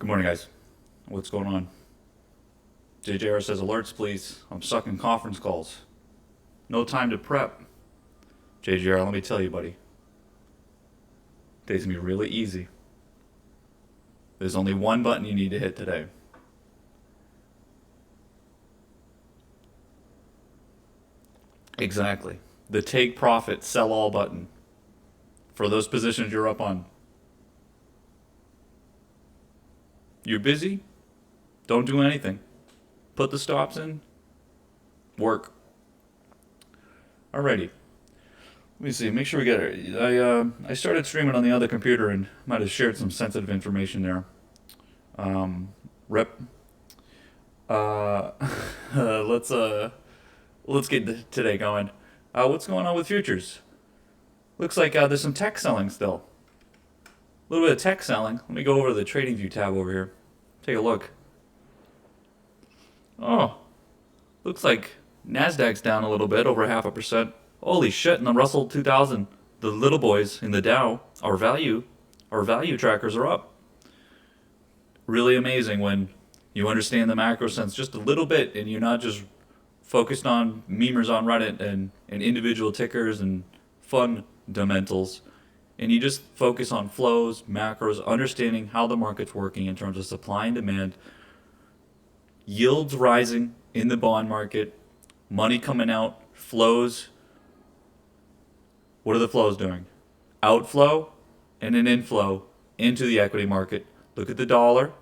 Good morning, guys. What's going on? JJR says alerts, please. I'm stuck in conference calls. No time to prep. JJR, let me tell you, buddy. Today's gonna be really easy. There's only one button you need to hit today. Exactly. The take profit, sell all button. For those positions you're up on. You're busy? Don't do anything. Put the stops in. Work. Alrighty. Let me see. Make sure we get it. I started streaming on the other computer and might have shared some sensitive information there. Rep. Uh, let's get today going. What's going on with futures? Looks like there's some tech selling still. A little bit of tech selling. Let me go over to the Trading View tab over here. Take a look. Oh, looks like Nasdaq's down a little bit, over 0.5%. Holy shit! And the Russell 2000, the little boys in the Dow, our value trackers are up. Really amazing when you understand the macro sense just a little bit, and you're not just focused on memers on Reddit and individual tickers and fundamentals, and you just focus on flows, macros, understanding how the market's working in terms of supply and demand, yields rising in the bond market, money coming out, flows. What are the flows doing? Outflow and an inflow into the equity market. Look at the dollar.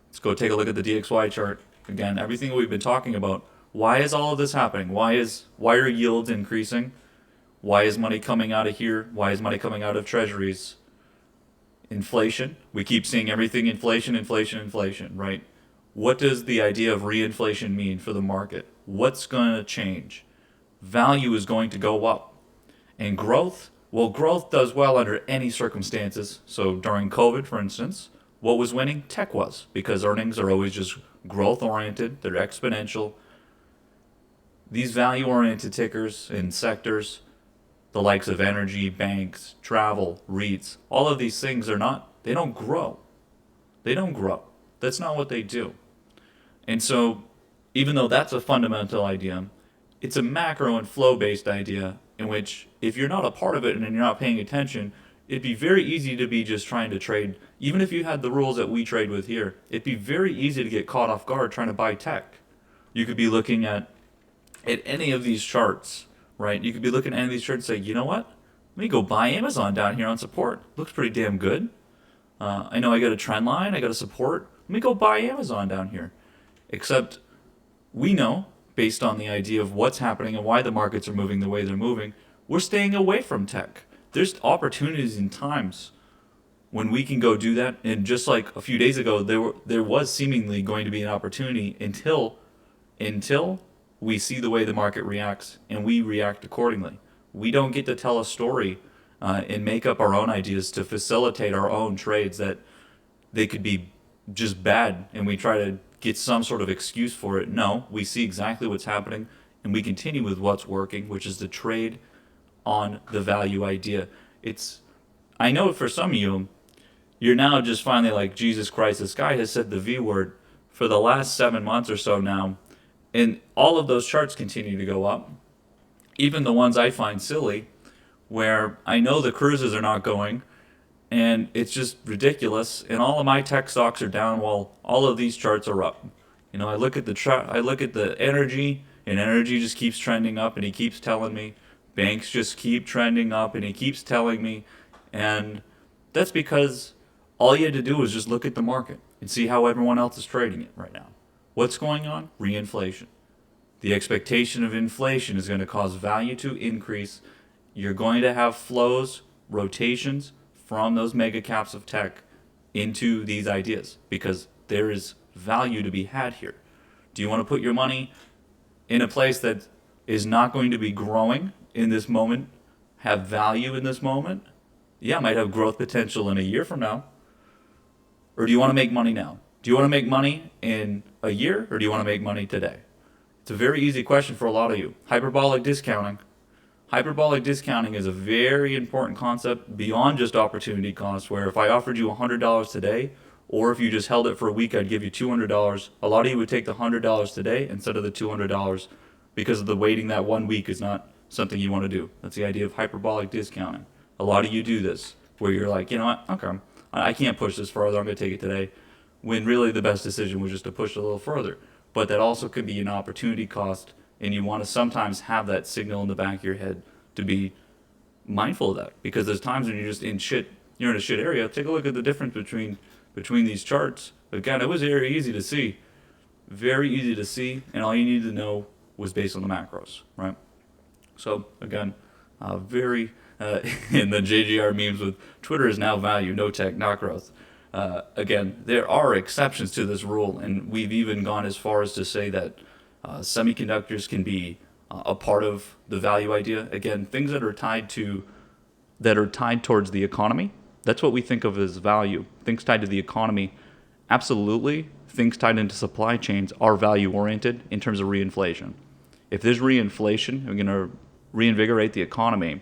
Let's go take a look at the DXY chart. Again, everything we've been talking about. Why is all of this happening? Why are yields increasing? Why is money coming out of here? Why is money coming out of treasuries? Inflation. We keep seeing everything inflation, right? What does the idea of reinflation mean for the market? What's going to change? Value is going to go up. And growth? Well, growth does well under any circumstances. So during COVID, for instance, what was winning? Tech was, because earnings are always just growth-oriented. They're exponential. These value-oriented tickers in sectors, the likes of energy, banks, travel, REITs, all of these things they don't grow. They don't grow. That's not what they do. And so, even though that's a fundamental idea, it's a macro and flow-based idea in which, if you're not a part of it and you're not paying attention, it'd be very easy to be just trying to trade. Even if you had the rules that we trade with here, it'd be very easy to get caught off guard trying to buy tech. You could be looking at any of these charts, right? You could be looking at any of these charts and say, you know what? Let me go buy Amazon down here on support. Looks pretty damn good. I know I got a trend line, I got a support. Let me go buy Amazon down here. Except we know, based on the idea of what's happening and why the markets are moving the way they're moving, we're staying away from tech. There's opportunities and times when we can go do that. And just like a few days ago, there was seemingly going to be an opportunity until we see the way the market reacts and we react accordingly. We don't get to tell a story and make up our own ideas to facilitate our own trades that they could be just bad and we try to get some sort of excuse for it. No, we see exactly what's happening and we continue with what's working, which is to trade on the value idea. I know for some of you, you're now just finally like, Jesus Christ, this guy has said the V word for the last 7 months or so now, and all of those charts continue to go up. Even the ones I find silly, where I know the cruises are not going, and it's just ridiculous, and all of my tech stocks are down while all of these charts are up. You know, I look at the energy, and energy just keeps trending up, and he keeps telling me. Banks just keep trending up, and he keeps telling me. And that's because all you had to do was just look at the market and see how everyone else is trading it right now. What's going on? Reinflation. The expectation of inflation is going to cause value to increase. You're going to have flows, rotations from those mega caps of tech into these ideas because there is value to be had here. Do you want to put your money in a place that is not going to be growing in this moment, have value in this moment? Yeah, might have growth potential in a year from now. Or do you want to make money now? Do you want to make money in a year, or do you want to make money today? It's a very easy question for a lot of you. Hyperbolic discounting. Hyperbolic discounting is a very important concept beyond just opportunity cost, where if I offered you $100 today, Or if you just held it for a week, I'd give you $200. A lot of you would take the $100 today instead of the $200 because of the waiting that 1 week is not something you want to do. That's the idea of hyperbolic discounting. A lot of you do this where you're like, you know what, okay, I can't push this further, I'm going to take it today. When really the best decision was just to push it a little further. But that also could be an opportunity cost, and you want to sometimes have that signal in the back of your head to be mindful of that, because there's times when you're just in shit, you're in a shit area. Take a look at the difference between these charts. Again, it was very easy to see, and all you needed to know was based on the macros, right? So again, very in the JGR memes with Twitter is now value, no tech, not growth. Again, there are exceptions to this rule, and we've even gone as far as to say that semiconductors can be a part of the value idea. Again, things that are tied towards the economy. That's what we think of as value. Things tied to the economy, absolutely. Things tied into supply chains are value oriented in terms of reinflation. If there's reinflation, we're going to reinvigorate the economy,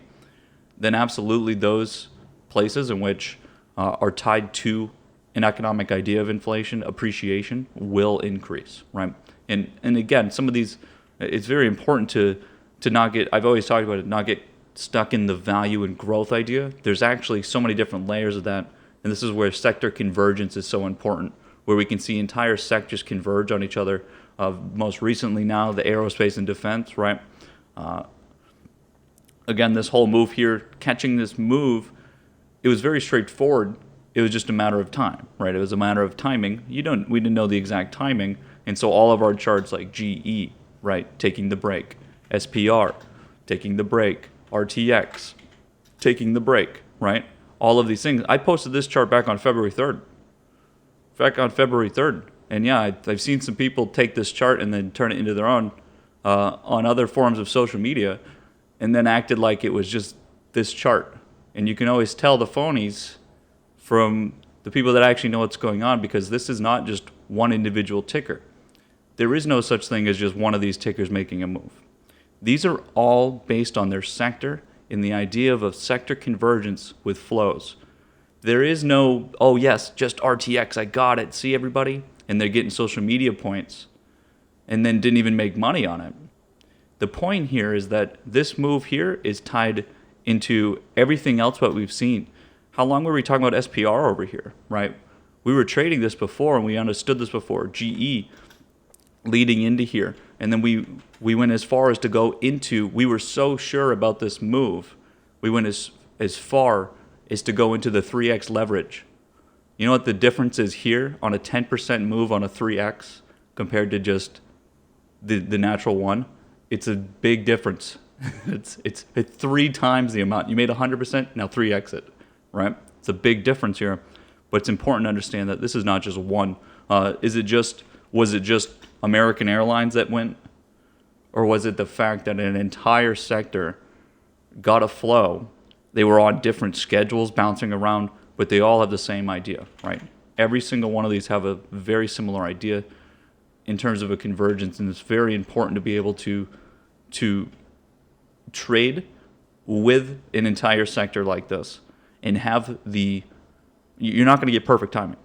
then absolutely those places in which are tied to an economic idea of inflation, appreciation will increase, right? And again, some of these, it's very important to not get, I've always talked about it, not get stuck in the value and growth idea. There's actually so many different layers of that, and this is where sector convergence is so important, where we can see entire sectors converge on each other. Most recently now, the aerospace and defense, right? Again, this whole move here, catching this move, it was very straightforward. It was just a matter of time, right? It was a matter of timing. We didn't know the exact timing, and so all of our charts like GE, right, taking the break, SPR, taking the break, RTX, taking the break, right? All of these things. I posted this chart back on February 3rd. And yeah, I've seen some people take this chart and then turn it into their own on other forms of social media, and then acted like it was just this chart. And you can always tell the phonies from the people that actually know what's going on, because this is not just one individual ticker. There is no such thing as just one of these tickers making a move. These are all based on their sector in the idea of a sector convergence with flows. There is no, oh yes, just RTX, I got it, see everybody? And they're getting social media points and then didn't even make money on it. The point here is that this move here is tied into everything else what we've seen. How long were we talking about SPR over here, right? We were trading this before and we understood this before. GE leading into here. And then we went as far as to go into, we were so sure about this move, we went as far as to go into the 3x leverage. You know what the difference is here on a 10% move on a 3x compared to just the natural one? It's a big difference. It's 3 times the amount. You made 100%, now 3x it, right? It's a big difference here. But it's important to understand that this is not just one. Was it just American Airlines that went? Or was it the fact that an entire sector got a flow? They were on different schedules bouncing around, but they all have the same idea, right? Every single one of these have a very similar idea in terms of a convergence, and it's very important to be able to trade with an entire sector like this and have you're not going to get perfect timing.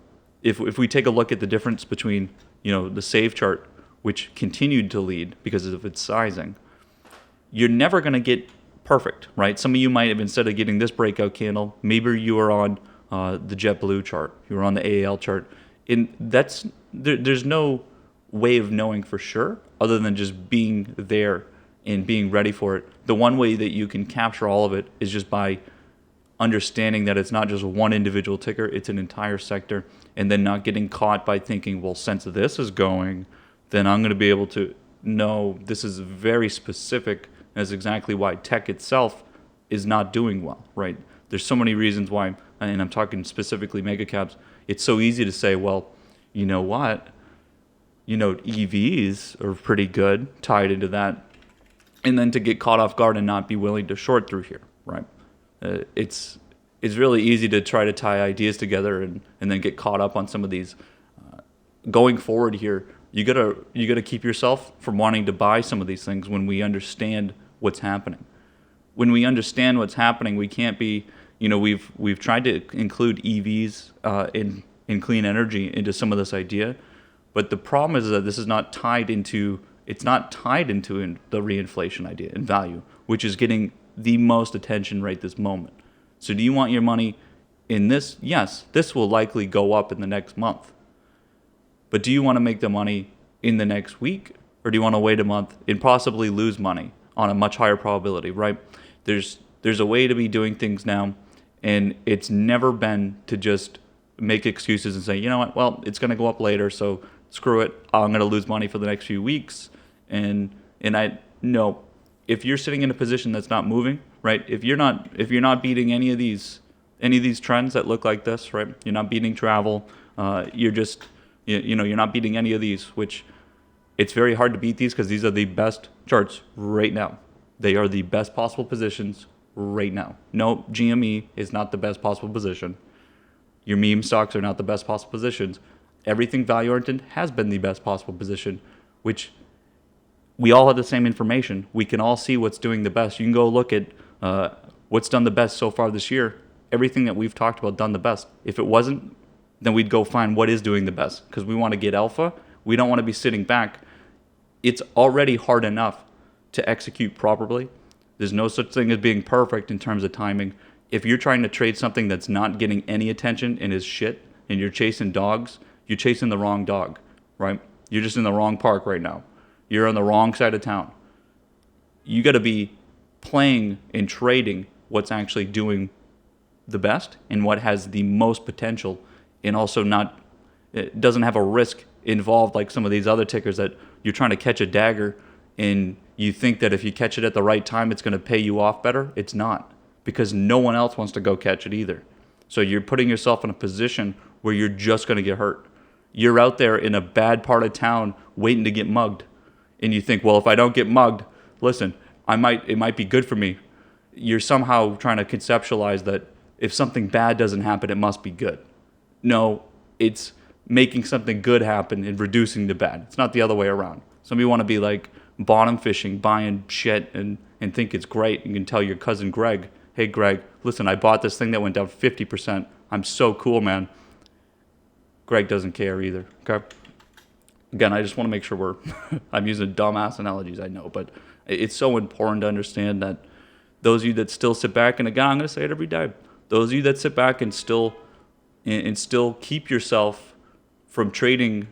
If we take a look at the difference between, the SAVE chart, which continued to lead because of its sizing, you're never going to get perfect, right? Some of you might have, instead of getting this breakout candle, maybe you were on the JetBlue chart, you were on the AAL chart. And there's no way of knowing for sure other than just being there and being ready for it. The one way that you can capture all of it is just by understanding that it's not just one individual ticker, it's an entire sector, and then not getting caught by thinking, well, since this is going, then I'm going to be able to know this is very specific. That's exactly why tech itself is not doing well, right? There's so many reasons why, and I'm talking specifically mega caps. It's so easy to say, well, you know what? EVs are pretty good, tied into that, and then to get caught off guard and not be willing to short through here, right? It's really easy to try to tie ideas together and then get caught up on some of these. Going forward here, you gotta keep yourself from wanting to buy some of these things when we understand what's happening. When we understand what's happening, we can't be, we've tried to include EVs and clean energy into some of this idea. But the problem is that this is not tied into it's not tied into the reinflation idea and value, which is getting the most attention right this moment. So do you want your money in this? Yes, this will likely go up in the next month. But do you want to make the money in the next week, or do you want to wait a month and possibly lose money on a much higher probability, right? There's a way to be doing things now, and it's never been to just make excuses and say, you know what, well, it's going to go up later, so screw it. I'm going to lose money for the next few weeks. And I know if you're sitting in a position that's not moving, right? If you're not beating any of these trends that look like this, right? You're not beating travel. You're not beating any of these, which it's very hard to beat these because these are the best charts right now. They are the best possible positions right now. No, GME is not the best possible position. Your meme stocks are not the best possible positions. Everything value-oriented has been the best possible position, which we all have the same information. We can all see what's doing the best. You can go look at what's done the best so far this year. Everything that we've talked about done the best. If it wasn't, then we'd go find what is doing the best because we want to get alpha. We don't want to be sitting back. It's already hard enough to execute properly. There's no such thing as being perfect in terms of timing. If you're trying to trade something that's not getting any attention and is shit, and you're chasing dogs, you're chasing the wrong dog, right? You're just in the wrong park right now. You're on the wrong side of town. You got to be playing and trading what's actually doing the best and what has the most potential, and also it doesn't have a risk involved like some of these other tickers that you're trying to catch a dagger and you think that if you catch it at the right time, it's going to pay you off better. It's not, because no one else wants to go catch it either. So you're putting yourself in a position where you're just going to get hurt. You're out there in a bad part of town waiting to get mugged. And you think, well, if I don't get mugged, listen, it might be good for me. You're somehow trying to conceptualize that if something bad doesn't happen, it must be good. No, it's making something good happen and reducing the bad. It's not the other way around. Some of you want to be like bottom fishing, buying shit and think it's great. You can tell your cousin Greg, hey, Greg, listen, I bought this thing that went down 50%. I'm so cool, man. Greg doesn't care either, okay? Again, I just want to make sure I'm using dumbass analogies, I know, but it's so important to understand that those of you that still sit back, and again, I'm going to say it every day, those of you that sit back and still keep yourself from trading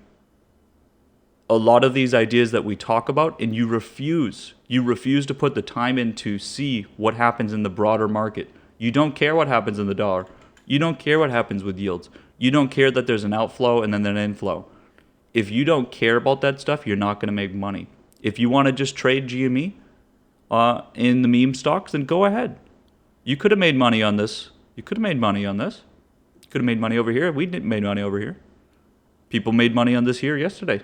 a lot of these ideas that we talk about, and you refuse to put the time in to see what happens in the broader market. You don't care what happens in the dollar. You don't care what happens with yields. You don't care that there's an outflow and then an inflow. If you don't care about that stuff, you're not going to make money. If you want to just trade GME in the meme stocks, then go ahead. You could have made money on this. You could have made money on this. You could have made money over here. We didn't made money over here. People made money on this here yesterday.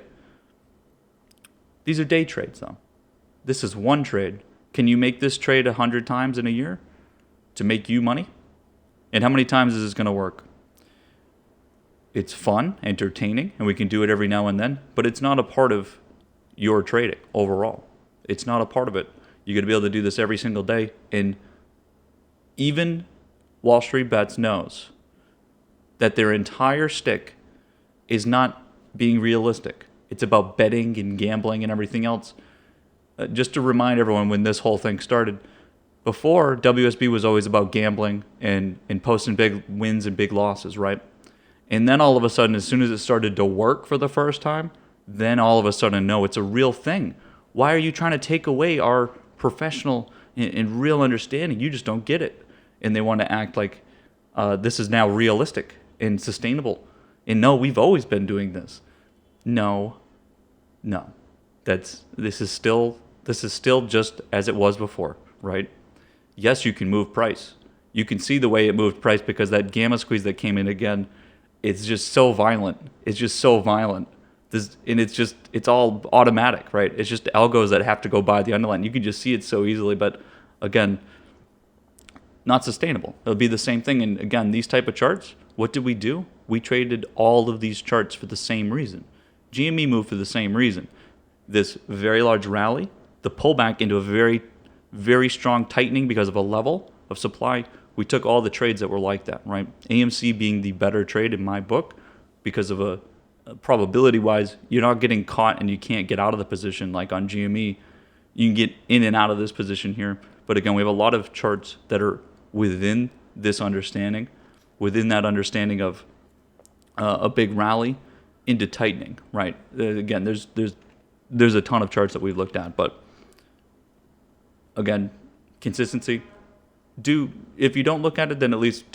These are day trades, though. This is one trade. Can you make this trade 100 times in a year to make you money? And how many times is this going to work? It's fun, entertaining, and we can do it every now and then, but it's not a part of your trading overall. It's not a part of it. You're going to be able to do this every single day, and even Wall Street Bets knows that their entire stick is not being realistic. It's about betting and gambling and everything else. Just to remind everyone, when this whole thing started, before, WSB was always about gambling and posting big wins and big losses, right? And then all of a sudden, as soon as it started to work for the first time, then all of a sudden, no, it's a real thing. Why are you trying to take away our professional and real understanding? You just don't get it. And they want to act like this is now realistic and sustainable. And no, we've always been doing this. No. This is still just as it was before, right? Yes, you can move price. You can see the way it moved price because that gamma squeeze that came in again, it's just so violent. It's all automatic, right? It's just algos that have to go by the underline. You can just see it so easily, but again, not sustainable. It'll be the same thing. And again, these type of charts, what did we do? We traded all of these charts for the same reason. GME moved for the same reason. This very large rally, the pullback into a very, very strong tightening because of a level of supply. We took all the trades that were like that, right? AMC being the better trade in my book, because of a probability-wise, you're not getting caught and you can't get out of the position like on GME. You can get in and out of this position here. But again, we have a lot of charts that are within this understanding, within that understanding of a big rally into tightening, right? Again, there's a ton of charts that we've looked at, but again, consistency. If you don't look at it, then at least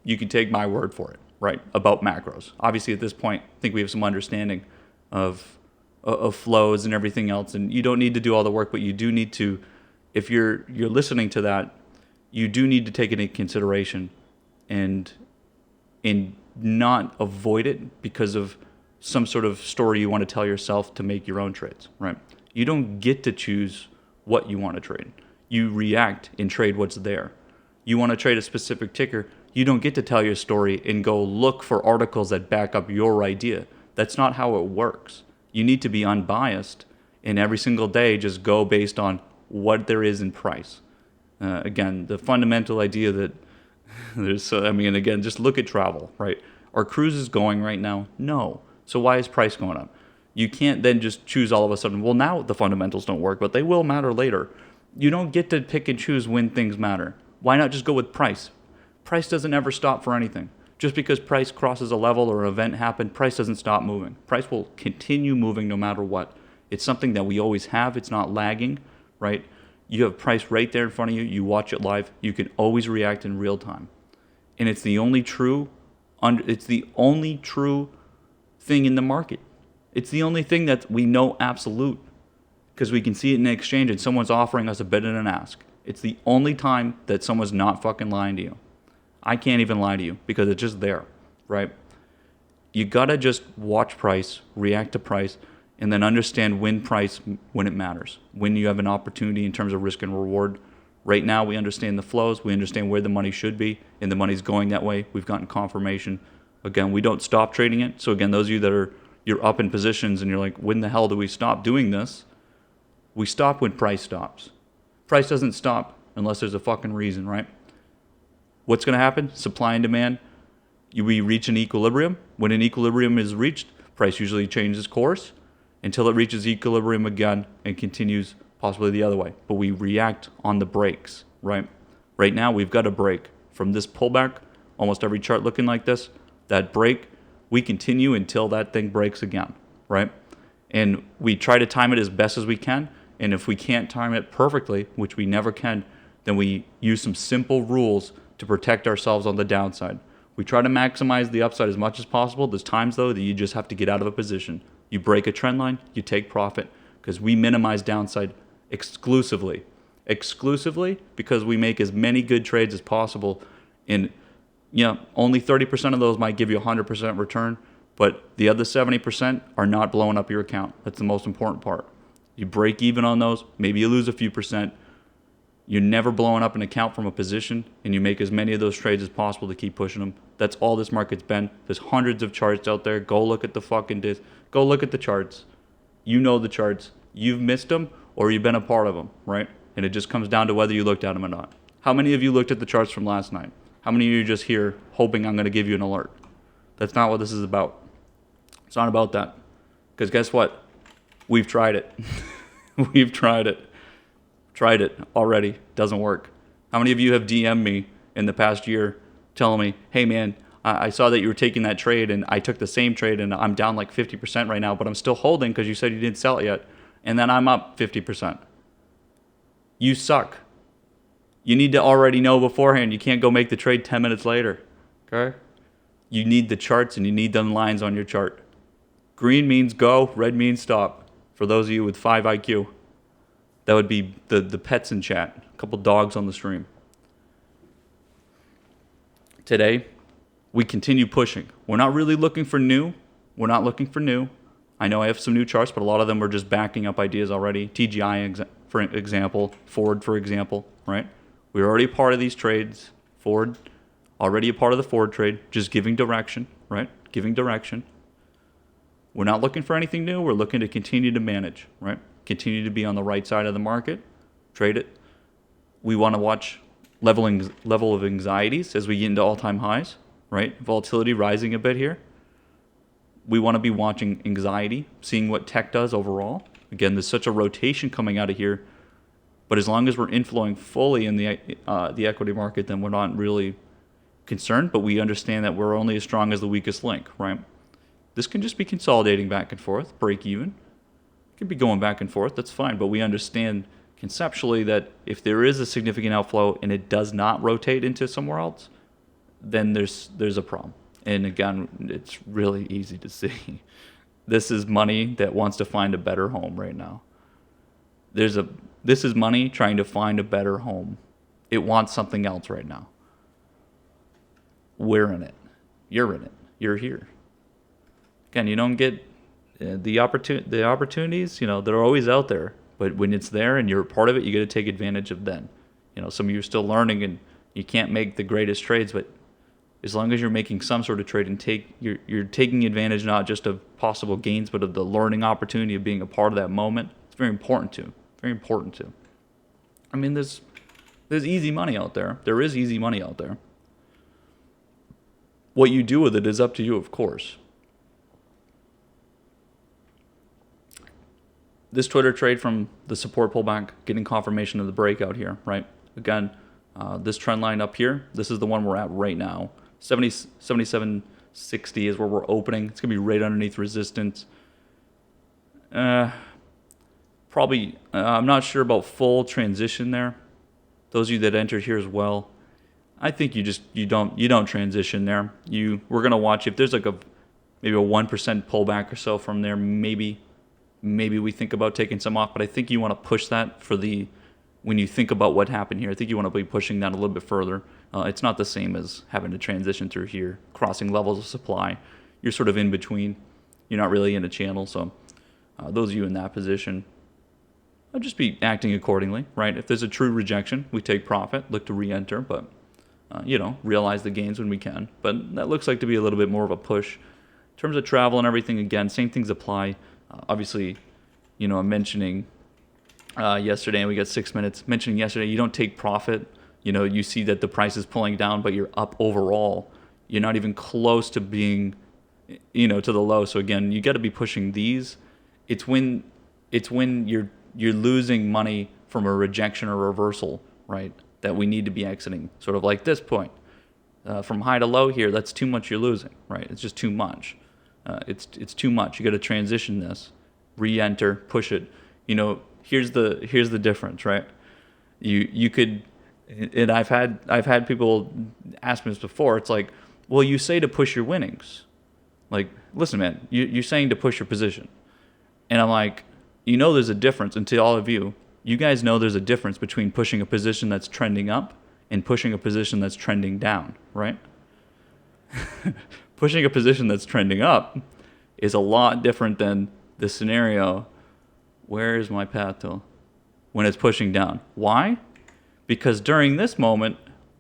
you can take my word for it, right? About macros. Obviously, at this point, I think we have some understanding of flows and everything else, and you don't need to do all the work, but you do need to, if you're listening to that, you do need to take it into consideration and not avoid it because of some sort of story you want to tell yourself to make your own trades, right? You don't get to choose what you want to trade. You react and trade what's there. You want to trade a specific ticker, you don't get to tell your story and go look for articles that back up your idea. That's not how it works. You need to be unbiased and every single day just go based on what there is in price. Again, the fundamental idea that again, just look at travel, right? Are cruises going right now? No. So why is price going up? You can't then just choose all of a sudden, well, now the fundamentals don't work, but they will matter later. You don't get to pick and choose when things matter. Why not just go with price? Price doesn't ever stop for anything. Just because price crosses a level or an event happened, price doesn't stop moving. Price will continue moving no matter what. It's something that we always have. It's not lagging, right? You have price right there in front of you. You watch it live. You can always react in real time. And it's the only true thing in the market. It's the only thing that we know absolute because we can see it in the exchange and someone's offering us a bid and an ask. It's the only time that someone's not fucking lying to you. I can't even lie to you because it's just there, right? You gotta just watch price, react to price, and then understand when it matters. When you have an opportunity in terms of risk and reward. Right now, we understand the flows, we understand where the money should be, and the money's going that way. We've gotten confirmation. Again, we don't stop trading it. So again, those of you you're up in positions and you're like, when the hell do we stop doing this? We stop when price stops. Price doesn't stop unless there's a fucking reason, right? What's going to happen? Supply and demand. We reach an equilibrium. When an equilibrium is reached, price usually changes course until it reaches equilibrium again and continues possibly the other way. But we react on the breaks, right? Right now, we've got a break. From this pullback, almost every chart looking like this, that break, we continue until that thing breaks again, right? And we try to time it as best as we can. And if we can't time it perfectly, which we never can, then we use some simple rules to protect ourselves on the downside. We try to maximize the upside as much as possible. There's times, though, that you just have to get out of a position. You break a trend line, you take profit, because we minimize downside exclusively. Exclusively because we make as many good trades as possible. And only 30% of those might give you 100% return, but the other 70% are not blowing up your account. That's the most important part. You break even on those, maybe you lose a few percent. You're never blowing up an account from a position, and you make as many of those trades as possible to keep pushing them. That's all this market's been. There's hundreds of charts out there. Go look at the fucking disc. Go look at the charts. You know the charts. You've missed them or you've been a part of them, right? And it just comes down to whether you looked at them or not. How many of you looked at the charts from last night? How many of you are just here hoping I'm going to give you an alert? That's not what this is about. It's not about that. Because guess what? We've tried it. We've tried it. Tried it already. Doesn't work. How many of you have DM'd me in the past year telling me, hey man, I saw that you were taking that trade and I took the same trade and I'm down like 50% right now, but I'm still holding because you said you didn't sell it yet. And then I'm up 50%. You suck. You need to already know beforehand. You can't go make the trade 10 minutes later. Okay? You need the charts and you need them lines on your chart. Green means go, red means stop. For those of you with 5 IQ, that would be the pets in chat. A couple dogs on the stream. Today, we continue pushing. We're not really looking for new. We're not looking for new. I know I have some new charts, but a lot of them are just backing up ideas already. TGI, for example. Ford, for example, right? We're already a part of these trades. Ford, already a part of the Ford trade. Just giving direction, right? Giving direction. We're not looking for anything new. We're looking to continue to manage, right? Continue to be on the right side of the market. Trade it. We want to watch level of anxieties as we get into all-time highs, right? Volatility rising a bit here. We want to be watching anxiety, seeing what tech does overall. Again, there's such a rotation coming out of here, but as long as we're inflowing fully in the equity market, then we're not really concerned. But we understand that we're only as strong as the weakest link, right? This can just be consolidating back and forth, break even. It can be going back and forth. That's fine, but we understand conceptually that if there is a significant outflow and it does not rotate into somewhere else, then there's a problem. And again, it's really easy to see. This is money that wants to find a better home right now. This is money trying to find a better home. It wants something else right now. We're in it. You're in it. You're here. Again, you don't get the opportunities, they're always out there. But when it's there and you're a part of it, you got to take advantage of then. Some of you are still learning and you can't make the greatest trades, but as long as you're making some sort of trade and you're taking advantage not just of possible gains, but of the learning opportunity of being a part of that moment, it's very important to. Very important to. I mean, there's easy money out there. There is easy money out there. What you do with it is up to you, of course. This Twitter trade from the support pullback, getting confirmation of the breakout here, right? Again, this trend line up here, this is the one we're at right now. 77.60 is where we're opening. It's going to be right underneath resistance. Probably, I'm not sure about full transition there. Those of you that entered here as well, I think you don't transition there. We're going to watch if there's like maybe a 1% pullback or so from there, maybe we think about taking some off, but I think you want to push that when you think about what happened here. I think you want to be pushing that a little bit further. It's not the same as having to transition through here, crossing levels of supply. You're sort of in between. You're not really in a channel, so those of you in that position, I'll just be acting accordingly, right? If there's a true rejection, we take profit, look to re-enter, but realize the gains when we can. But that looks like to be a little bit more of a push. In terms of travel and everything, again, same things apply. Obviously, I'm mentioning yesterday, and we got 6 minutes. Mentioning yesterday, you don't take profit. You see that the price is pulling down, but you're up overall. You're not even close to being, to the low. So again, you got to be pushing these. It's when you're losing money from a rejection or reversal, right? That we need to be exiting. Sort of like this point, from high to low here. That's too much you're losing, right? It's just too much. It's too much. You got to transition this, re-enter, push it. Here's the difference, right? You could, and I've had people ask me this before. It's like, well, you say to push your winnings. Like, listen, man, you're saying to push your position, and I'm like, there's a difference. And to all of you guys know there's a difference between pushing a position that's trending up and pushing a position that's trending down, right? Pushing a position that's trending up is a lot different than the scenario. Where is my path to? When it's pushing down. Why? Because during this moment,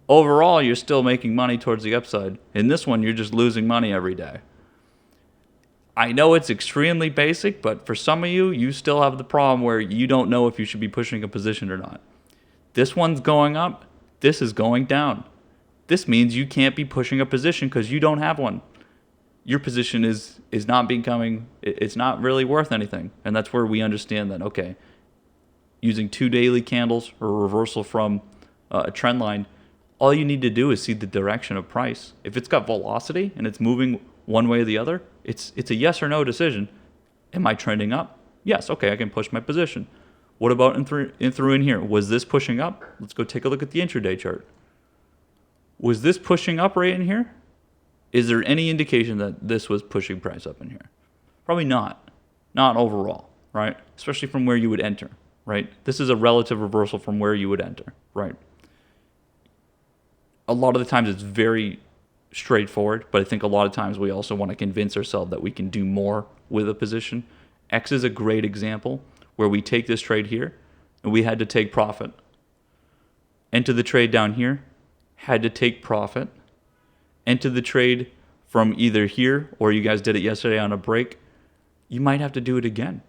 overall, you're still making money towards the upside. In this one, you're just losing money every day. I know it's extremely basic, but for some of you still have the problem where you don't know if you should be pushing a position or not. This one's going up. This is going down. This means you can't be pushing a position because you don't have one. Your position is not becoming, it's not really worth anything. And that's where we understand that, okay, using 2 daily candles or a reversal from a trend line, all you need to do is see the direction of price. If it's got velocity and it's moving one way or the other, it's a yes or no decision. Am I trending up? Yes, okay, I can push my position. What about in here? Was this pushing up? Let's go take a look at the intraday chart. Was this pushing up right in here? Is there any indication that this was pushing price up in here? Probably not. Not overall, right? Especially from where you would enter, right? This is a relative reversal from where you would enter, right? A lot of the times it's very straightforward, but I think a lot of times we also want to convince ourselves that we can do more with a position. X is a great example where we take this trade here and we had to take profit. Enter the trade down here, had to take profit. Enter the trade from either here or you guys did it yesterday on a break. You might have to do it again.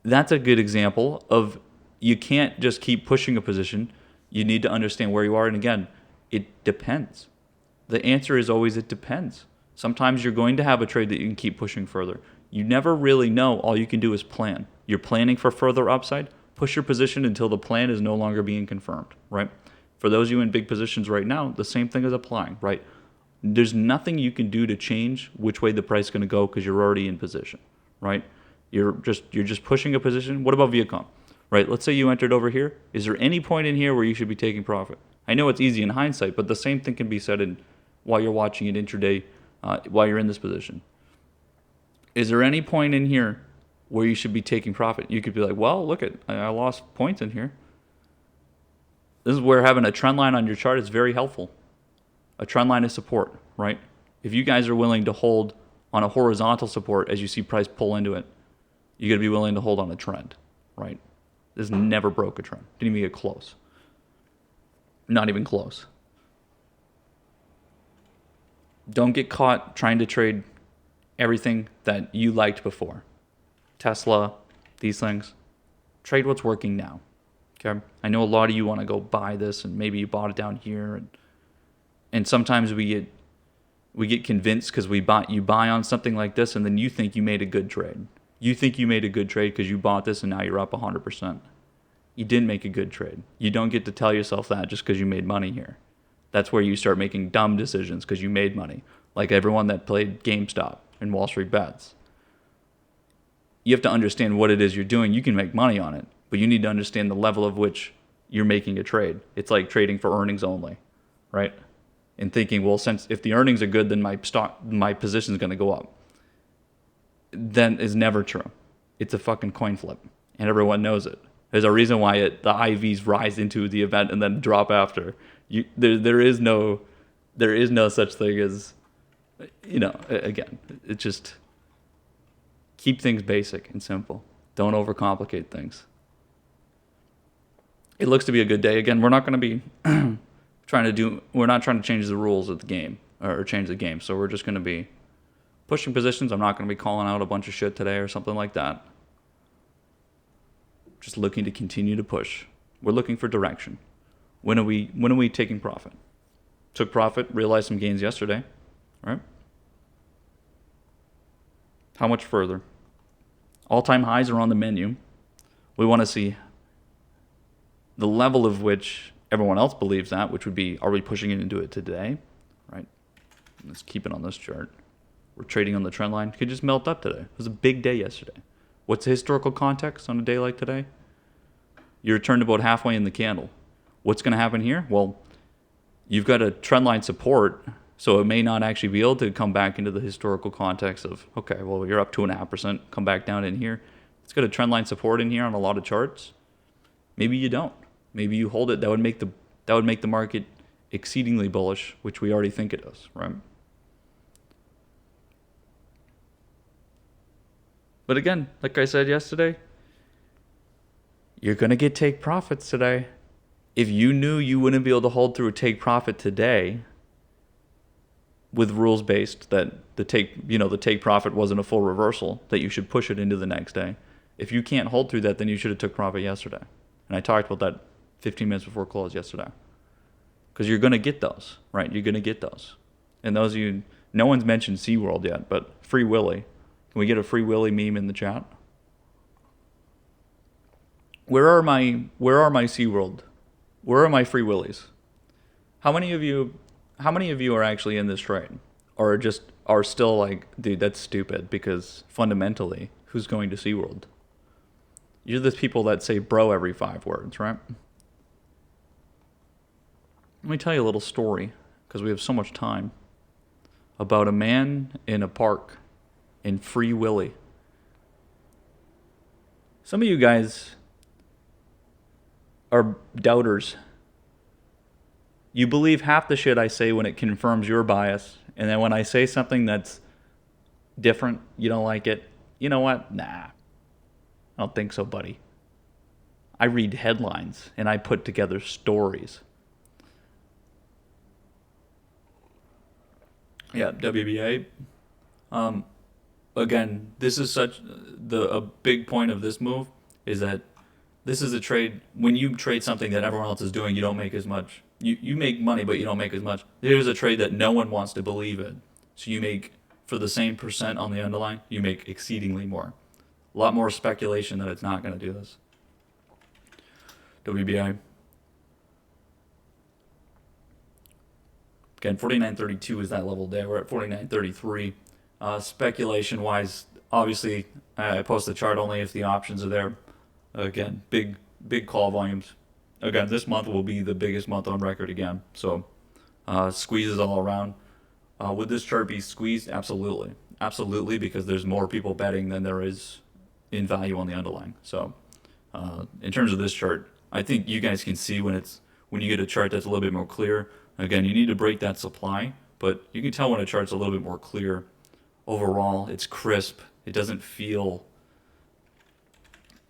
That's a good example of you can't just keep pushing a position. You need to understand where you are. And again, it depends. The answer is always it depends. Sometimes you're going to have a trade that you can keep pushing further. You never really know. All you can do is plan. You're planning for further upside. Push your position until the plan is no longer being confirmed, right? For those of you in big positions right now, the same thing is applying, right? There's nothing you can do to change which way the price is going to go because you're already in position, right? You're just pushing a position. What about Viacom, right? Let's say you entered over here. Is there any point in here where you should be taking profit? I know it's easy in hindsight, but the same thing can be said in while you're watching it intraday, while you're in this position. Is there any point in here where you should be taking profit? You could be like, well, look at, I lost points in here. This is where having a trend line on your chart is very helpful. A trend line is support, right? If you guys are willing to hold on a horizontal support as you see price pull into it, you got to be willing to hold on a trend, right? This never broke a trend. Didn't even get close. Not even close. Don't get caught trying to trade everything that you liked before. Tesla, these things. Trade what's working now. Okay? I know a lot of you want to go buy this, and maybe you bought it down here, and sometimes we get convinced because you buy on something like this, and then you think you made a good trade. You think you made a good trade because you bought this, and now you're up 100%. You didn't make a good trade. You don't get to tell yourself that just because you made money here. That's where you start making dumb decisions because you made money, like everyone that played GameStop and Wall Street Bets. You have to understand what it is you're doing. You can make money on it, but you need to understand the level of which you're making a trade. It's like trading for earnings only, right? And thinking, well, since if the earnings are good, then my position is going to go up. Then is never true. It's a fucking coin flip, and everyone knows it. There's a reason why the IVs rise into the event and then drop after. There is no such thing as, again, it just keep things basic and simple. Don't overcomplicate things. It looks to be a good day. Again, we're not going to be we're not trying to change the rules of the game or change the game. So we're just going to be pushing positions. I'm not going to be calling out a bunch of shit today or something like that. Just looking to continue to push. We're looking for direction. When are we taking profit? Took profit, realized some gains yesterday, right? How much further? All-time highs are on the menu. We want to see the level of which everyone else believes that, which would be, are we pushing it into it today? Right? Let's keep it on this chart. We're trading on the trend line. It could just melt up today. It was a big day yesterday. What's the historical context on a day like today? You returned about halfway in the candle. What's going to happen here? Well, you've got a trend line support, so it may not actually be able to come back into the historical context of, okay, well, you're up 2.5%, come back down in here. It's got a trend line support in here on a lot of charts. Maybe you don't. Maybe you hold it. That would make the market exceedingly bullish, which we already think it is, right? But again, like I said yesterday, you're going to take profits today. If you knew you wouldn't be able to hold through a take profit today with rules based that the take profit wasn't a full reversal, that you should push it into the next day. If you can't hold through that, then you should have took profit yesterday. And I talked about that 15 minutes before close yesterday. Because you're going to get those, right? You're going to get those. And those of you, no one's mentioned SeaWorld yet, but Free Willy. Can we get a Free Willy meme in the chat? Where are my SeaWorld? Where are my Free Willies? How many of you are actually in this trade? Or just are still like, dude, that's stupid, because fundamentally, who's going to SeaWorld? You're the people that say bro every 5 words, right? Let me tell you a little story, because we have so much time, about a man in a park in Free Willy. Some of you guys are doubters. You believe half the shit I say when it confirms your bias, and then when I say something that's different, you don't like it. You know what? Nah. I don't think so, buddy. I read headlines, and I put together stories. Yeah, WBA. Again, this is a big point of this move is that this is a trade. When you trade something that everyone else is doing, you don't make as much. You make money, but you don't make as much. Here's a trade that no one wants to believe in. So you make, for the same percent on the underlying, you make exceedingly more. A lot more speculation that it's not going to do this. WBI. Again, 49.32 is that level there. We're at 49.33. Speculation-wise, obviously, I post the chart only if the options are there. Again, big call volumes. Again, this month will be the biggest month on record again. So squeezes all around. Would this chart be squeezed? Absolutely. Absolutely, because there's more people betting than there is in value on the underlying. So in terms of this chart, I think you guys can see when you get a chart that's a little bit more clear. Again, you need to break that supply, but you can tell when a chart's a little bit more clear. Overall, it's crisp. It doesn't feel,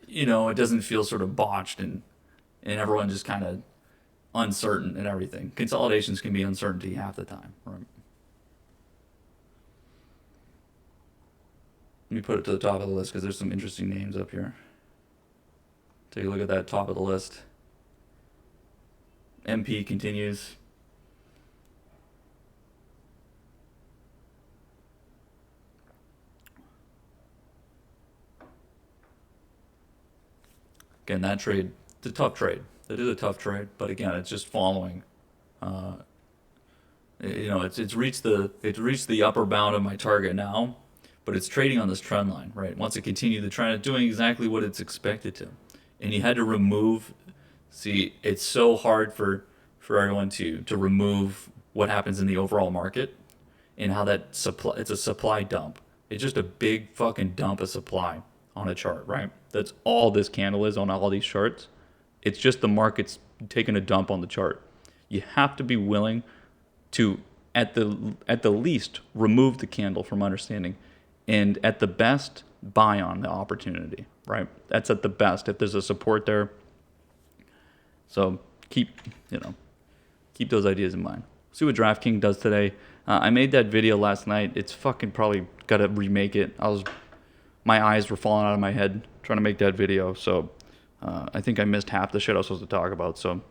it doesn't feel sort of botched and everyone just kind of uncertain and everything. Consolidations can be uncertainty half the time, right? Let me put it to the top of the list because there's some interesting names up here. Take a look at that top of the list. MP continues. Again, that trade, it's a tough trade. It is a tough trade, but again, it's just following. It's reached the upper bound of my target now, but it's trading on this trend line, right? Once it continued the trend, it's doing exactly what it's expected to, and you had to remove. See, it's so hard for everyone to remove what happens in the overall market and how that supply. It's a supply dump. It's just a big fucking dump of supply on a chart, right? That's all this candle is on all these charts. It's just the market's taking a dump on the chart. You have to be willing to, at the least, remove the candle from understanding, and at the best, buy on the opportunity, right? That's at the best if there's a support there. So keep those ideas in mind. See what DraftKings does today. I made that video last night. It's fucking probably gotta remake it. My eyes were falling out of my head trying to make that video, so I think I missed half the shit I was supposed to talk about. So,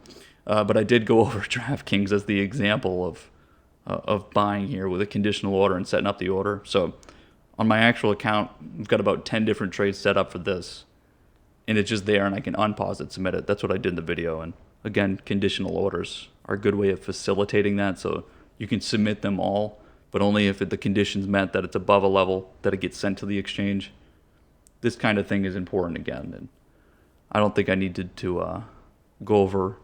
but I did go over DraftKings as the example of buying here with a conditional order and setting up the order. So, on my actual account, I've got about 10 different trades set up for this, and it's just there, and I can unpause it, submit it. That's what I did in the video. And again, conditional orders are a good way of facilitating that. So you can submit them all, but only if the conditions met that it's above a level that it gets sent to the exchange. This kind of thing is important again, and I don't think I needed to go over,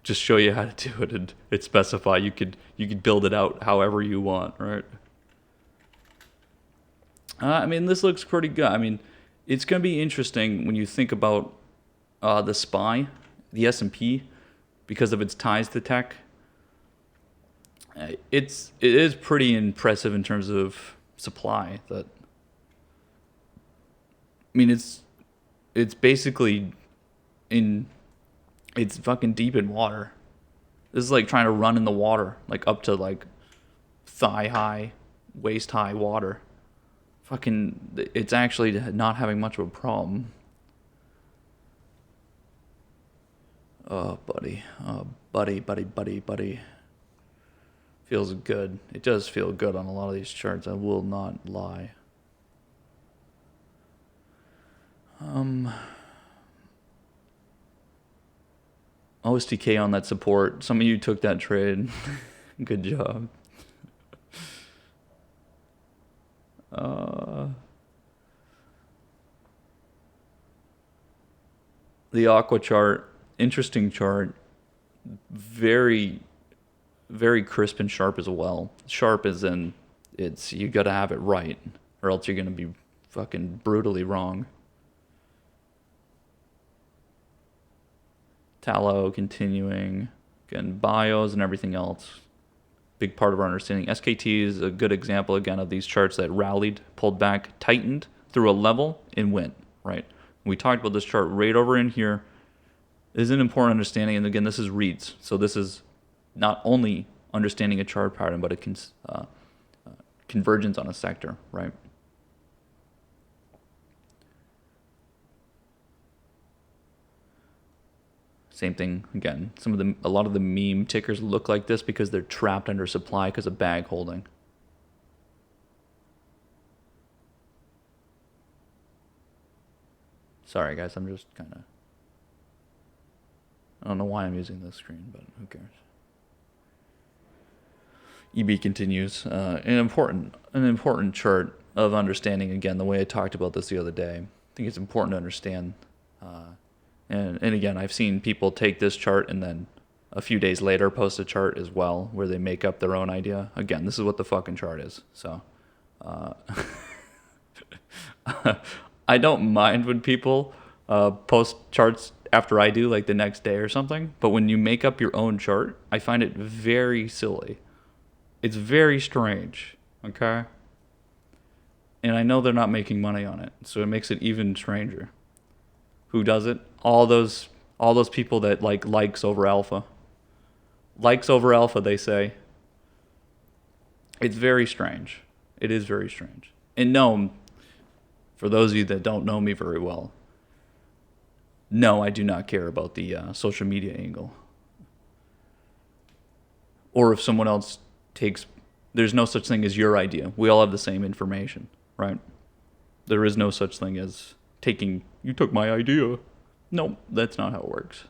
just show you how to do it and specify. You could build it out however you want, right? This looks pretty good. It's going to be interesting when you think about the SPY, the S&P, because of its ties to tech. It is pretty impressive in terms of supply. It's basically it's fucking deep in water. This is like trying to run in the water, like up to like thigh high, waist high water. It's actually not having much of a problem. Oh, buddy. Oh, buddy. Feels good. It does feel good on a lot of these charts. I will not lie. OSTK on that support. Some of you took that trade. Good job. The Aqua chart, interesting chart. Very, very crisp and sharp as well. Sharp as in you gotta have it right, or else you're gonna be fucking brutally wrong. Tallow continuing. Again, bios and everything else. Big part of our understanding. SKT is a good example, again, of these charts that rallied, pulled back, tightened through a level, and went, right? We talked about this chart right over in here. This is an important understanding, and again, this is reads. So this is not only understanding a chart pattern, but a convergence on a sector, right? Same thing again. A lot of the meme tickers look like this because they're trapped under supply because of bag holding. Sorry guys, I'm just kind of, I don't know why I'm using this screen, but who cares? EB continues. An important chart of understanding, again, the way I talked about this the other day. I think it's important to understand. And again, I've seen people take this chart and then a few days later post a chart as well where they make up their own idea. Again, this is what the fucking chart is. So I don't mind when people post charts after I do, like the next day or something. But when you make up your own chart, I find it very silly. It's very strange, okay? And I know they're not making money on it, so it makes it even stranger. Who does it? All those people that like likes over alpha. Likes over alpha, they say. It's very strange. It is very strange. And no, for those of you that don't know me very well, no, I do not care about the social media angle. Or if someone else takes, there's no such thing as your idea. We all have the same information, right? There is no such thing as you took my idea. No, that's not how it works.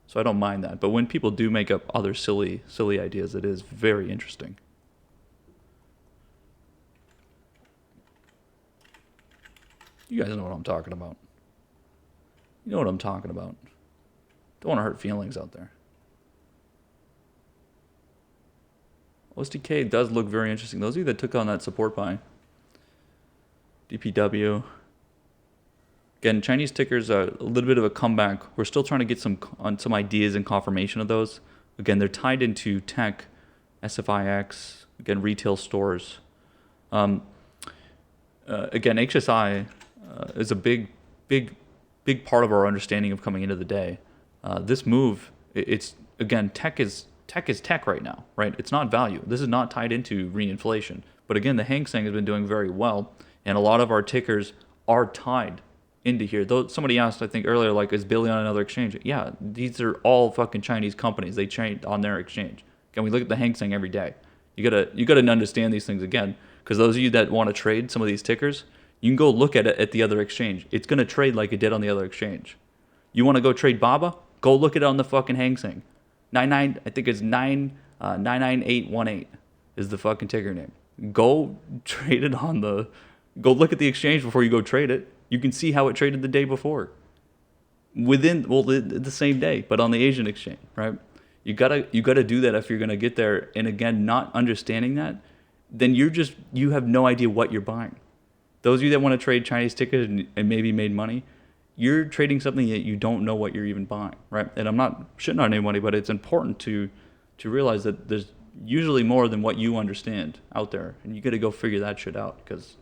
So I don't mind that. But when people do make up other silly ideas, it is very interesting. You guys know what I'm talking about. You know what I'm talking about. Don't want to hurt feelings out there. OSDK does look very interesting. Those of you that took on that support buy. DPW. Again, Chinese tickers are a little bit of a comeback. We're still trying to get some ideas and confirmation of those. Again, they're tied into tech, SFIX, again, retail stores. Again, HSI is a big part of our understanding of coming into the day. This move, it's again, tech is tech right now, right? It's not value. This is not tied into reinflation. But again, the Hang Seng has been doing very well, and a lot of our tickers are tied into here. Though somebody asked, I think earlier, like, is Billy on another exchange? Yeah, these are all fucking Chinese companies. They trade on their exchange. Again, we look at the Hang Seng every day. You gotta understand these things again, because those of you that want to trade some of these tickers, you can go look at it at the other exchange. It's gonna trade like it did on the other exchange. You want to go trade BABA? Go look at it on the fucking Hang Seng. I think it's 99818 is the fucking ticker name. Go trade it on the. Go look at the exchange before you go trade it. You can see how it traded the day before. The same day, but on the Asian exchange, right? You gotta do that if you're gonna get there. And again, not understanding that, then you have no idea what you're buying. Those of you that want to trade Chinese tickets and maybe made money, you're trading something that you don't know what you're even buying, right? And I'm not shitting on anybody, but it's important to realize that there's usually more than what you understand out there, and you got to go figure that shit out, because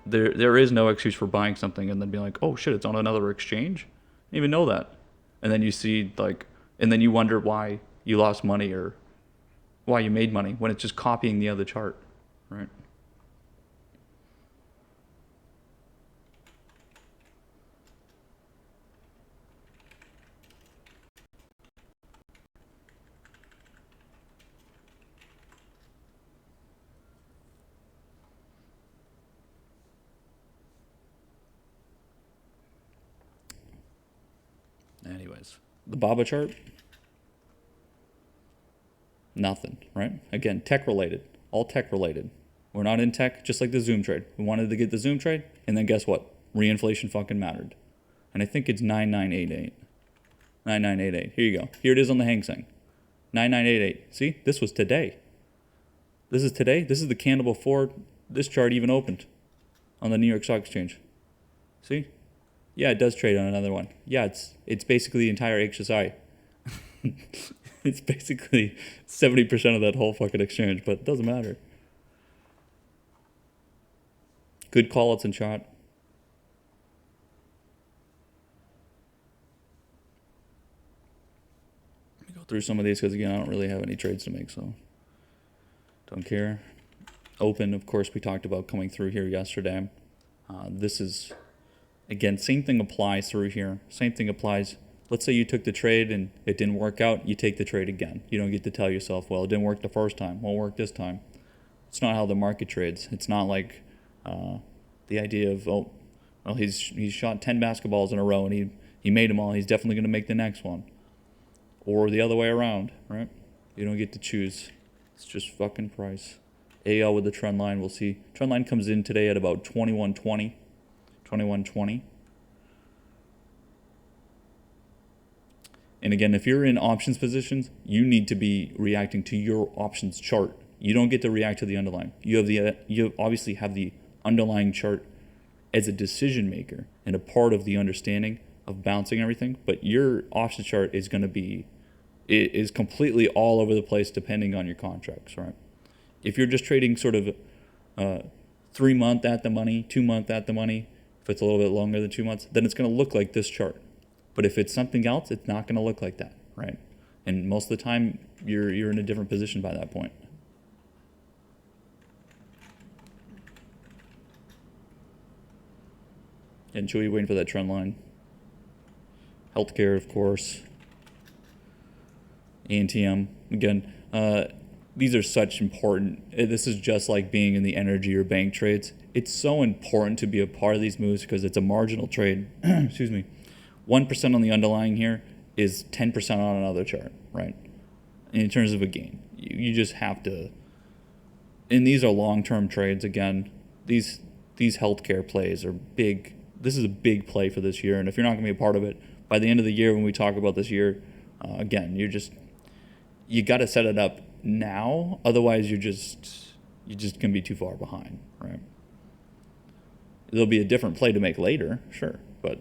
there is no excuse for buying something and then being like, oh shit, it's on another exchange. I didn't even know that. And then you see and then you wonder why you lost money or why you made money when it's just copying the other chart, right? Anyways, the BABA chart, nothing, right? Again, tech related, all tech related. We're not in tech, just like the Zoom trade. We wanted to get the Zoom trade, and then guess what? Reinflation fucking mattered. And I think it's 9988. 9988. Here you go. Here it is on the Hang Seng. 9988. See? This was today. This is today. This is the candle before this chart even opened on the New York Stock Exchange. See? Yeah, it does trade on another one. Yeah, it's basically the entire HSI. It's basically 70% of that whole fucking exchange, but it doesn't matter. Good call-outs in chat. Let me go through some of these because, again, I don't really have any trades to make, so don't care. Open, of course, we talked about coming through here yesterday. This is, again, same thing applies through here. Same thing applies Let's say you took the trade and it didn't work out, you take the trade again. You don't get to tell yourself, well, it didn't work the first time, won't work this time. It's not how the market trades. It's not like the idea of, oh, well, he's shot 10 basketballs in a row and he made them all. He's definitely going to make the next one. Or the other way around, right? You don't get to choose. It's just fucking price. AL with the trend line, we'll see. Trend line comes in today at about 21.20. 21.20. And again, if you're in options positions, you need to be reacting to your options chart. You don't get to react to the underlying. You obviously have the underlying chart as a decision maker and a part of the understanding of bouncing everything, but your option chart is going to be completely all over the place depending on your contracts, right? If you're just trading sort of 3 month at the money, 2 month at the money, if it's a little bit longer than 2 months, then it's going to look like this chart. But if it's something else, it's not going to look like that, right? And most of the time, you're in a different position by that point. And Chewy waiting for that trend line. Healthcare, of course. ANTM. Again, these are such important. This is just like being in the energy or bank trades. It's so important to be a part of these moves because it's a marginal trade. Excuse me. 1% on the underlying here is 10% on another chart, right? In terms of a gain. You just have to. And these are long-term trades. Again, these healthcare plays are big. This is a big play for this year. And if you're not going to be a part of it, by the end of the year when we talk about this year, again, you got to set it up now. Otherwise, you're just going to be too far behind, right? There'll be a different play to make later, sure, but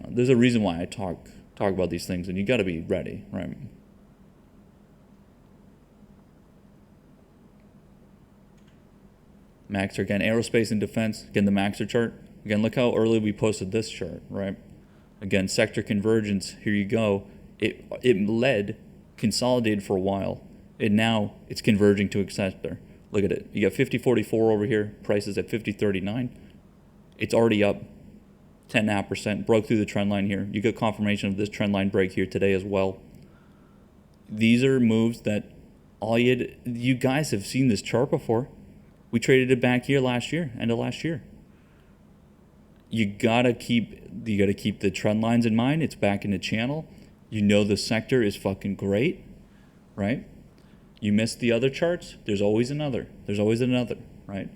there's a reason why I talk about these things, and you got to be ready, right? Maxer again, aerospace and defense. Again, the Maxer chart. Again, look how early we posted this chart, right? Again, sector convergence. Here you go. It led, consolidated for a while, and now it's converging to a sector. Look at it. You got 50.44 over here. Prices at 50.39. It's already up 10.5%. Broke through the trend line here. You get confirmation of this trend line break here today as well. These are moves that you guys have seen this chart before. We traded it back here last year, end of last year. You gotta keep the trend lines in mind. It's back in the channel. You know the sector is fucking great, right? You missed the other charts. There's always another. Right?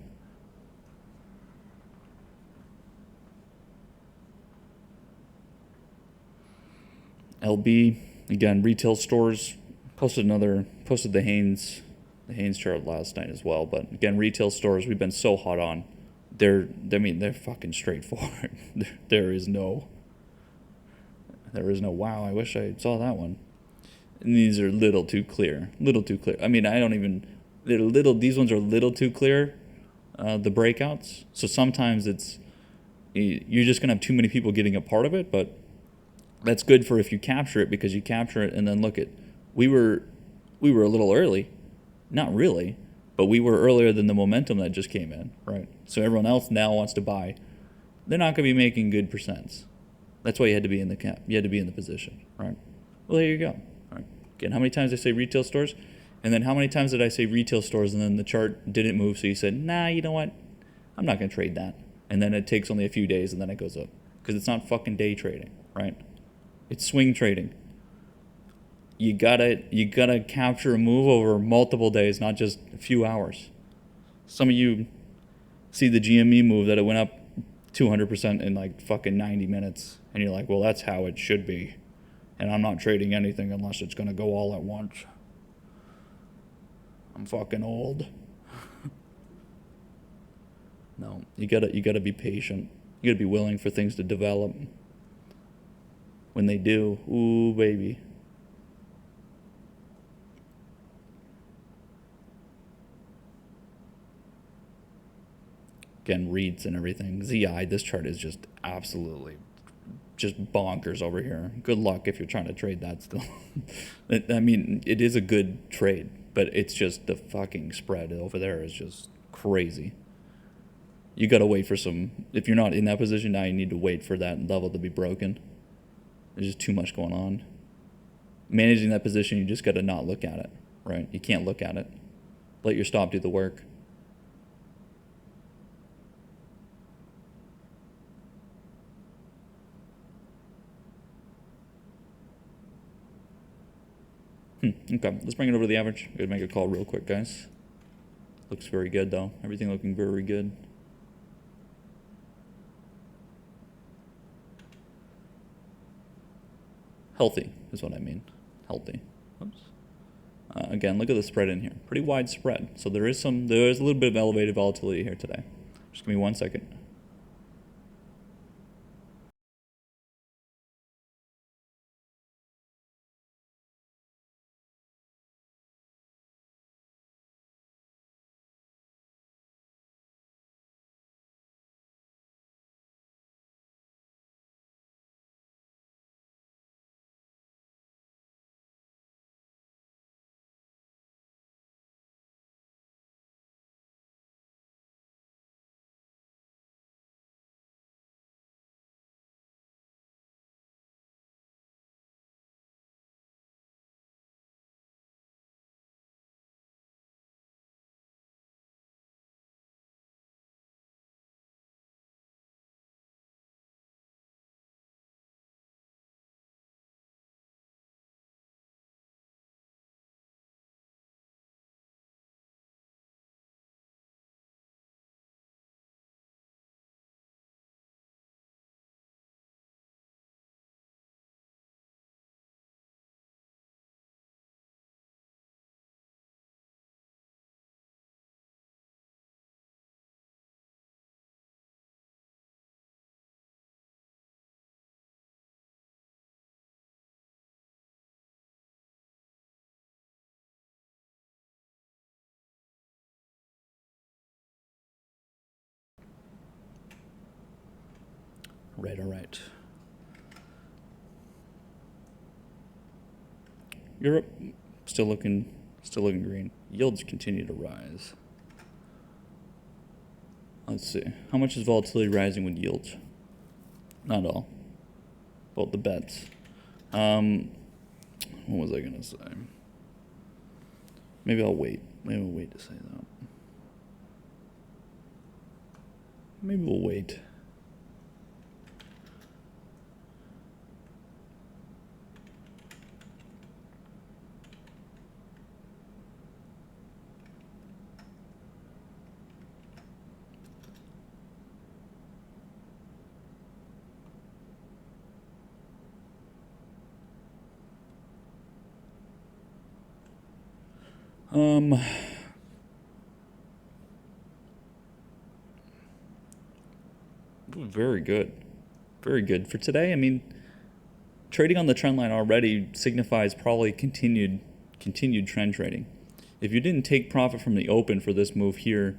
LB again, retail stores posted the Haynes chart last night as well. But again, retail stores we've been so hot on. They're fucking straightforward. There is no wow, I wish I saw that one. And these are a little too clear. I mean, these ones are a little too clear, the breakouts. So sometimes you're just going to have too many people getting a part of it, but that's good for if you capture it, because you capture it and then look at, we were a little early. Not really, but we were earlier than the momentum that just came in, right? So everyone else now wants to buy. They're not going to be making good percents. That's why you had to be in the cap. You had to be in the position, right? Well, there you go. All right. Again, how many times did I say retail stores? And then how many times did I say retail stores and then the chart didn't move, so you said, nah, you know what? I'm not going to trade that. And then it takes only a few days and then it goes up. Because it's not fucking day trading, right? It's swing trading. You gotta capture a move over multiple days, not just a few hours. Some of you see the GME move that it went up 200% in like fucking 90 minutes, and you're like, well, that's how it should be, and I'm not trading anything unless it's gonna go all at once. I'm fucking old. No, you gotta be patient. You gotta be willing for things to develop. When they do, ooh baby. Again, REITs and everything. ZI, this chart is just absolutely just bonkers over here. Good luck if you're trying to trade that still. I mean, it is a good trade, but it's just the fucking spread over there is just crazy. You got to wait for if you're not in that position now, you need to wait for that level to be broken. There's just too much going on. Managing that position, you just got to not look at it, right? You can't look at it. Let your stop do the work. Okay, let's bring it over to the average. We're gonna make a call real quick, guys. Looks very good, though. Everything looking very good. Healthy is what I mean. Healthy. Oops. Again, look at the spread in here. Pretty wide spread. So there is a little bit of elevated volatility here today. Just give me 1 second. Right, all right. Europe still looking green. Yields continue to rise. Let's see. How much is volatility rising with yields? Not all. Both the bets. What was I gonna say? Maybe I'll wait. Maybe we'll wait to say that. Maybe we'll wait. Very good. Very good. For today, I mean, trading on the trend line already signifies probably continued trend trading. If you didn't take profit from the open for this move here,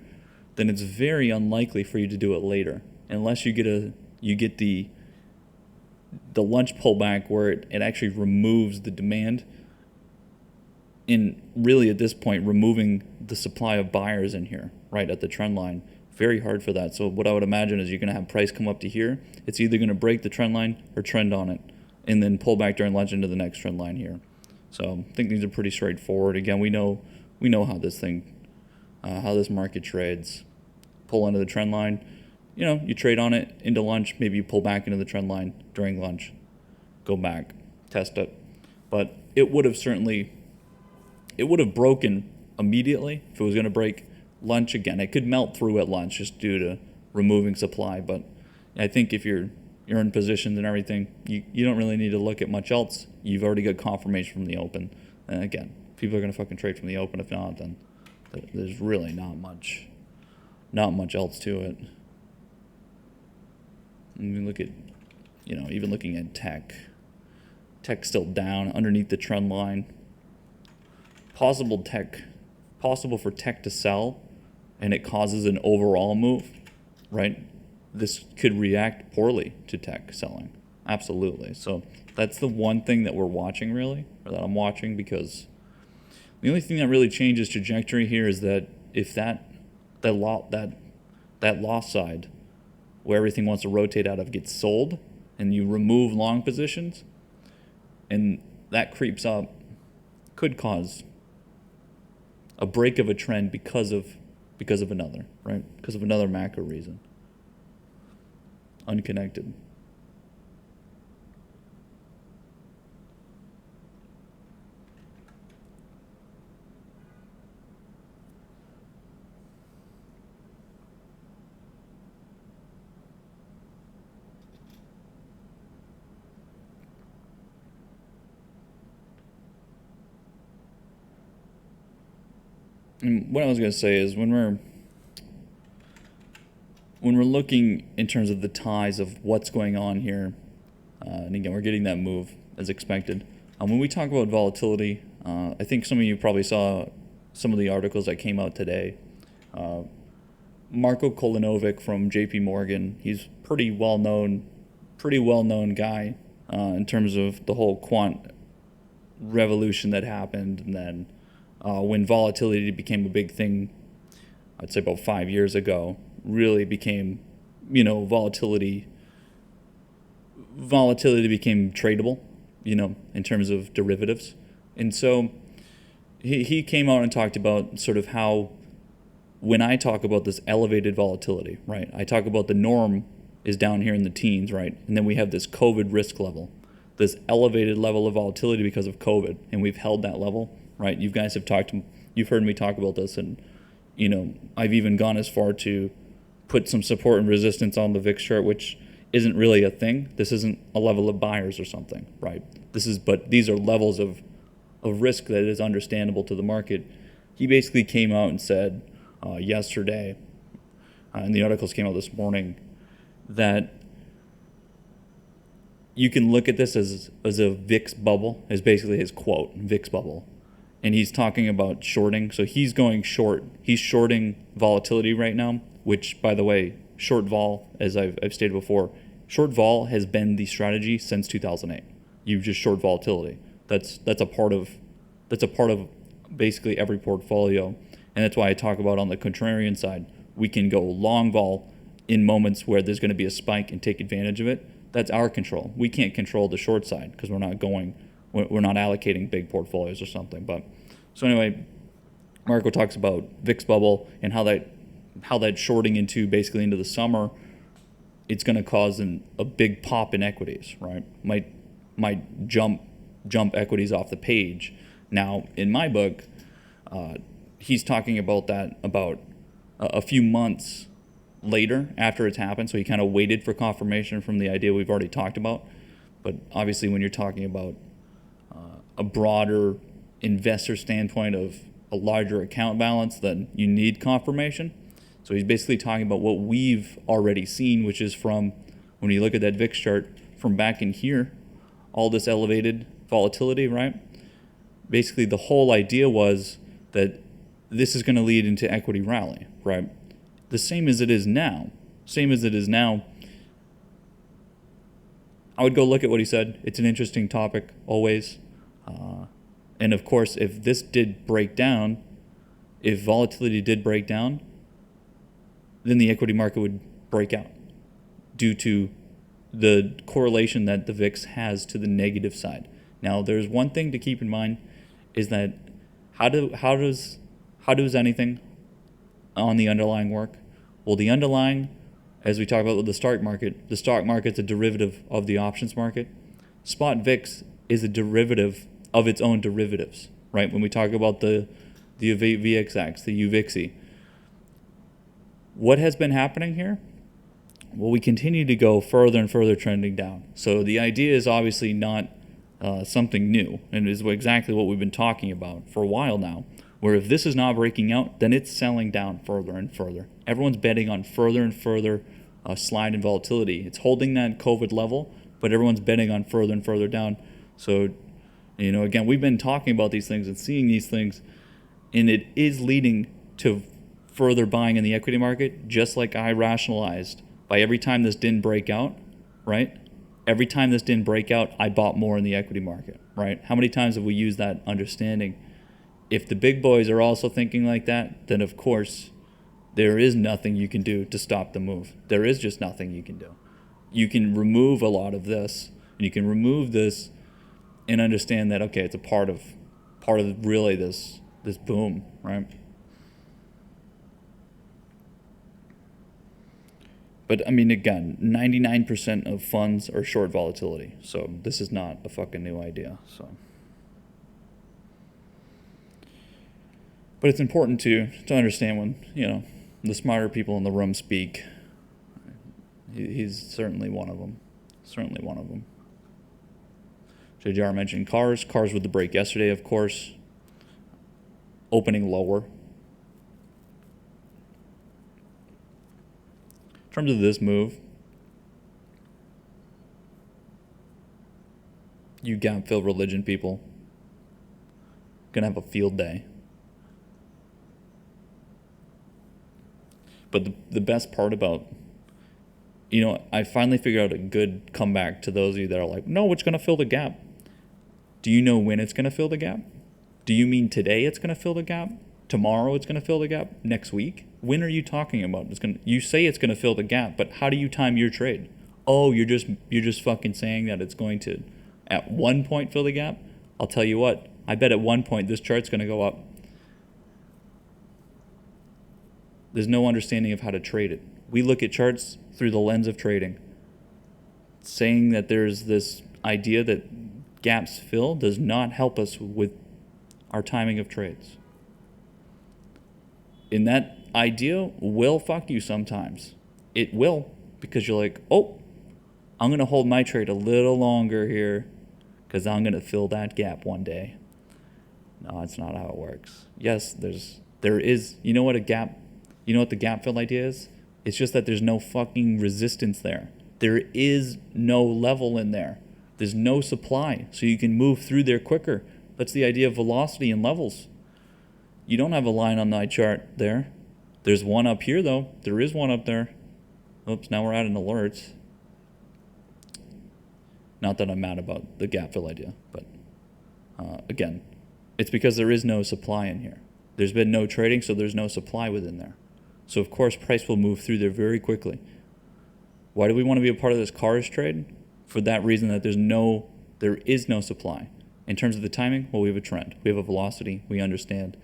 then it's very unlikely for you to do it later, unless you get the lunch pullback where it actually removes the demand. In really at this point, removing the supply of buyers in here, right at the trend line. Very hard for that. So what I would imagine is you're going to have price come up to here. It's either going to break the trend line or trend on it, and then pull back during lunch into the next trend line here. So I think these are pretty straightforward. Again, we know how this market trades. Pull into the trend line. You trade on it into lunch. Maybe you pull back into the trend line during lunch. Go back, test it. But it would have broken immediately if it was going to break lunch again. It could melt through at lunch just due to removing supply. But I think if you're in positions and everything, you don't really need to look at much else. You've already got confirmation from the open. And again, people are going to fucking trade from the open. If not, then there's really not much else to it. And we look at, even looking at tech still down underneath the trend line. Possible for tech to sell, and it causes an overall move, right? This could react poorly to tech selling. Absolutely. So that's the one thing that we're watching, really, or that I'm watching, because the only thing that really changes trajectory here is that if that loss side, where everything wants to rotate out of, gets sold, and you remove long positions, and that creeps up, could cause a break of a trend because of another, right? Because of another macro reason. Unconnected. And what I was going to say is when we're looking in terms of the ties of what's going on here, and again, we're getting that move as expected. When we talk about volatility, I think some of you probably saw some of the articles that came out today. Marko Kolinovic from JP Morgan, he's pretty well known guy in terms of the whole quant revolution that happened, and then when volatility became a big thing, I'd say about 5 years ago, really became, volatility became tradable, in terms of derivatives. And so he came out and talked about sort of how, when I talk about this elevated volatility, right, I talk about the norm is down here in the teens, right, and then we have this COVID risk level, this elevated level of volatility because of COVID, and we've held that level, right? You guys have you've heard me talk about this, and I've even gone as far to put some support and resistance on the VIX chart, which isn't really a thing. This isn't a level of buyers or something, right? But these are levels of risk that is understandable to the market. He basically came out and said yesterday, and the articles came out this morning, that you can look at this as a VIX bubble, is basically his quote, VIX bubble. And he's talking about shorting. So he's going short. He's shorting volatility right now, which, by the way, short vol, as I've stated before, short vol has been the strategy since 2008. You just short volatility. That's a part of basically every portfolio. And that's why I talk about, on the contrarian side, we can go long vol in moments where there's going to be a spike and take advantage of it. That's our control. We can't control the short side because we're not allocating big portfolios or something. But so anyway, Marco talks about VIX bubble and how that shorting into the summer, it's going to cause a big pop in equities, right? Might jump equities off the page. Now, in my book, he's talking about that about a few months later after it's happened. So he kind of waited for confirmation from the idea we've already talked about. But obviously, when you're talking about a broader investor standpoint of a larger account balance, then you need confirmation. So he's basically talking about what we've already seen, which is from, when you look at that VIX chart from back in here, all this elevated volatility, right? Basically, the whole idea was that this is going to lead into equity rally, right? The same as it is now. I would go look at what he said. It's an interesting topic, always. And of course, if this did break down, if volatility did break down, then the equity market would break out due to the correlation that the VIX has to the negative side. Now, there's one thing to keep in mind, is that how does anything on the underlying work? Well, the underlying, as we talk about with the stock market's a derivative of the options market. Spot VIX is a derivative of its own derivatives, right? When we talk about the VXX, the UVIXI, what has been happening here? Well, we continue to go further and further trending down. So the idea is obviously not something new, and is exactly what we've been talking about for a while now, where if this is not breaking out, then it's selling down further and further. Everyone's betting on further and further slide in volatility. It's holding that COVID level, but everyone's betting on further and further down. So, again, we've been talking about these things and seeing these things, and it is leading to further buying in the equity market, just like I rationalized by every time this didn't break out, right? Every time this didn't break out, I bought more in the equity market, right? How many times have we used that understanding? If the big boys are also thinking like that, then of course there is nothing you can do to stop the move. There is just nothing you can do. You can remove a lot of this, and you can remove this and understand that, okay, it's a part of really this boom, right? But I mean, again, 99% of funds are short volatility, so this is not a fucking new idea. So, but it's important to understand when the smarter people in the room speak. He's certainly one of them. Certainly one of them. JJR mentioned cars with the break yesterday, of course. Opening lower. In terms of this move, you gap fill religion people gonna have a field day. But the best part about, I finally figured out a good comeback to those of you that are like, no, it's gonna fill the gap. Do you know when it's gonna fill the gap? Do you mean today it's gonna fill the gap? Tomorrow it's gonna fill the gap? Next week? When are you talking about? You say it's gonna fill the gap, but how do you time your trade? Oh, you're just fucking saying that it's going to at one point fill the gap? I'll tell you what, I bet at one point this chart's gonna go up. There's no understanding of how to trade it. We look at charts through the lens of trading. Saying that there's this idea that gaps fill does not help us with our timing of trades. And that idea will fuck you sometimes. It will, because you're like, oh, I'm going to hold my trade a little longer here because I'm going to fill that gap one day. No, that's not how it works. Yes, there is, you know what the gap fill idea is? It's just that there's no fucking resistance there. There is no level in there. There's no supply, so you can move through there quicker. That's the idea of velocity and levels. You don't have a line on my chart there. There's one up here, though. There is one up there. Oops, now we're adding alerts. Not that I'm mad about the gap fill idea, but again, it's because there is no supply in here. There's been no trading, so there's no supply within there. So, of course, price will move through there very quickly. Why do we want to be a part of this cars trade? For that reason that there is no supply. In terms of the timing, well, we have a trend. We have a velocity. We understand.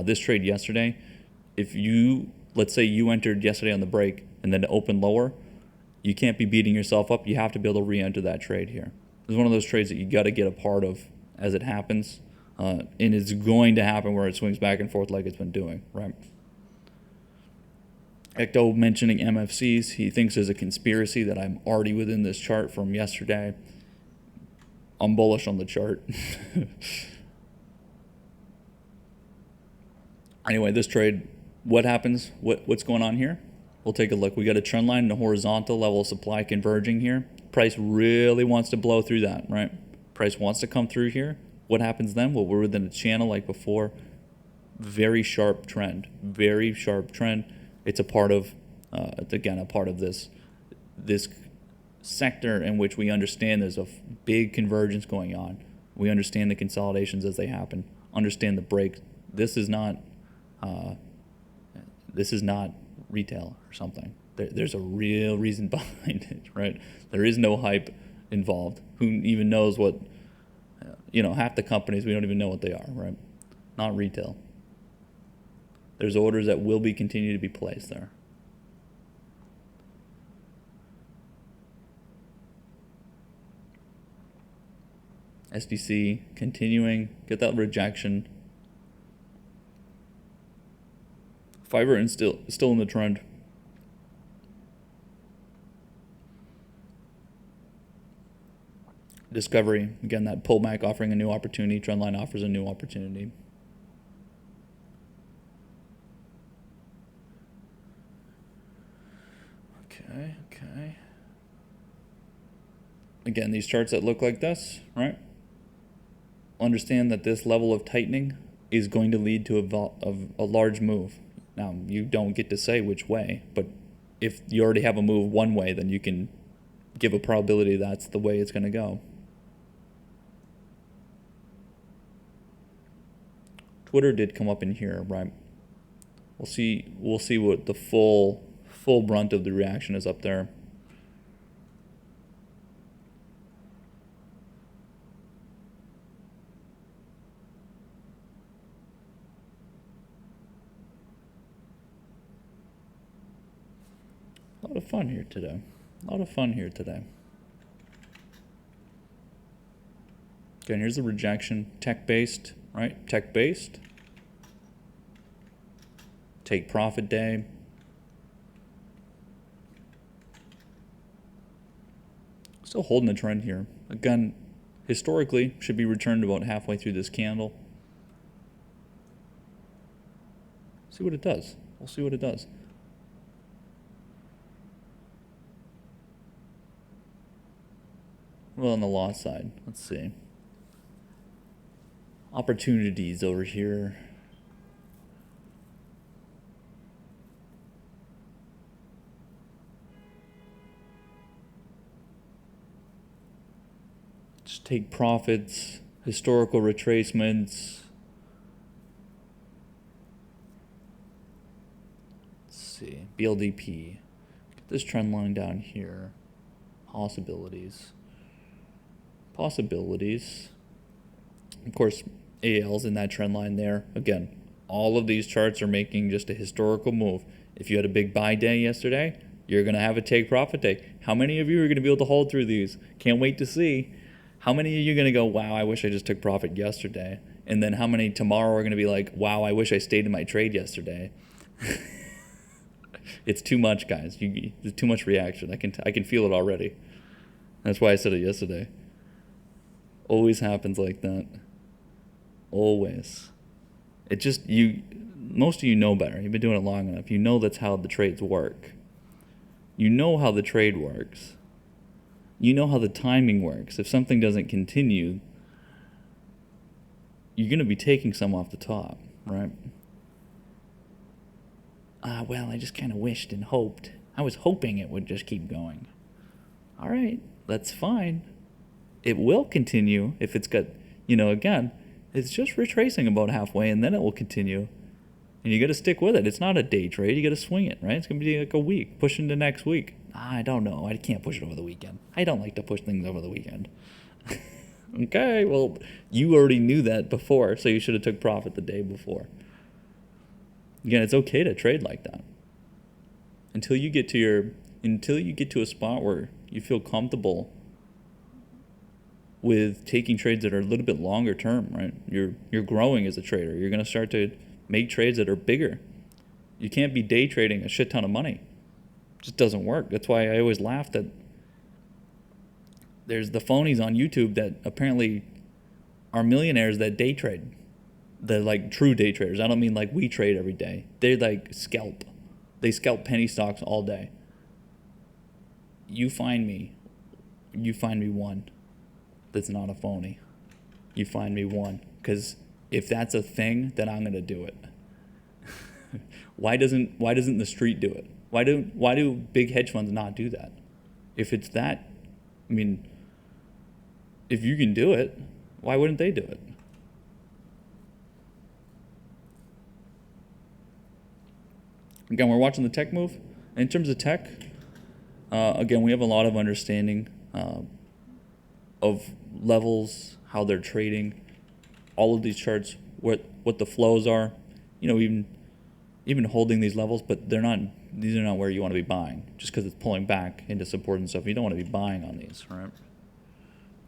This trade yesterday, let's say you entered yesterday on the break and then opened lower, you can't be beating yourself up. You have to be able to re-enter that trade here. It's one of those trades that you got to get a part of as it happens. And it's going to happen where it swings back and forth like it's been doing, right? Ecto mentioning MFCs. He thinks there's a conspiracy that I'm already within this chart from yesterday. I'm bullish on the chart. Anyway, this trade, what happens? What's going on here? We'll take a look. We got a trend line and a horizontal level of supply converging here. Price really wants to blow through that, right? Price wants to come through here. What happens then? Well, we're within a channel like before. Very sharp trend. Very sharp trend. It's a part of, again, a part of this sector in which we understand there's a big convergence going on. We understand the consolidations as they happen. Understand the break. This is not retail or something. There's a real reason behind it, right? There is no hype involved. Who even knows what? Half the companies we don't even know what they are, right? Not retail. There's orders that will continue to be placed there. SDC continuing, get that rejection. Fiber and still in the trend. Discovery, again, that pullback offering a new opportunity. Trendline offers a new opportunity. Okay. Again, these charts that look like this, right? Understand that this level of tightening is going to lead to a large move. Now, you don't get to say which way, but if you already have a move one way, then you can give a probability that's the way it's going to go. Twitter did come up in here, right? We'll see what the full brunt of the reaction is up there. . A lot of fun here today. A lot of fun here today. Again, here's the rejection. Tech-based, right? Tech-based. Take profit day. Still holding the trend here. Again, historically, should be returned about halfway through this candle. See what it does. We'll see what it does. Well, on the loss side, let's see. Opportunities over here. Just take profits, historical retracements. Let's see, BLDP. Get this trend line down here. Possibilities. Possibilities. Of course, AL's in that trend line there. Again, all of these charts are making just a historical move. If you had a big buy day yesterday, you're going to have a take profit day. How many of you are going to be able to hold through these? Can't wait to see. How many of you are going to go, wow, I wish I just took profit yesterday? And then how many tomorrow are going to be like, wow, I wish I stayed in my trade yesterday? It's too much, guys. There's too much reaction. I can feel it already. That's why I said it yesterday. Always happens like that. Always. It just, most of you know better. You've been doing it long enough. You know that's how the trades work. You know how the trade works. You know how the timing works. If something doesn't continue, you're going to be taking some off the top, right? Well, I just kind of wished and hoped. I was hoping it would just keep going. All right, that's fine. It will continue if it's got, again, it's just retracing about halfway and then it will continue. And you got to stick with it. It's not a day trade. You got to swing it, right? It's going to be like a week, push into next week. I don't know. I can't push it over the weekend. I don't like to push things over the weekend. Okay, well, you already knew that before, so you should have took profit the day before. Again, it's okay to trade like that. Until you get to a spot where you feel comfortable with taking trades that are a little bit longer term, right? You're growing as a trader. You're going to start to make trades that are bigger. You can't be day trading a shit ton of money. It just doesn't work. That's why I always laugh that there's the phonies on YouTube that apparently are millionaires that day trade. They're like true day traders. I don't mean like we trade every day. They like scalp. They scalp penny stocks all day. You find me one that's not a phony. You find me one. Because if that's a thing, then I'm going to do it. Why doesn't the street do it? Why do big hedge funds not do that? If it's that, I mean, if you can do it, why wouldn't they do it? Again, we're watching the tech move. In terms of tech, again, we have a lot of understanding of levels, how they're trading, all of these charts, what the flows are, even holding these levels, but these are not where you want to be buying, just because it's pulling back into support and stuff. You don't want to be buying on these, right?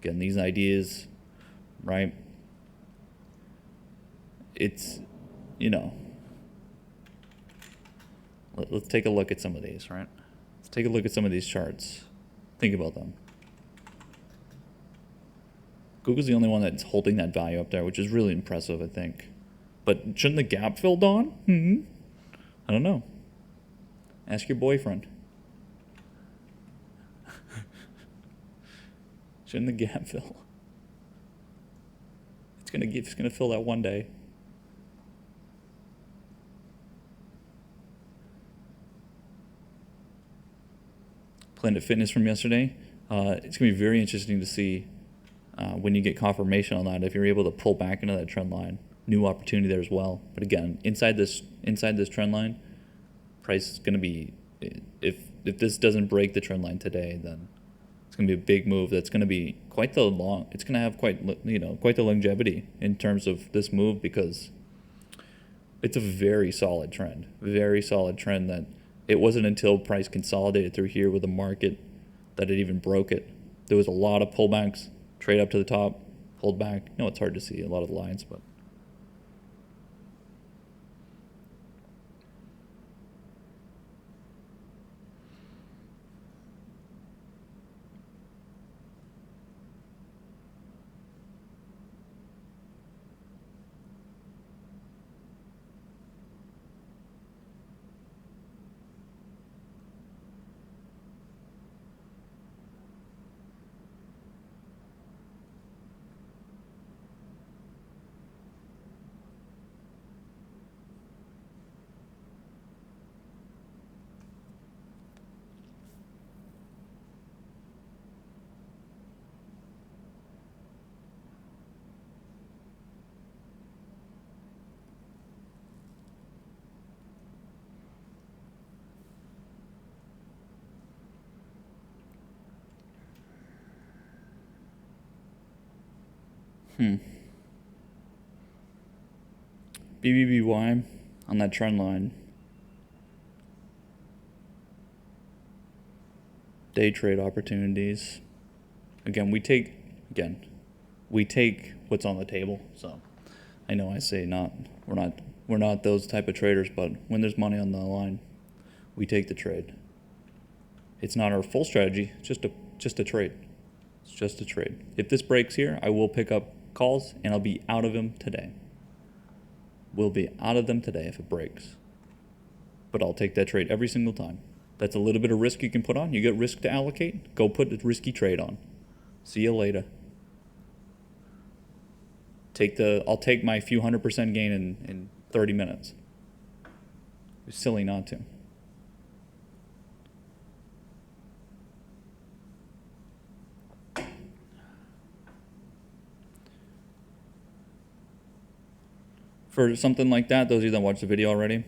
Again, these ideas, right? It's, let's take a look at some of these, right? Let's take a look at some of these charts. Think about them. Google's the only one that's holding that value up there, which is really impressive, I think. But shouldn't the gap fill, Dawn? I don't know. Ask your boyfriend. Shouldn't the gap fill? It's gonna fill that one day. Planet Fitness from yesterday. It's gonna be very interesting to see when you get confirmation on that, if you're able to pull back into that trend line. New opportunity there as well. But again, inside this trend line, price is going to be, if this doesn't break the trend line today, then it's going to be a big move. That's going to be it's going to have quite the longevity in terms of this move, because it's a very solid trend that It wasn't until price consolidated through here with the market that it even broke it. There was a lot of pullbacks, trade up to the top, pulled back. No, it's hard to see a lot of the lines, but BBBY on that trend line. Day trade opportunities. Again, we take what's on the table. So I know I say we're not those type of traders, but when there's money on the line, we take the trade. It's not our full strategy, just a trade. It's just a trade. If this breaks here, I will pick up calls and I'll be out of them today. We'll be out of them today if it breaks. But I'll take that trade every single time. That's a little bit of risk you can put on. You get risk to allocate, go put a risky trade on. See you later. I'll take my few 100% gain in 30 minutes. It's silly not to. For something like that, those of you that watched the video already,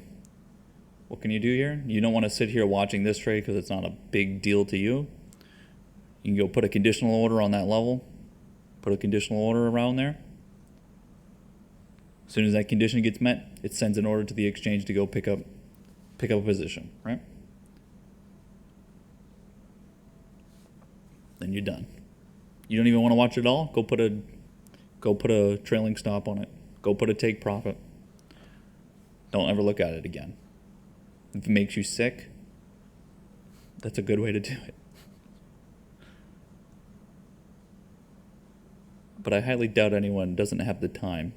what can you do here? You don't want to sit here watching this trade because it's not a big deal to you. You can go put a conditional order on that level, put a conditional order around there. As soon as that condition gets met, it sends an order to the exchange to go pick up a position, right? Then you're done. You don't even want to watch it all? Go put a trailing stop on it. Go put a take profit. Don't ever look at it again. If it makes you sick, that's a good way to do it. But I highly doubt anyone doesn't have the time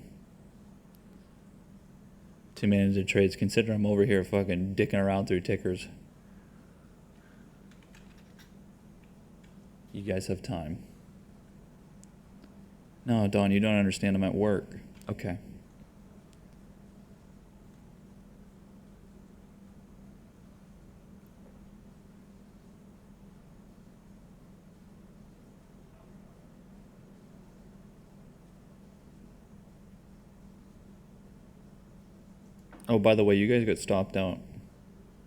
to manage their trades. Consider I'm over here fucking dicking around through tickers. You guys have time. No, Don, you don't understand. I'm at work. Okay. Oh, by the way, you guys got stopped out.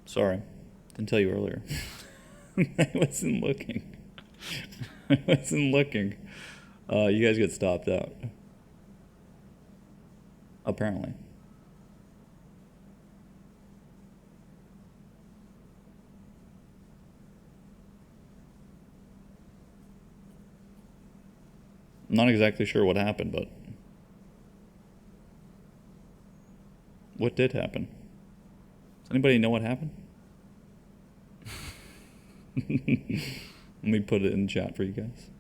Sorry. Didn't tell you earlier. I wasn't looking. I wasn't looking. You guys get stopped out. Apparently. I'm not exactly sure what happened, but what did happen? Does anybody know what happened? Let me put it in the chat for you guys.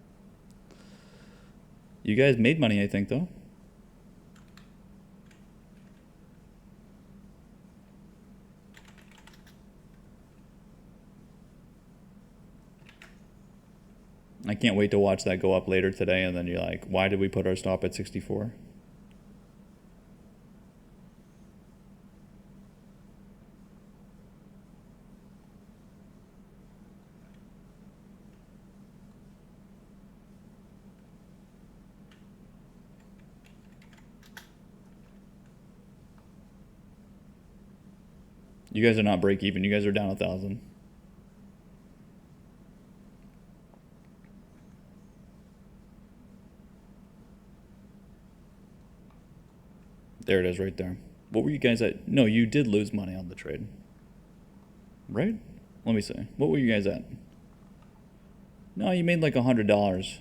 You guys made money, I think, though. I can't wait to watch that go up later today, and then you're like, why did we put our stop at 64? You guys are not break even. You guys are down 1,000. There it is right there. What were you guys at? No, you did lose money on the trade. right? Let me see. What were you guys at? No, you made like $100.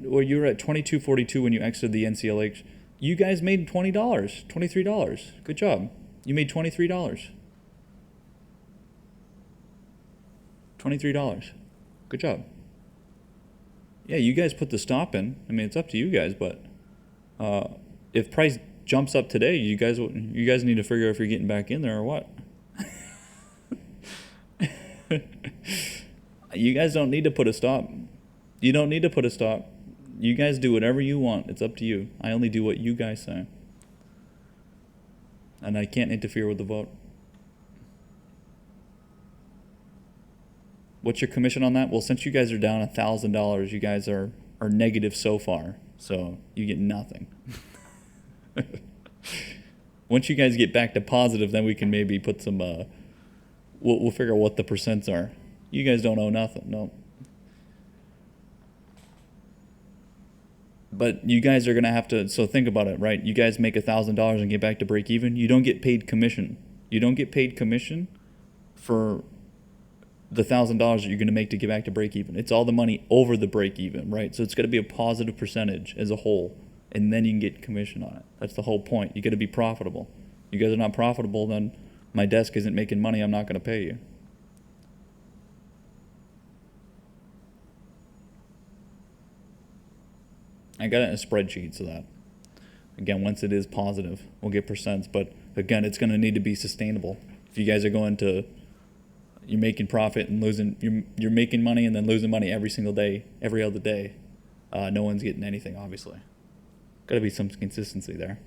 Well, you were at 22.42 when you exited the NCLH. You guys made $20, $23. Good job. You made $23. $23. Good job. Yeah, you guys put the stop in. I mean, it's up to you guys, but if price jumps up today, you guys need to figure out if you're getting back in there or what. You guys don't need to put a stop. You don't need to put a stop. You guys do whatever you want. It's up to you. I only do what you guys say. And I can't interfere with the vote. What's your commission on that? Well, since you guys are down $1,000, you guys are negative so far. So you get nothing. Once you guys get back to positive, then we can maybe put some, we'll figure out what the percents are. You guys don't owe nothing, no. But you guys are going to have to, so think about it, right? You guys make $1,000 and get back to break even. You don't get paid commission. You don't get paid commission for the $1,000 that you're going to make to get back to break even. It's all the money over the break even, right? So it's got to be a positive percentage as a whole, and then you can get commission on it. That's the whole point. You got to be profitable. You guys are not profitable, then my desk isn't making money. I'm not going to pay you. I got it in a spreadsheet so that, again, once it is positive, we'll get percents. But again, it's going to need to be sustainable. If you guys are going to, you're making profit and losing, you're making money and then losing money every single day, every other day, no one's getting anything, obviously. Got to be some consistency there.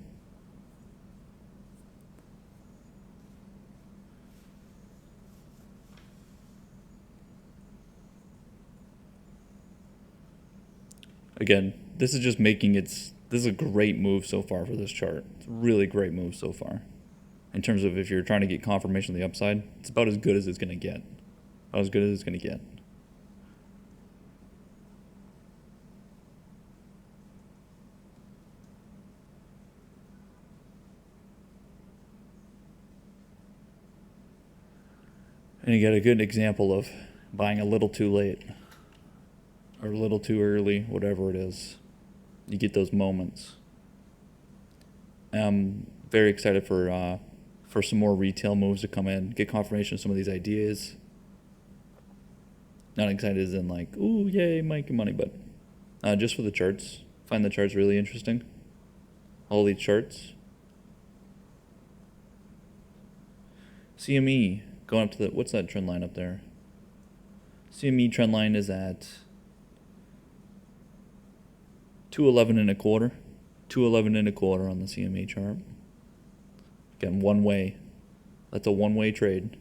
Again, this is just making this is a great move so far for this chart. It's a really great move so far. In terms of if you're trying to get confirmation of the upside, it's about as good as it's going to get. About as good as it's going to get. And you got a good example of buying a little too late. Or a little too early, whatever it is. You get those moments. I'm very excited for some more retail moves to come in, get confirmation of some of these ideas. Not excited as in like, ooh, yay, making money, but just for the charts. Find the charts really interesting. All these charts. CME going up to what's that trend line up there? CME trend line is at 211 and a quarter. 211 and a quarter on the CME chart. Again, one way. That's a one-way trade.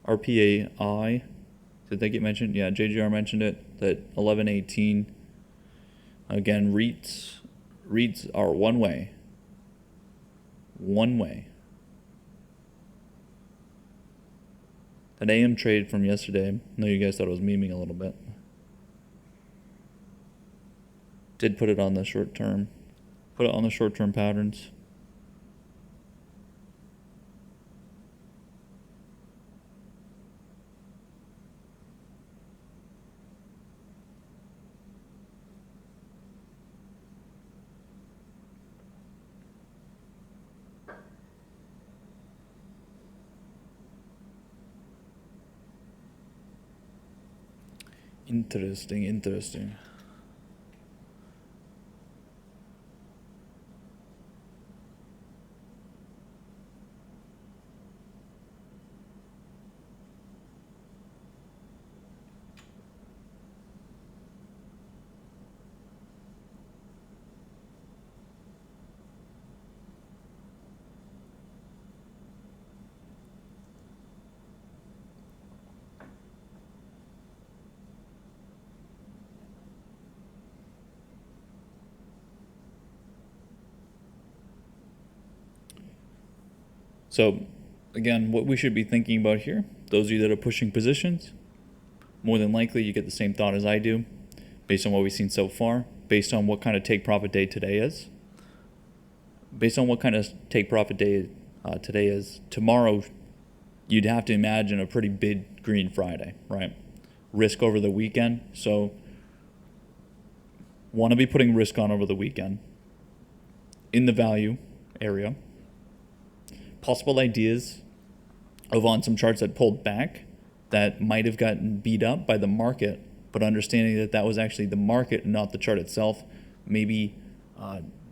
RPAI, did they get mentioned? Yeah, JGR mentioned it, that 1118. Again, REITs are one way. One way. That AM trade from yesterday, I know you guys thought it was memeing a little bit. Did put it on the short term. Put it on the short term patterns. Interesting. So, again, what we should be thinking about here, those of you that are pushing positions, more than likely you get the same thought as I do, based on what we've seen so far, based on what kind of take profit day today is. Based on what kind of take profit day today is, tomorrow you'd have to imagine a pretty big green Friday, right? Risk over the weekend. So want to be putting risk on over the weekend in the value area. Possible ideas of on some charts that pulled back that might have gotten beat up by the market, but understanding that that was actually the market, not the chart itself. Maybe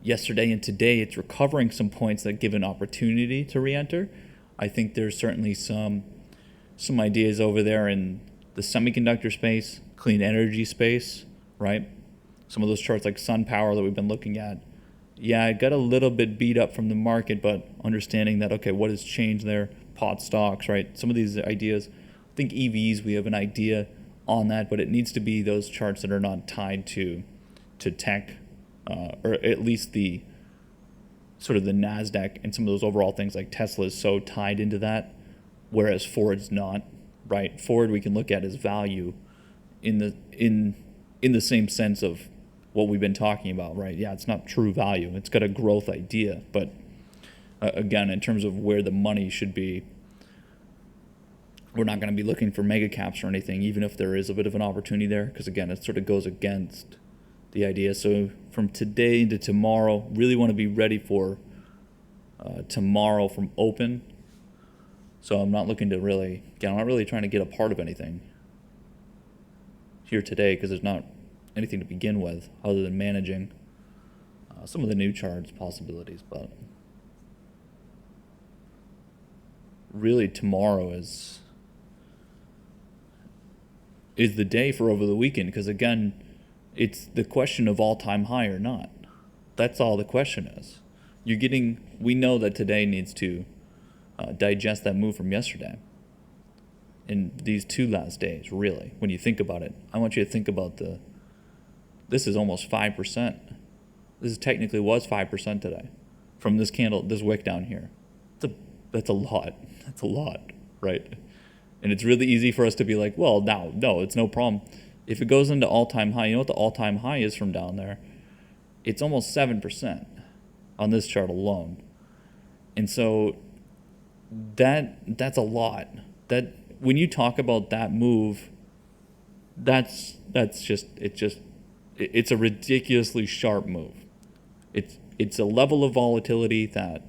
yesterday and today it's recovering some points that give an opportunity to re-enter. I think there's certainly some ideas over there in the semiconductor space, clean energy space, right? Some of those charts like Sun Power that we've been looking at. Yeah, it got a little bit beat up from the market, but understanding that, okay, what has changed there? Pot stocks, right? Some of these ideas. I think EVs, we have an idea on that, but it needs to be those charts that are not tied to tech, or at least the sort of the NASDAQ and some of those overall things like Tesla is so tied into that, whereas Ford's not, right? Ford we can look at as value in the same sense of what we've been talking about, right? Yeah, it's not true value. It's got a growth idea, but again, in terms of where the money should be, we're not going to be looking for mega caps or anything, even if there is a bit of an opportunity there, because again, it sort of goes against the idea. So from today into tomorrow, really want to be ready for tomorrow from open. So I'm not looking to really, I'm not really trying to get a part of anything here today, because there's not anything to begin with other than managing some of the new charts possibilities. But really tomorrow is the day for over the weekend, because again, it's the question of all-time high or not. That's all the question is. We know that today needs to digest that move from yesterday. In these two last days, really, when you think about it, I want you to think about this is almost 5%. This technically was 5% today from this candle, this wick down here. That's a lot. That's a lot, right? And it's really easy for us to be like, well, no, it's no problem. If it goes into all-time high, you know what the all-time high is from down there? It's almost 7% on this chart alone. And so that's a lot. That when you talk about that move, it's a ridiculously sharp move. It's a level of volatility that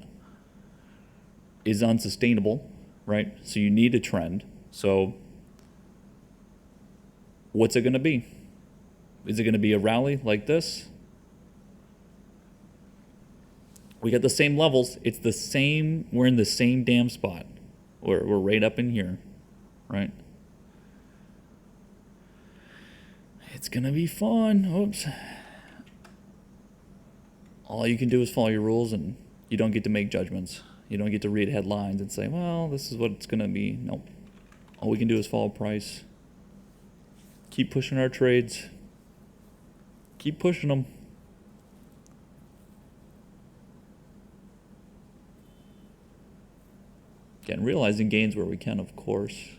is unsustainable, right? So you need a trend. So what's it going to be? Is it going to be a rally like this? We got the same levels. It's the same. We're in the same damn spot. We're right up in here, right? It's going to be fun. Oops. All you can do is follow your rules, and you don't get to make judgments. You don't get to read headlines and say, well, this is what it's going to be. Nope. All we can do is follow price. Keep pushing our trades. Keep pushing them. Again, realizing gains where we can, of course.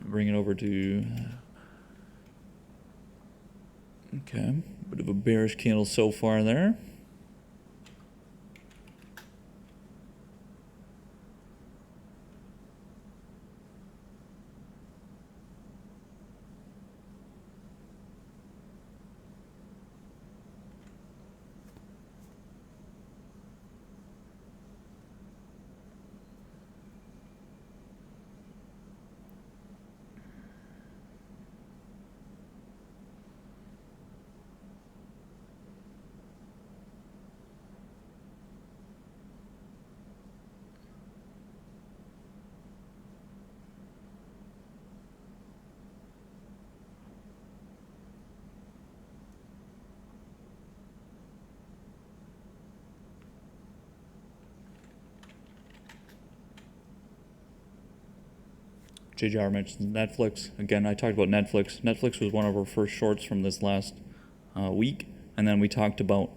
Bring it over to, okay, bit of a bearish candle so far there. JJR mentions Netflix. Again, I talked about Netflix. Netflix was one of our first shorts from this last week. And then we talked about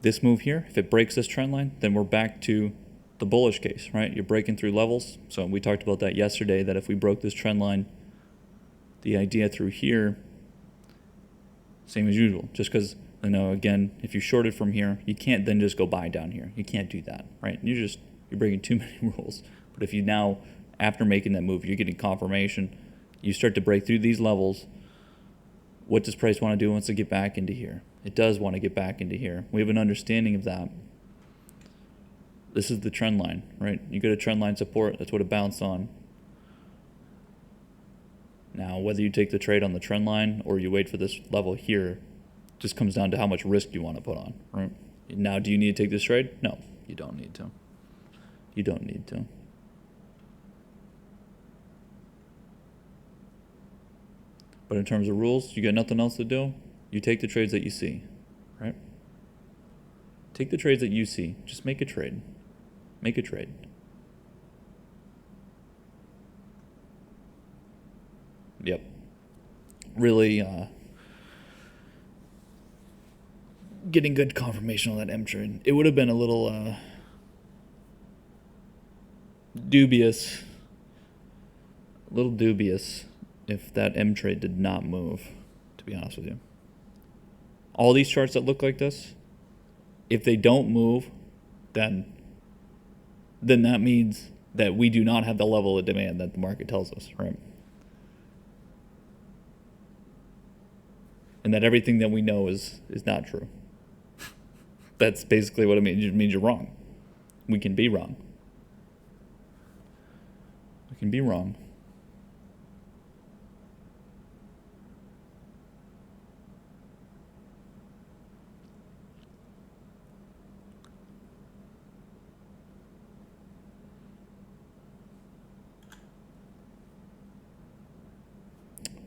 this move here. If it breaks this trend line, then we're back to the bullish case, right? You're breaking through levels. So we talked about that yesterday, that if we broke this trend line, the idea through here, same as usual. Just because, again, if you shorted from here, you can't then just go buy down here. You can't do that, right? You're breaking too many rules. But if you now, after making that move, you're getting confirmation, you start to break through these levels. What does price want to do? It wants to get back into here. It does want to get back into here. We have an understanding of that. This is the trend line, right? You go to trend line support, that's what it bounced on. Now, whether you take the trade on the trend line or you wait for this level here, just comes down to how much risk you want to put on, right? Now, do you need to take this trade? No, you don't need to. You don't need to. But in terms of rules, you got nothing else to do. You take the trades that you see, right? Take the trades that you see. Just make a trade. Make a trade. Yep. Really getting good confirmation on that M trade. It would have been a little dubious if that M trade did not move, to be honest with you. All these charts that look like this, if they don't move, then that means that we do not have the level of demand that the market tells us, right? And that everything that we know is not true. That's basically what it means. It means you're wrong. We can be wrong. We can be wrong.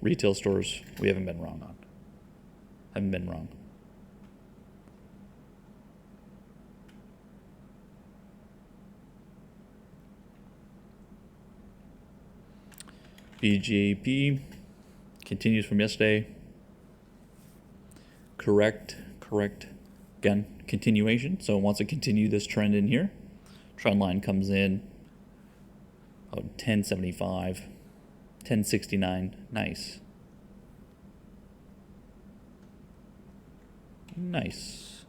Retail stores, we haven't been wrong on. Haven't been wrong. BGAP continues from yesterday. Correct. Again, continuation. So it wants to continue this trend in here. Trend line comes in 1075. 1069, nice. Nice.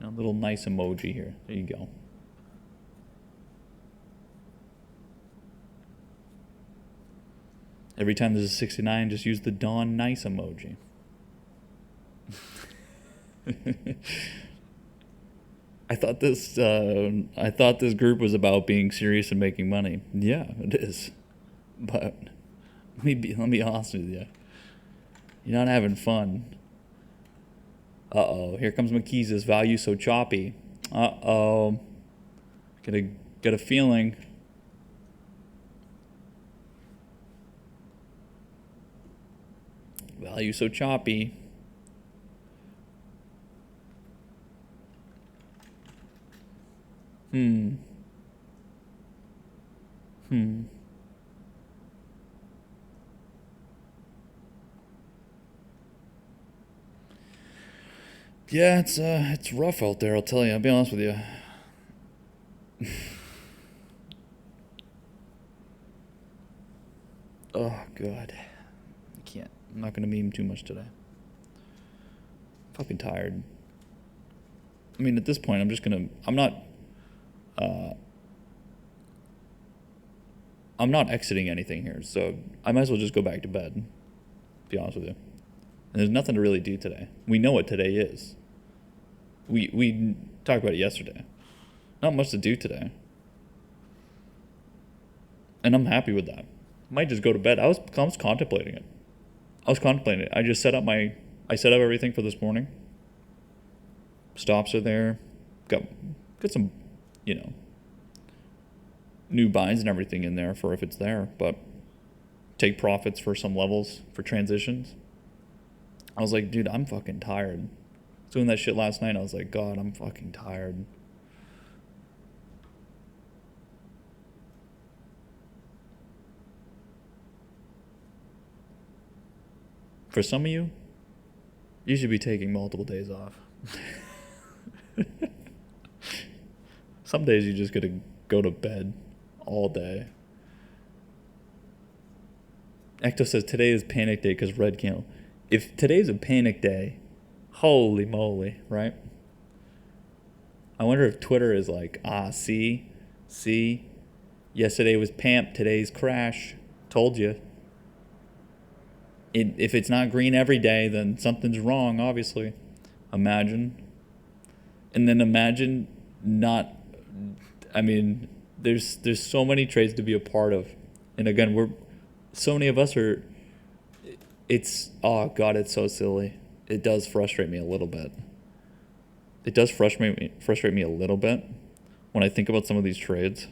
A little nice emoji here. There you go. Every time there's a 69, just use the Dawn nice emoji. I thought this group was about being serious and making money. Yeah, it is. But let me be honest with you. You're not having fun. Uh-oh. Here comes McKee's value so choppy. Uh-oh. Get a feeling. Value so choppy. Yeah, it's rough out there, I'll tell you. I'll be honest with you. Oh, God. I can't. I'm not going to meme too much today. Fucking tired. I mean, at this point, I'm not exiting anything here, so I might as well just go back to bed, to be honest with you. And there's nothing to really do today. We know what today is. We talked about it yesterday. Not much to do today. And I'm happy with that. Might just go to bed. I was contemplating it. I just set up everything for this morning. Stops are there. Got some, new buys and everything in there for if it's there, but take profits for some levels for transitions. I was like, dude, I'm fucking tired. Doing that shit last night, I was like, God, I'm fucking tired. For some of you, You should be taking multiple days off. Some days you just gotta go to bed all day. Ecto says today is panic day because red candle. If today's a panic day, holy moly, right? I wonder if Twitter is like, see, yesterday was Pamp, today's crash. Told you. If it's not green every day, then something's wrong, obviously. Imagine. And then imagine not, there's so many trades to be a part of. And again, so many of us are, oh God, it's so silly. It does frustrate me a little bit. It does frustrate me a little bit when I think about some of these trades.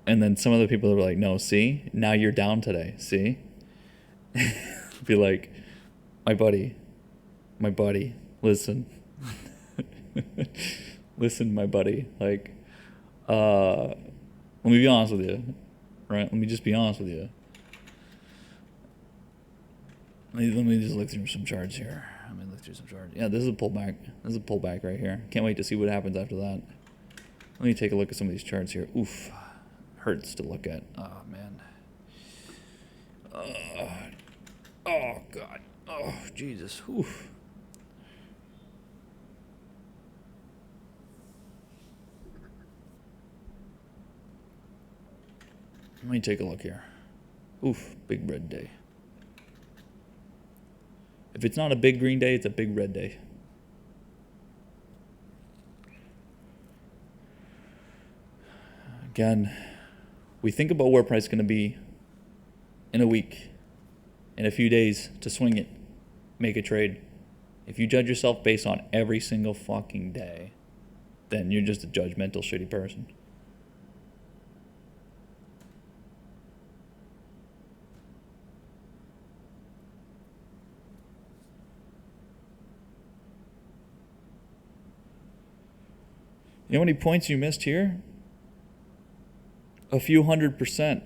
And then some of the people are like, no, see, now you're down today, see? Be like, my buddy, listen. Listen, my buddy. Like, let me be honest with you, right? Let me just be honest with you. Let me just look through some charts here. Yeah, this is a pullback right here. Can't wait to see what happens after that. Let me take a look at some of these charts here. Oof. Hurts to look at. Oh, man. Oh, God. Oh, Jesus. Oof. Let me take a look here. Oof, big red day. If it's not a big green day, it's a big red day. Again, we think about where price is going to be in a week, in a few days to swing it, make a trade. If you judge yourself based on every single fucking day, then you're just a judgmental, shitty person. You know how many points you missed here? A few 100%.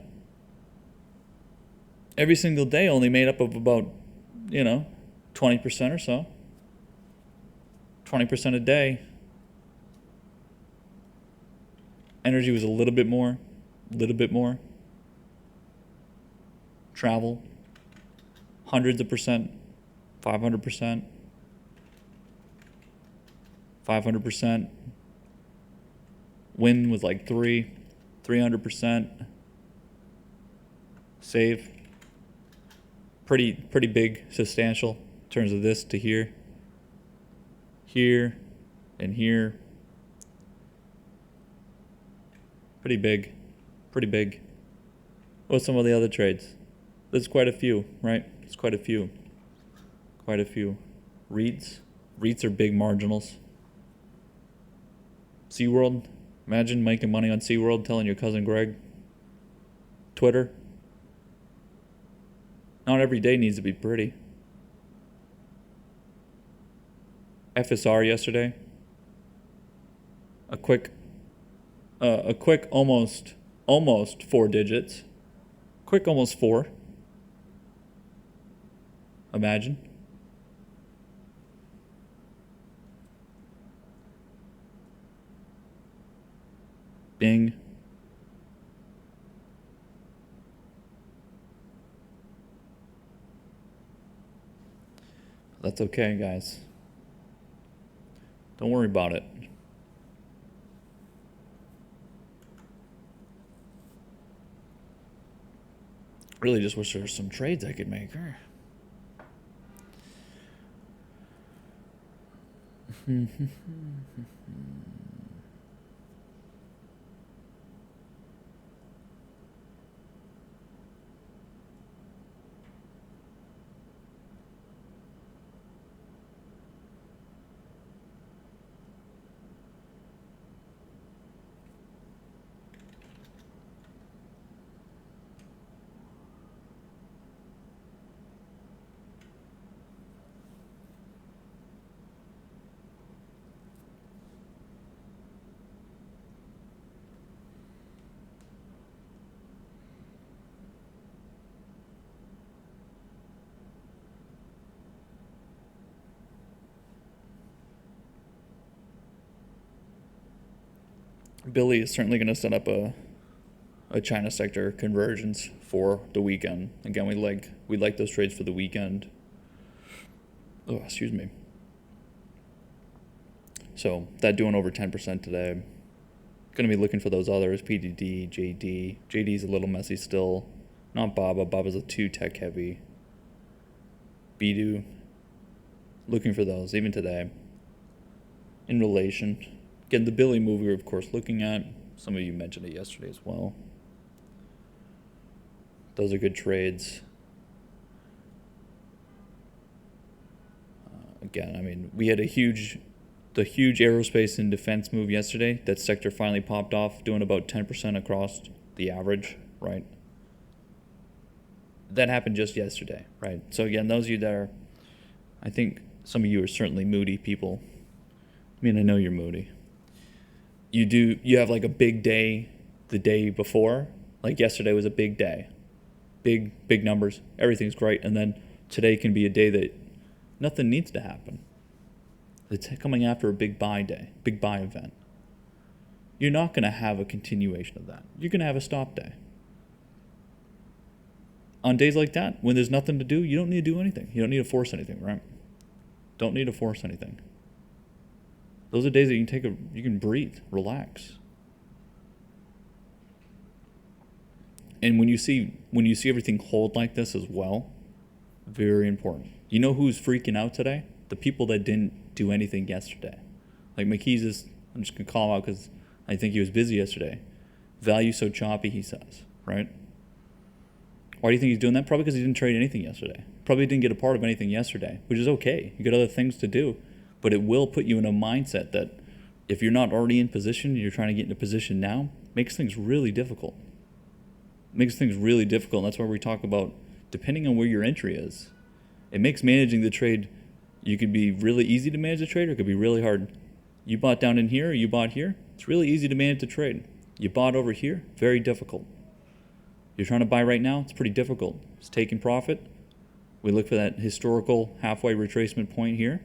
Every single day only made up of about, 20% or so. 20% a day. Energy was a little bit more. Travel. Hundreds of percent. 500%. 500%. Win was like 300%. Save. Pretty big, substantial in terms of this to here. Here and here. Pretty big. What's some of the other trades? There's quite a few, right? There's quite a few. REITs. REITs are big marginals. SeaWorld. Imagine making money on SeaWorld, telling your cousin Greg. Twitter. Not every day needs to be pretty. FSR yesterday. A quick almost 4 digits. Quick almost 4. Imagine. Bing. That's okay, guys. Don't worry about it. Really just wish there was some trades I could make. Billy is certainly going to set up a China sector convergence for the weekend. Again, we like those trades for the weekend. Oh, excuse me. So that doing over 10% today. Going to be looking for those others, PDD, JD. JD's a little messy still. Not Baba. Baba's a too tech heavy. Bidu. Looking for those, even today. In relation. Again, the Billy move we're, of course, looking at. Some of you mentioned it yesterday as well. Those are good trades. Again, I mean, we had the huge aerospace and defense move yesterday. That sector finally popped off, doing about 10% across the average, right? That happened just yesterday, right? So again, those of you that are, I think some of you are certainly moody people. I mean, I know you're moody. You have like a big day the day before. Like yesterday was a big day. Big numbers. Everything's great. And then today can be a day that nothing needs to happen. It's coming after a big buy day, big buy event. You're not going to have a continuation of that. You're going to have a stop day. On days like that, when there's nothing to do, you don't need to do anything. You don't need to force anything, right? Don't need to force anything. Those are days that you can breathe, relax. And when you see everything hold like this as well, very important. You know who's freaking out today? The people that didn't do anything yesterday. Like McKee's I'm just going to call him out because I think he was busy yesterday. Value so choppy, he says, right? Why do you think he's doing that? Probably because he didn't trade anything yesterday. Probably didn't get a part of anything yesterday, which is okay. You got other things to do. But it will put you in a mindset that if you're not already in position, you're trying to get into position now, makes things really difficult. Makes things really difficult. And that's why we talk about, depending on where your entry is, it makes managing the trade, you could be really easy to manage the trade, or it could be really hard. You bought down in here, or you bought here, it's really easy to manage the trade. You bought over here, very difficult. You're trying to buy right now, it's pretty difficult. It's taking profit. We look for that historical halfway retracement point here,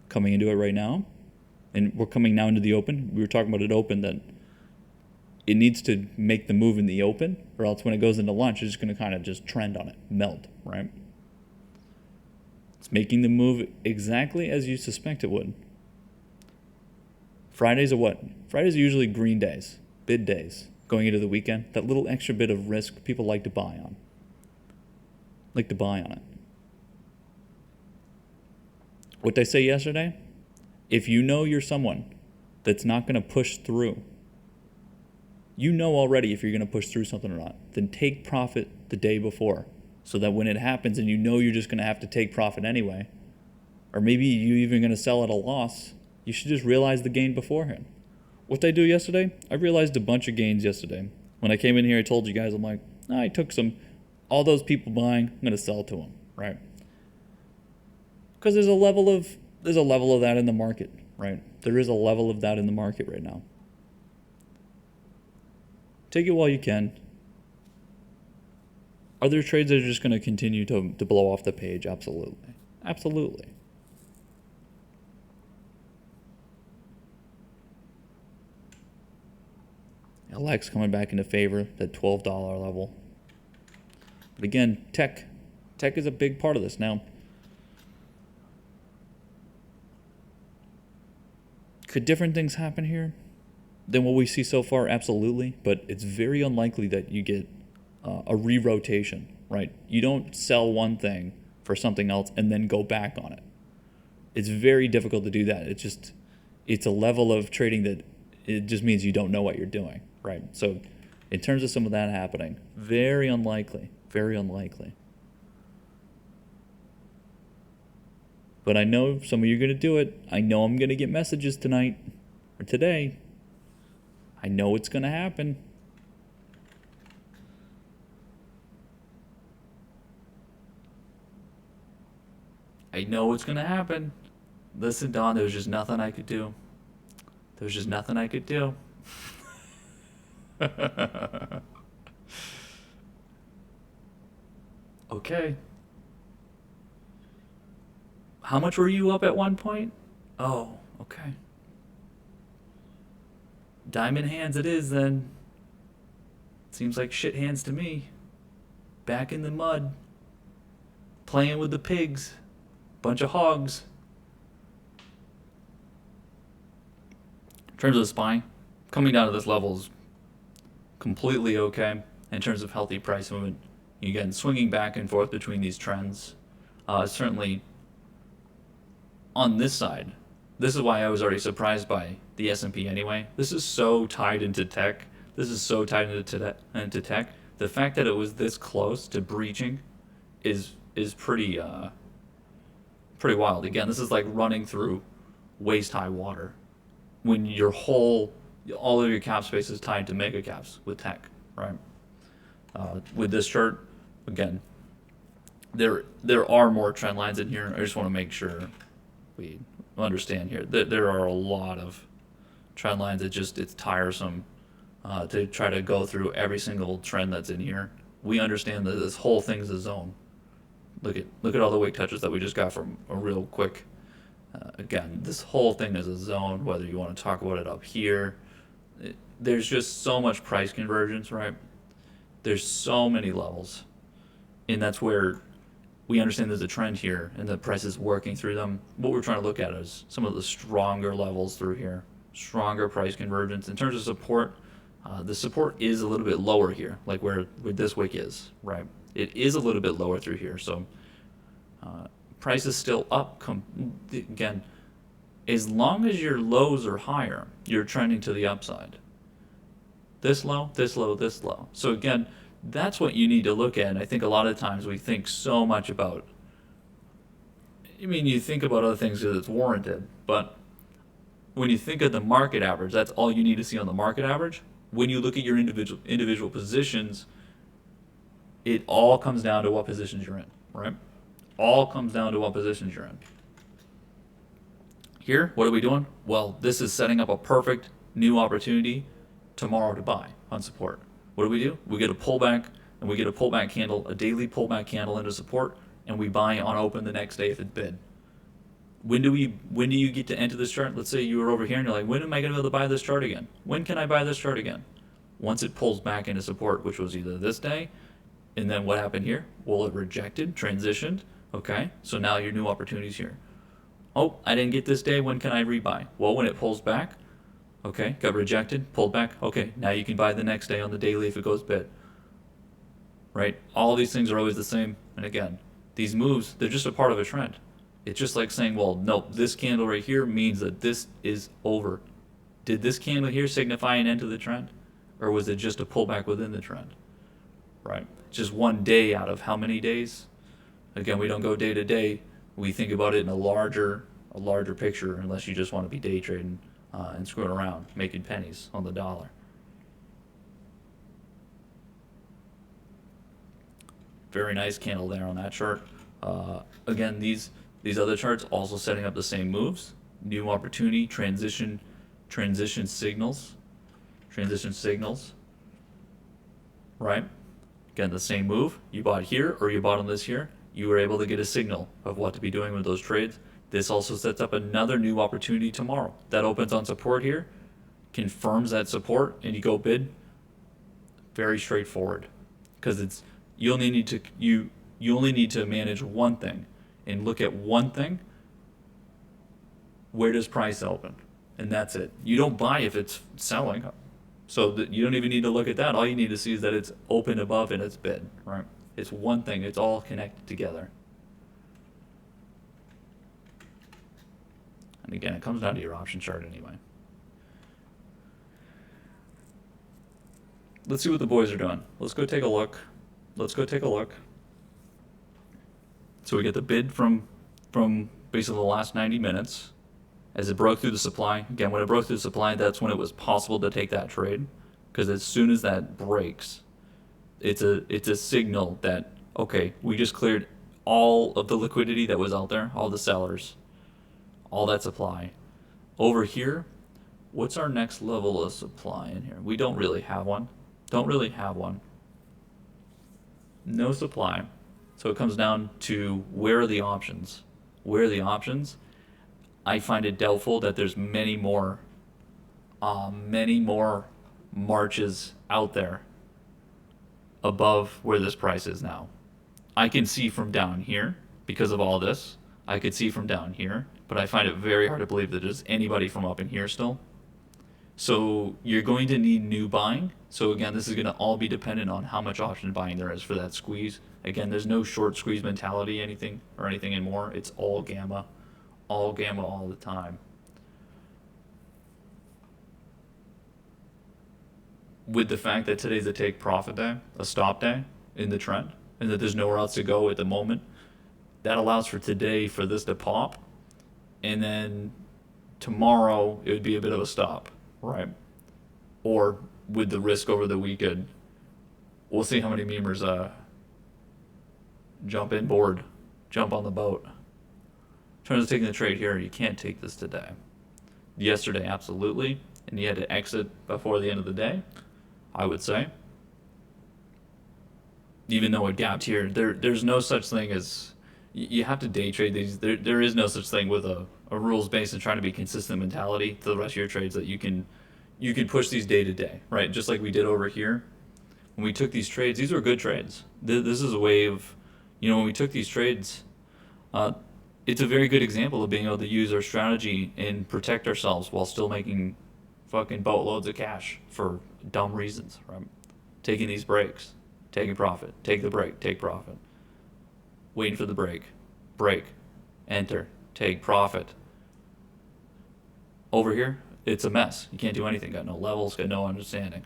coming into it right now. And we're coming now into the open. We were talking about it open, that it needs to make the move in the open, or else when it goes into lunch, it's just going to kind of just trend on it, melt, right? It's making the move exactly as you suspect it would. Fridays are what? Fridays are usually green days, bid days, going into the weekend. That little extra bit of risk people like to buy on. Like to buy on it. What did I say yesterday? If you know you're someone that's not going to push through, you know already if you're going to push through something or not, then take profit the day before, so that when it happens and you know you're just going to have to take profit anyway, or maybe you're even going to sell at a loss, you should just realize the gain beforehand. What did I do yesterday? I realized a bunch of gains yesterday. When I came in here, I told you guys, I'm like, I took all those people buying, I'm going to sell to them, right? Because there's a level of that in the market, right? There is a level of that in the market right now. Take it while you can. Are there trades that are just going to continue to blow off the page? Absolutely. Absolutely. LX coming back into favor, that $12 level. But again, tech is a big part of this. Now, could different things happen here than what we see so far? Absolutely. But it's very unlikely that you get a re-rotation, right? You don't sell one thing for something else and then go back on it. It's very difficult to do that. It's a level of trading that it just means you don't know what you're doing, right? So in terms of some of that happening, very unlikely, very unlikely. But I know some of you are going to do it. I know I'm going to get messages tonight or today. I know it's going to happen. I know it's going to happen. Listen, Don, there was just nothing I could do. There was just nothing I could do. Okay. How much were you up at one point? Oh, okay. Diamond hands it is then. Seems like shit hands to me. Back in the mud. Playing with the pigs. Bunch of hogs. In terms of the SPY, coming down to this level is completely okay. In terms of healthy price movement, again, swinging back and forth between these trends. Certainly on this side, this is why I was already surprised by the S&P anyway. This is so tied into tech. This is so tied into tech. The fact that it was this close to breaching is pretty wild. Again, this is like running through waist high water when all of your cap space is tied to mega caps with tech, right? With this chart, again, there are more trend lines in here. I just want to make sure we understand here that there are a lot of trend lines. It's tiresome to try to go through every single trend that's in here. We understand that this whole thing's a zone. Look at all the wick touches that we just got from a real quick. Again, this whole thing is a zone. Whether you want to talk about it up here, there's just so much price convergence, right? There's so many levels, and that's where we understand there's a trend here, and the price is working through them. What we're trying to look at is some of the stronger levels through here, stronger price convergence. In terms of support, the support is a little bit lower here, like where this wick is, right? It is a little bit lower through here, so price is still up. Again, as long as your lows are higher, you're trending to the upside. This low, this low, this low. So again, that's what you need to look at. And I think a lot of times we think so much about, you think about other things because it's warranted, but when you think of the market average, that's all you need to see on the market average. When you look at your individual positions, it all comes down to what positions you're in, right? All comes down to what positions you're in. Here, what are we doing? Well, this is setting up a perfect new opportunity tomorrow to buy on support. What do? We get a pullback, and we get a pullback candle, a daily pullback candle into support, and we buy on open the next day if it's bid. When do you get to enter this chart? Let's say you were over here and you're like, when am I going to be able to buy this chart again? When can I buy this chart again? Once it pulls back into support, which was either this day, and then what happened here? Well, it rejected, transitioned. Okay, so now your new opportunity's here. Oh, I didn't get this day. When can I rebuy? Well, when it pulls back. Okay, got rejected, pulled back. Okay, now you can buy the next day on the daily if it goes bid. Right? All these things are always the same. And again, these moves, they're just a part of a trend. It's just like saying, well, no, this candle right here means that this is over. Did this candle here signify an end to the trend? Or was it just a pullback within the trend? Right? Just one day out of how many days? Again, we don't go day to day. We think about it in a larger picture, unless you just want to be day trading and screwing around, making pennies on the dollar. Very nice candle there on that chart. Again, these other charts also setting up the same moves. New opportunity, transition signals. Right? Again, the same move. You bought here or you bought on this here. You were able to get a signal of what to be doing with those trades. This also sets up another new opportunity tomorrow. That opens on support here, confirms that support, and you go bid. Very straightforward, because you only need to manage one thing and look at one thing. Where does price open? And that's it. You don't buy if it's selling, so that you don't even need to look at that. All you need to see is that it's open above and it's bid. Right? It's one thing. It's all connected together. And again, it comes down to your option chart anyway. Let's see what the boys are doing. Let's go take a look. So we get the bid from basically the last 90 minutes as it broke through the supply. Again, when it broke through the supply, that's when it was possible to take that trade, because as soon as that breaks, it's a signal that, okay, we just cleared all of the liquidity that was out there, all the sellers, all that supply. Over here, what's our next level of supply in here? We don't really have one. No supply. So it comes down to where are the options? I find it doubtful that there's many more many more marches out there above where this price is now. I can see from down here because of all this. I could see from down here, but I find it very hard to believe that there's anybody from up in here still. So you're going to need new buying. So again, this is going to all be dependent on how much option buying there is for that squeeze. Again, there's no short squeeze mentality, anything anymore. It's all gamma all the time. With the fact that today's a take profit day, a stop day in the trend, and that there's nowhere else to go at the moment, that allows for today for this to pop, and then tomorrow it would be a bit of a stop, right? Or with the risk over the weekend, we'll see how many memers jump in board, jump on the boat. In terms of taking the trade here, you can't take this today. Yesterday, absolutely, and you had to exit before the end of the day, I would say. Even though it gapped here, there's no such thing as, you have to day trade these. There is no such thing with a rules based and trying to be consistent mentality to the rest of your trades that you can push these day to day, right? Just like we did over here. When we took these trades, these were good trades. This is a way of, when we took these trades, it's a very good example of being able to use our strategy and protect ourselves while still making fucking boatloads of cash for dumb reasons, right? Taking these breaks, taking profit, take the break, take profit. Waiting for the break, enter, take profit. Over here, it's a mess. You can't do anything. Got no levels, got no understanding.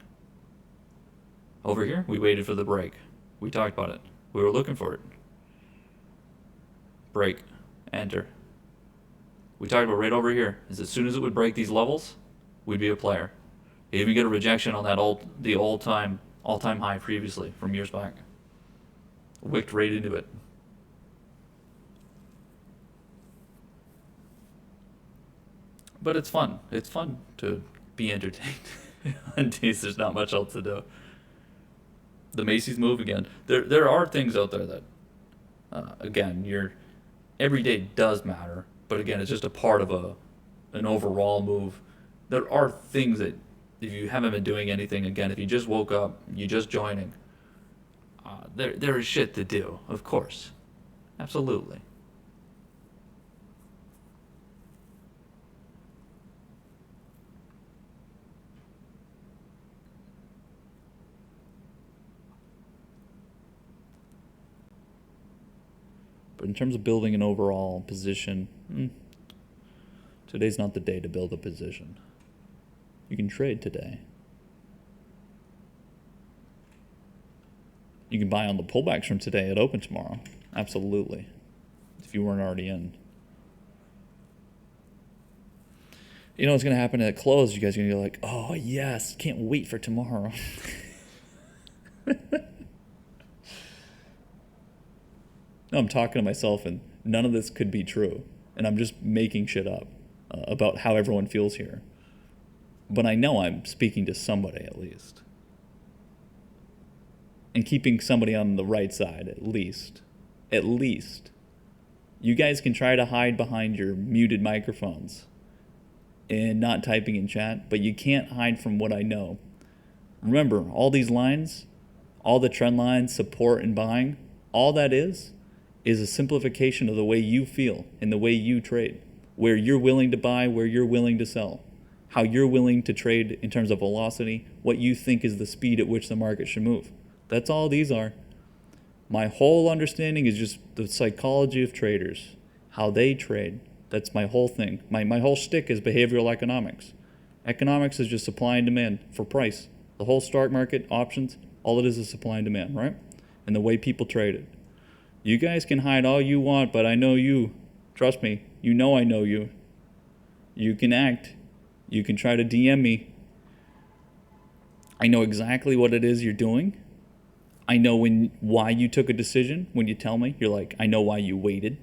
Over here, we waited for the break. We talked about it. We were looking for it. Break, enter. We talked about right over here is as soon as it would break these levels, we'd be a player. You even get a rejection on that the all-time high previously from years back. Wicked right into it. But it's fun. It's fun to be entertained on days there's not much else to do. The Macy's move again. There are things out there that, again, every day does matter. But again, it's just a part of an overall move. There are things that if you haven't been doing anything, again, if you just woke up, you're just joining, there is shit to do, of course. Absolutely. But in terms of building an overall position, today's not the day to build a position. You can trade today. You can buy on the pullbacks from today at open tomorrow. Absolutely. If you weren't already in. You know what's going to happen at close? You guys are going to be like, oh, yes, can't wait for tomorrow. No, I'm talking to myself, and none of this could be true. And I'm just making shit up about how everyone feels here. But I know I'm speaking to somebody at least. And keeping somebody on the right side at least. At least. You guys can try to hide behind your muted microphones and not typing in chat, but you can't hide from what I know. Remember, all these lines, all the trend lines, support and buying, all that is a simplification of the way you feel and the way you trade, where you're willing to buy, where you're willing to sell, how you're willing to trade in terms of velocity, what you think is the speed at which the market should move. That's all these are. My whole understanding is just the psychology of traders, how they trade. That's my whole thing. My whole shtick is behavioral economics. Economics is just supply and demand for price. The whole stock market, options, all it is supply and demand, right? And the way people trade it. You guys can hide all you want, but I know you. Trust me, you know I know you. You can act. You can try to DM me. I know exactly what it is you're doing. I know why you took a decision when you tell me. You're like, I know why you waited.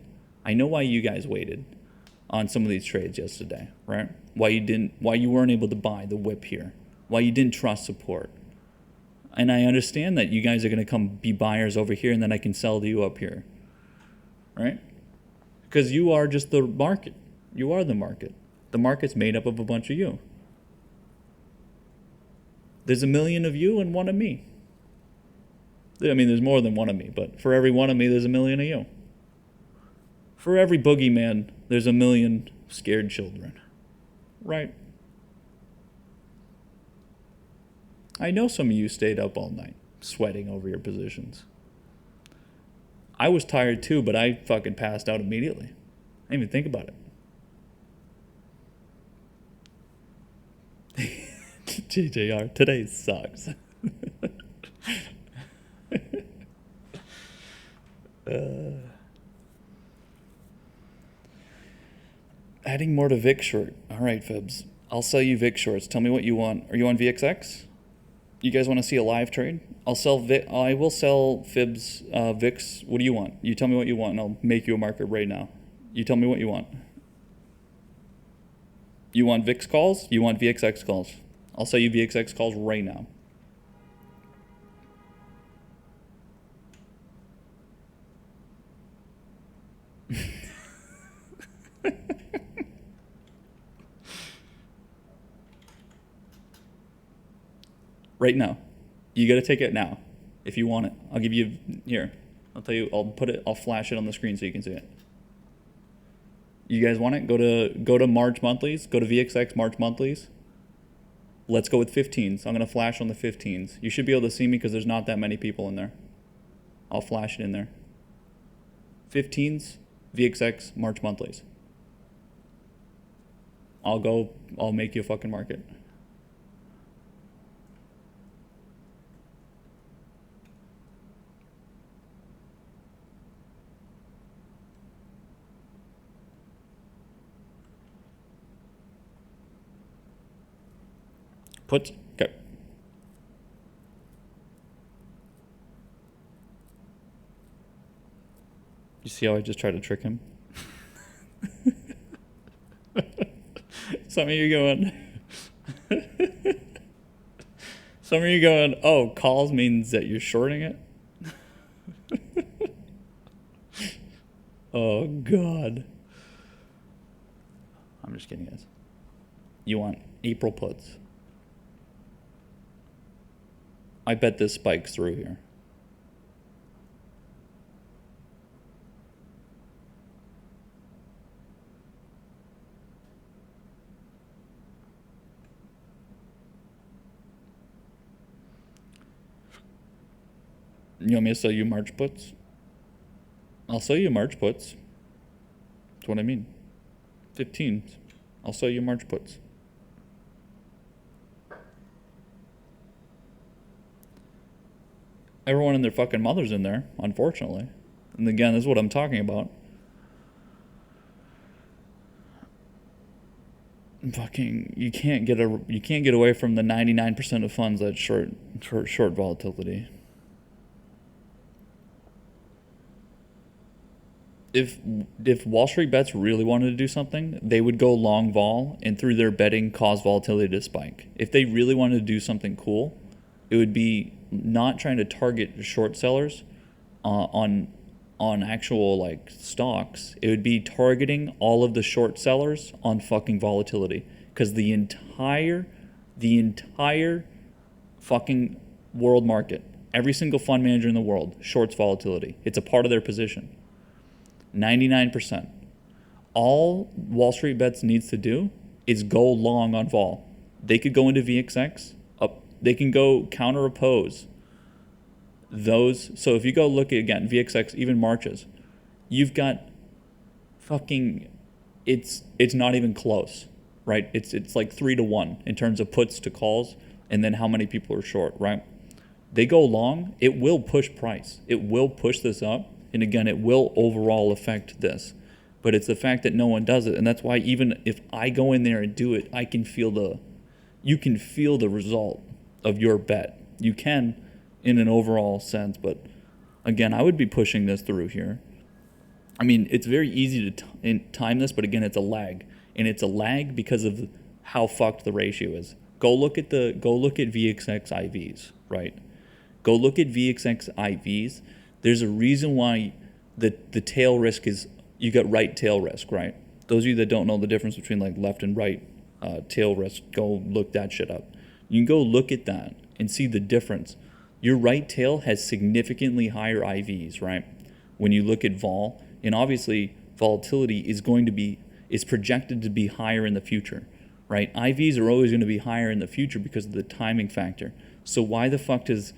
I know why you guys waited on some of these trades yesterday, right? Why you weren't able to buy the whip here. Why you didn't trust support. And I understand that you guys are going to come be buyers over here and then I can sell to you up here. Right? Because you are just the market. You are the market. The market's made up of a bunch of you. There's a million of you and one of me. I mean, there's more than one of me, but for every one of me, there's a million of you. For every boogeyman, there's a million scared children. Right? I know some of you stayed up all night, sweating over your positions. I was tired too, but I fucking passed out immediately. I didn't even think about it. JJR, today sucks. Adding more to Vic short. All right, Fibs. I'll sell you Vic shorts. Tell me what you want. Are you on VXX? You guys want to see a live trade? I will sell Fibs VIX. What do you want? You tell me what you want, and I'll make you a market right now. You tell me what you want. You want VIX calls? You want VXX calls? I'll sell you VXX calls right now. Right now. You got to take it now if you want it. I'll give you here. I'll tell you. I'll flash it on the screen so you can see it. You guys want it? Go to March monthlies. Go to VXX March monthlies. Let's go with 15s. I'm going to flash on the 15s. You should be able to see me because there's not that many people in there. I'll flash it in there. 15s, VXX March monthlies. I'll make you a fucking market. Puts. Okay. You see how I just tried to trick him? Some of you going. Some of you going, oh, calls means that you're shorting it? Oh, God. I'm just kidding, guys. You want April puts. I bet this spikes through here. You want me to sell you March puts? I'll sell you March puts. That's what I mean. 15s. I'll sell you March puts. Everyone and their fucking mother's in there, unfortunately. And again, this is what I'm talking about. Fucking, you can't get away from the 99% of funds that short volatility. If Wall Street Bets really wanted to do something, they would go long vol and through their betting cause volatility to spike. If they really wanted to do something cool, it would be not trying to target short sellers on actual like stocks. It would be targeting all of the short sellers on fucking volatility, because the entire fucking world market, every single fund manager in the world shorts volatility. It's a part of their position. 99%. All Wall Street Bets needs to do is go long on vol. They could go into VXX. They can go counter oppose those. So if you go look at, again, VXX, even Marches, you've got fucking, it's not even close, right? It's like 3-1 in terms of puts to calls and then how many people are short, right? They go long, it will push price. It will push this up. And again, it will overall affect this. But it's the fact that no one does it. And that's why even if I go in there and do it, you can feel the result of your bet. You can in an overall sense. But again, I would be pushing this through here. I mean, it's very easy to time this, but again, it's a lag. And it's a lag because of how fucked the ratio is. Go look at VXX IVs, right? Go look at VXX IVs. There's a reason why the tail risk is, you got right tail risk, right? Those of you that don't know the difference between like left and right tail risk, go look that shit up. You can go look at that and see the difference. Your right tail has significantly higher IVs, right? When you look at vol, and obviously volatility is projected to be higher in the future, right? IVs are always going to be higher in the future because of the timing factor. So why the fuck does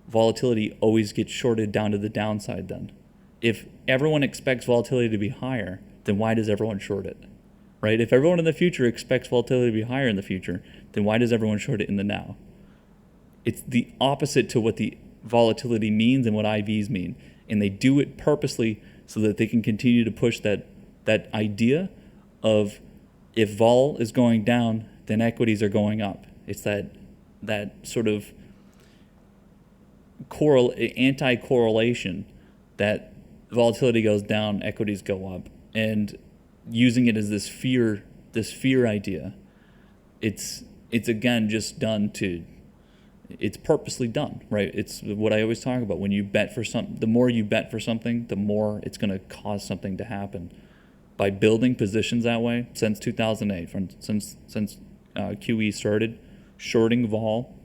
volatility always get shorted down to the downside then? If everyone expects volatility to be higher, then why does everyone short it? Right? If everyone in the future expects volatility to be higher in the future, then why does everyone short it in the now? It's the opposite to what the volatility means and what IVs mean. And they do it purposely so that they can continue to push that idea of if vol is going down, then equities are going up. It's that sort of anti-correlation that volatility goes down, equities go up. And using it as this fear idea, it's again just done to, it's purposely done, right? It's what I always talk about. When you bet for something, the more you bet for something, the more it's going to cause something to happen. By building positions that way, since 2008, since QE started, shorting vol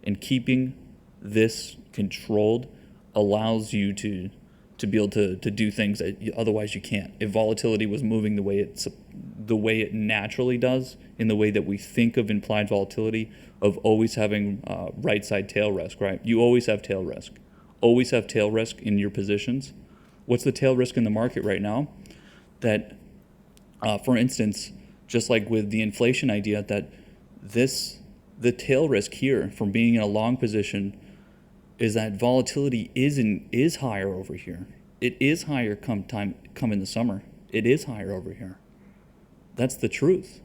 and keeping this controlled allows you to be able to do things that otherwise you can't. If volatility was moving the way it naturally does, in the way that we think of implied volatility, of always having right side tail risk, right? You always have tail risk. Always have tail risk in your positions. What's the tail risk in the market right now? That, for instance, just like with the inflation idea, that the tail risk here from being in a long position is that volatility is higher over here. It is higher come in the summer. It is higher over here. That's the truth.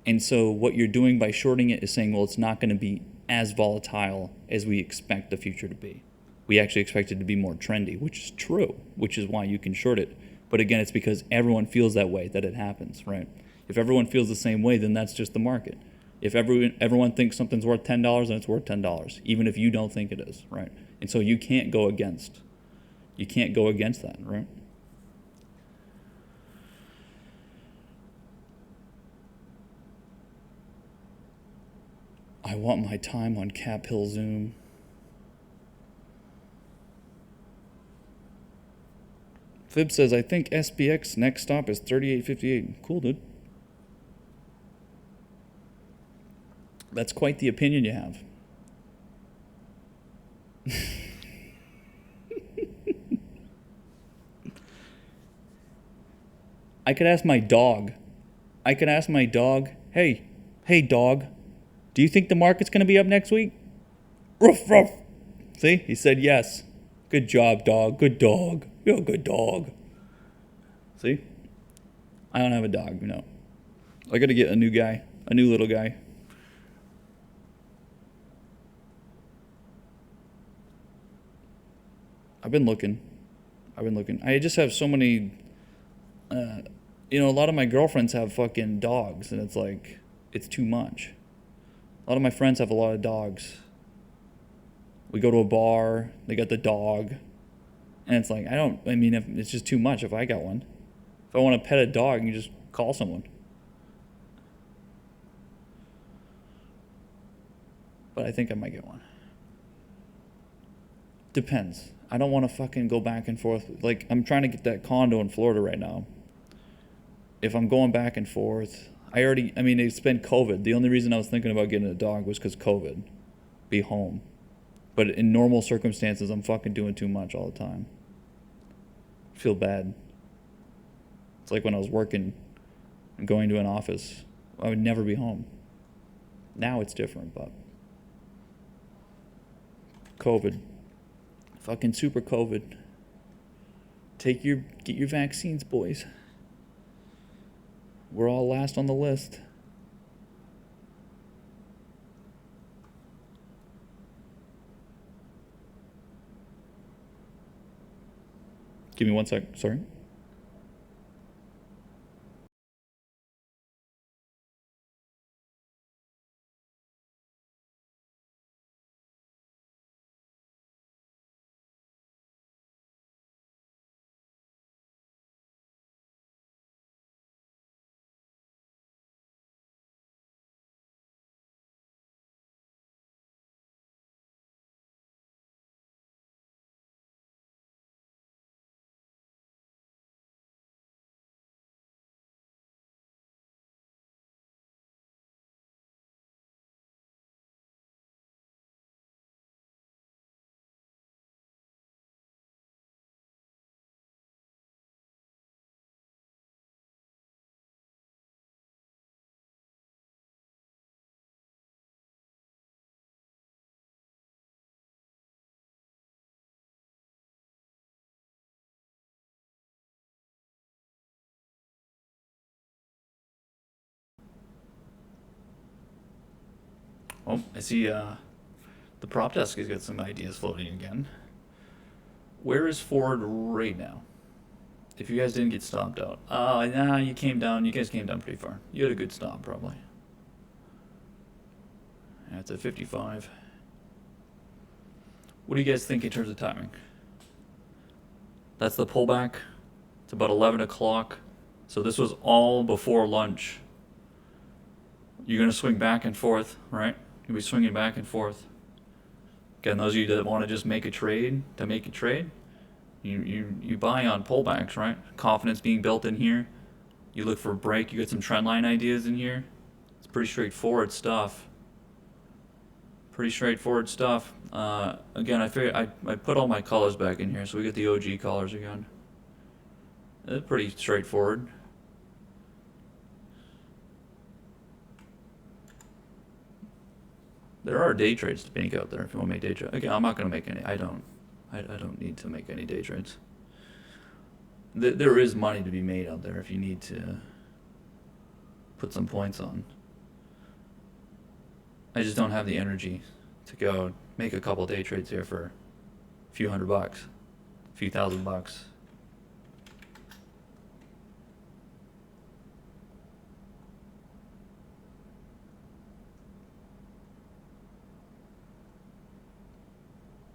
And so what you're doing by shorting it is saying, well, it's not going to be as volatile as we expect the future to be. We actually expect it to be more trendy, which is true, which is why you can short it. But again, it's because everyone feels that way that it happens, right? If everyone feels the same way, then that's just the market. If everyone thinks something's worth $10, then it's worth $10, even if you don't think it is, right? And so you can't go against that, right? I want my time on Cap Hill Zoom. Fib says, I think SPX next stop is 38.58. Cool, dude. That's quite the opinion you have. I could ask my dog. Hey dog, do you think the market's going to be up next week? Ruff, ruff. See, he said yes. Good job, dog. Good dog. You're a good dog. See? I don't have a dog, no. I got to get a new little guy. I've been looking. I just have so many, a lot of my girlfriends have fucking dogs, and it's like, it's too much. A lot of my friends have a lot of dogs. We go to a bar, they got the dog, and it's like, it's just too much if I got one. If I want to pet a dog, you just call someone. But I think I might get one. Depends. I don't want to fucking go back and forth. Like, I'm trying to get that condo in Florida right now. If I'm going back and forth, it's been COVID. The only reason I was thinking about getting a dog was because COVID. Be home. But in normal circumstances, I'm fucking doing too much all the time. I feel bad. It's like when I was working and going to an office, I would never be home. Now it's different, but COVID. Fucking super COVID. Get your vaccines, boys. We're all last on the list. Give me 1 sec. Sorry. Oh, I see the prop desk has got some ideas floating again. Where is Ford right now? If you guys didn't get stomped out. Nah, you came down. You guys came down pretty far. You had a good stomp, probably. That's at 55. What do you guys think in terms of timing? That's the pullback. It's about 11 o'clock. So this was all before lunch. You're going to swing back and forth, right? You'll be swinging back and forth. Again, those of you that want to just make a trade, you buy on pullbacks, right? Confidence being built in here. You look for a break. You get some trend line ideas in here. It's pretty straightforward stuff. Again, I put all my colors back in here, so we get the OG colors again. It's pretty straightforward. There are day trades to make out there if you want to make day trades. Again, I'm not going to make any. I don't need to make any day trades. There is money to be made out there if you need to put some points on. I just don't have the energy to go make a couple day trades here for a few $100, a few $1,000.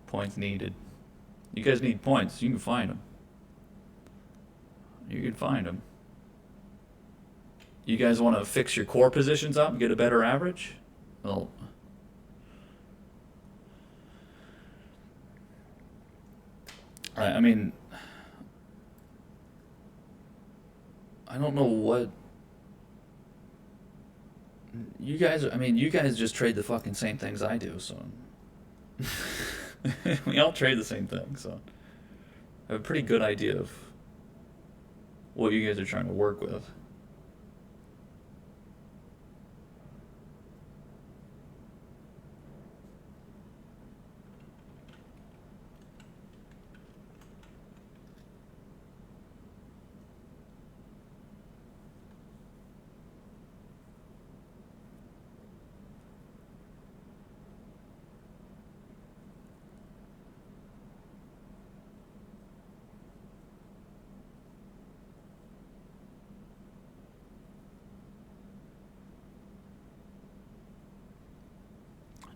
Points needed. You guys need points. You can find them. You guys want to fix your core positions up and get a better average? Well, I mean, I don't know what you guys. I mean, you guys just trade the fucking same things I do, so we all trade the same thing. So I have a pretty good idea of what you guys are trying to work with.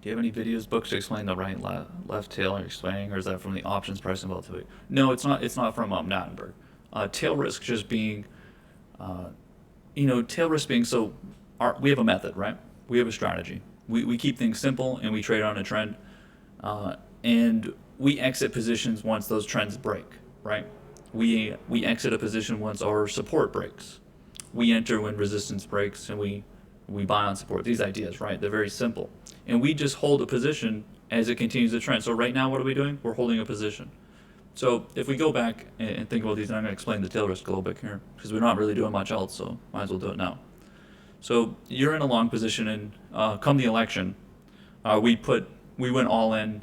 Do you have any videos, books to explain the right left tail you're explaining, or is that from the options pricing volatility? No, it's not. It's not from Nattenberg. Tail risk just being, tail risk being so. We have a method, right? We have a strategy. We keep things simple and we trade on a trend, and we exit positions once those trends break, right? We exit a position once our support breaks. We enter when resistance breaks, and we buy on support. These ideas, right? They're very simple. And we just hold a position as it continues the trend. So right now, what are we doing? We're holding a position. So if we go back and think about these, and I'm going to explain the tail risk a little bit here, because we're not really doing much else, so might as well do it now. So you're in a long position, and come the election, we went all in,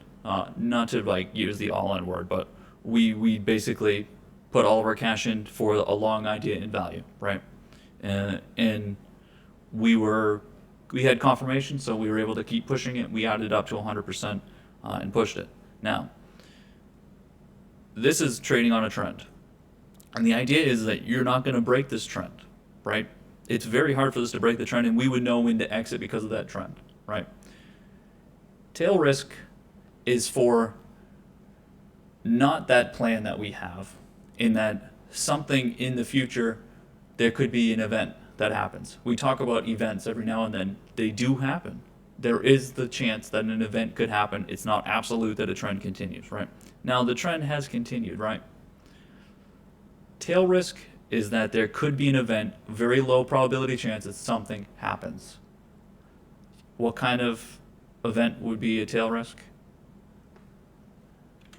not to like use the all in word, but we basically put all of our cash in for a long idea in value, right? And we had confirmation, so we were able to keep pushing it. We added up to 100% and pushed it. Now, this is trading on a trend. And the idea is that you're not going to break this trend, right? It's very hard for this to break the trend, and we would know when to exit because of that trend, right? Tail risk is for not that plan that we have, in that something in the future, there could be an event that happens. We talk about events every now and then. They do happen. There is the chance that an event could happen. It's not absolute that a trend continues, right? Now, the trend has continued, right? Tail risk is that there could be an event, very low probability chance that something happens. What kind of event would be a tail risk?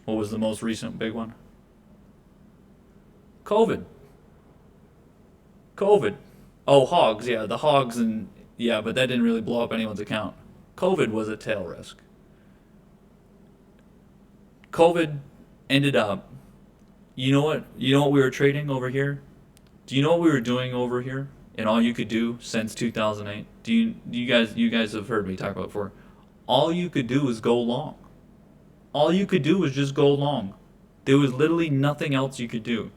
What was the most recent big one? COVID. Oh, hogs, yeah, the hogs, and yeah, but that didn't really blow up anyone's account. COVID was a tail risk. COVID ended up, you know what we were trading over here? Do you know what we were doing over here? And all you could do since 2008? You guys have heard me talk about it before. all you could do was go long. All you could do was just go long. There was literally nothing else you could do.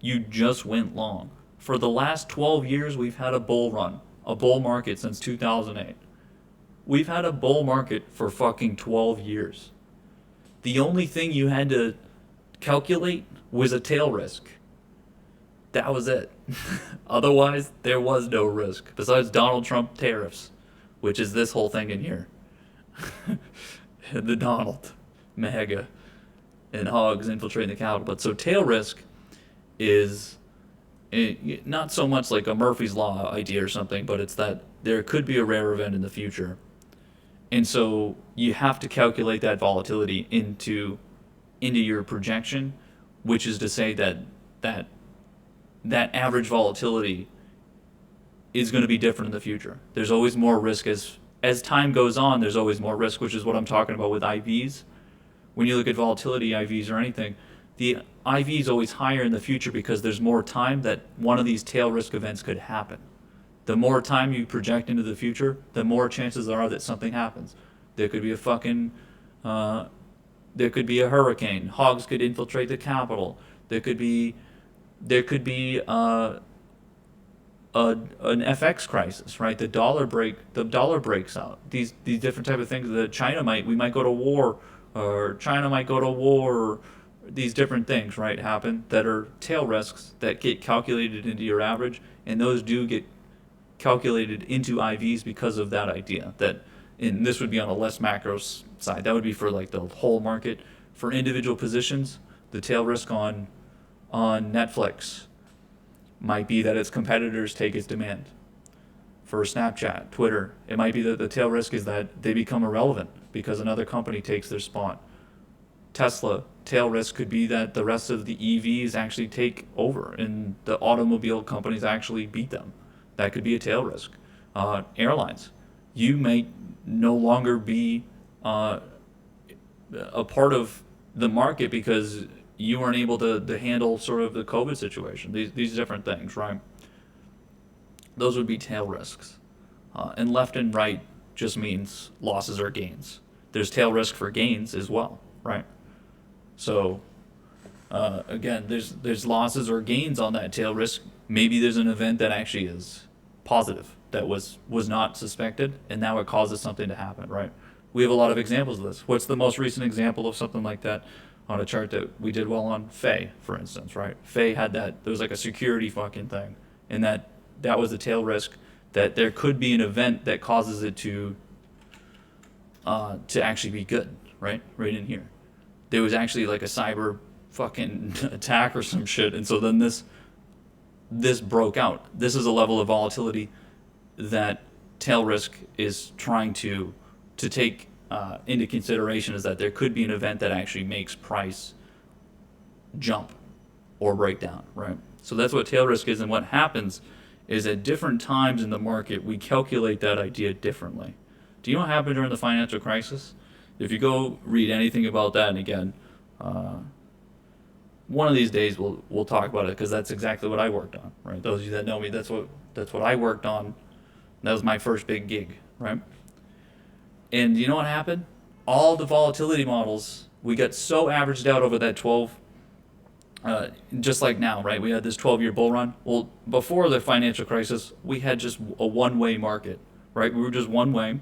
You just went long. For the last 12 years, we've had a bull run, a bull market since 2008. We've had a bull market for fucking 12 years. The only thing you had to calculate was a tail risk. That was it. Otherwise, there was no risk. Besides Donald Trump tariffs, which is this whole thing in here. The Donald, MAGA, and hogs infiltrating the Capitol. But so tail risk is not so much like a Murphy's Law idea or something, but it's that there could be a rare event in the future. And so you have to calculate that volatility into your projection, which is to say that average volatility is going to be different in the future. There's always more risk as time goes on. There's always more risk, which is what I'm talking about with IVs. When you look at volatility IVs or anything, the IV is always higher in the future because there's more time that one of these tail risk events could happen. The more time you project into the future, the more chances there are that something happens. There could be there could be a hurricane. Hogs could infiltrate the Capitol. There could be an FX crisis, right? The dollar breaks out. These different type of things that we might go to war, or China might go to war. Or these different things, right, happen that are tail risks that get calculated into your average, and those do get calculated into IVs because of that idea. And this would be on a less macro side. That would be for like the whole market. For individual positions, the tail risk on Netflix might be that its competitors take its demand. For Snapchat, Twitter, it might be that the tail risk is that they become irrelevant because another company takes their spot. Tesla, tail risk could be that the rest of the EVs actually take over and the automobile companies actually beat them. That could be a tail risk. Airlines, you may no longer be a part of the market because you weren't able to handle sort of the COVID situation. These different things, right? Those would be tail risks. And left and right just means losses or gains. There's tail risk for gains as well, right? So again, there's losses or gains on that tail risk. Maybe there's an event that actually is positive that was not suspected, and now it causes something to happen, right? We have a lot of examples of this. What's the most recent example of something like that on a chart that we did well on? Faye, for instance, right? Faye had that. There was like a security fucking thing, and that was a tail risk that there could be an event that causes it to actually be good, right? Right in here. There was actually like a cyber fucking attack or some shit, and so then this broke out. This is a level of volatility that tail risk is trying to take into consideration, is that there could be an event that actually makes price jump or break down, right? So that's what tail risk is, and what happens is at different times in the market, we calculate that idea differently. Do you know what happened during the financial crisis? If you go read anything about that, and again, one of these days we'll talk about it, because that's exactly what I worked on, right? Those of you that know me, that's what I worked on. That was my first big gig, right? And you know what happened? All the volatility models, we got so averaged out over that 12, just like now, right? We had this 12-year bull run. Well, before the financial crisis, we had just a one-way market, right? We were just one way.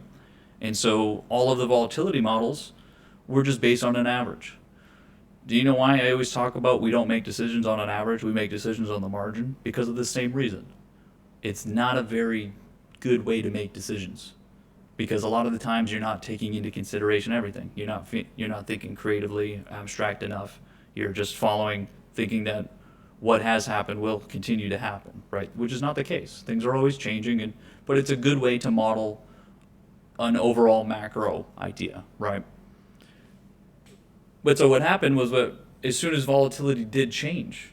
And so all of the volatility models were just based on an average. Do you know why I always talk about we don't make decisions on an average, we make decisions on the margin? Because of the same reason. It's not a very good way to make decisions, because a lot of the times you're not taking into consideration everything. You're not thinking creatively, abstract enough. You're just thinking that what has happened will continue to happen, right? Which is not the case. Things are always changing, but it's a good way to model an overall macro idea, right? But so what happened was that as soon as volatility did change,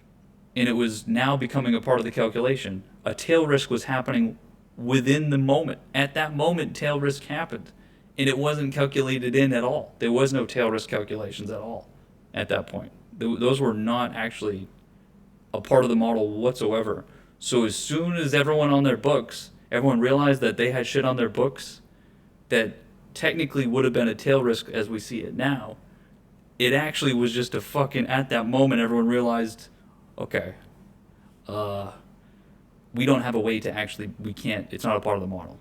and it was now becoming a part of the calculation, a tail risk was happening within the moment. At that moment, tail risk happened, and it wasn't calculated in at all. There was no tail risk calculations at all at that point. Those were not actually a part of the model whatsoever. So as soon as everyone realized that they had shit on their books, that technically would have been a tail risk as we see it now, it actually was just a fucking, at that moment, everyone realized, okay, we don't have a way to actually, we can't, it's not a part of the model.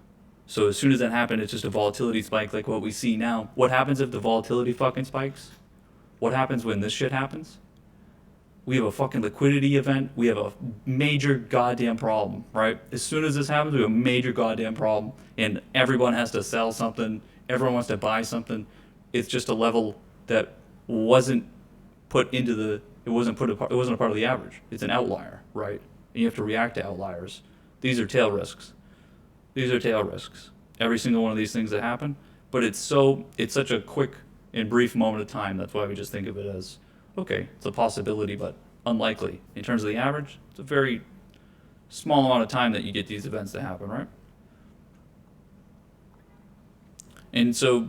So as soon as that happened, it's just a volatility spike like what we see now. What happens if the volatility fucking spikes? What happens when this shit happens? We have a fucking liquidity event. We have a major goddamn problem, right? As soon as this happens, we have a major goddamn problem, and everyone has to sell something. Everyone wants to buy something. It's just a level that wasn't put into the. It wasn't put. It wasn't a part of the average. It's an outlier, right? And you have to react to outliers. These are tail risks. These are tail risks. Every single one of these things that happen, but it's such a quick and brief moment of time. That's why we just think of it as, okay, it's a possibility, but unlikely. In terms of the average, it's a very small amount of time that you get these events to happen, right? And so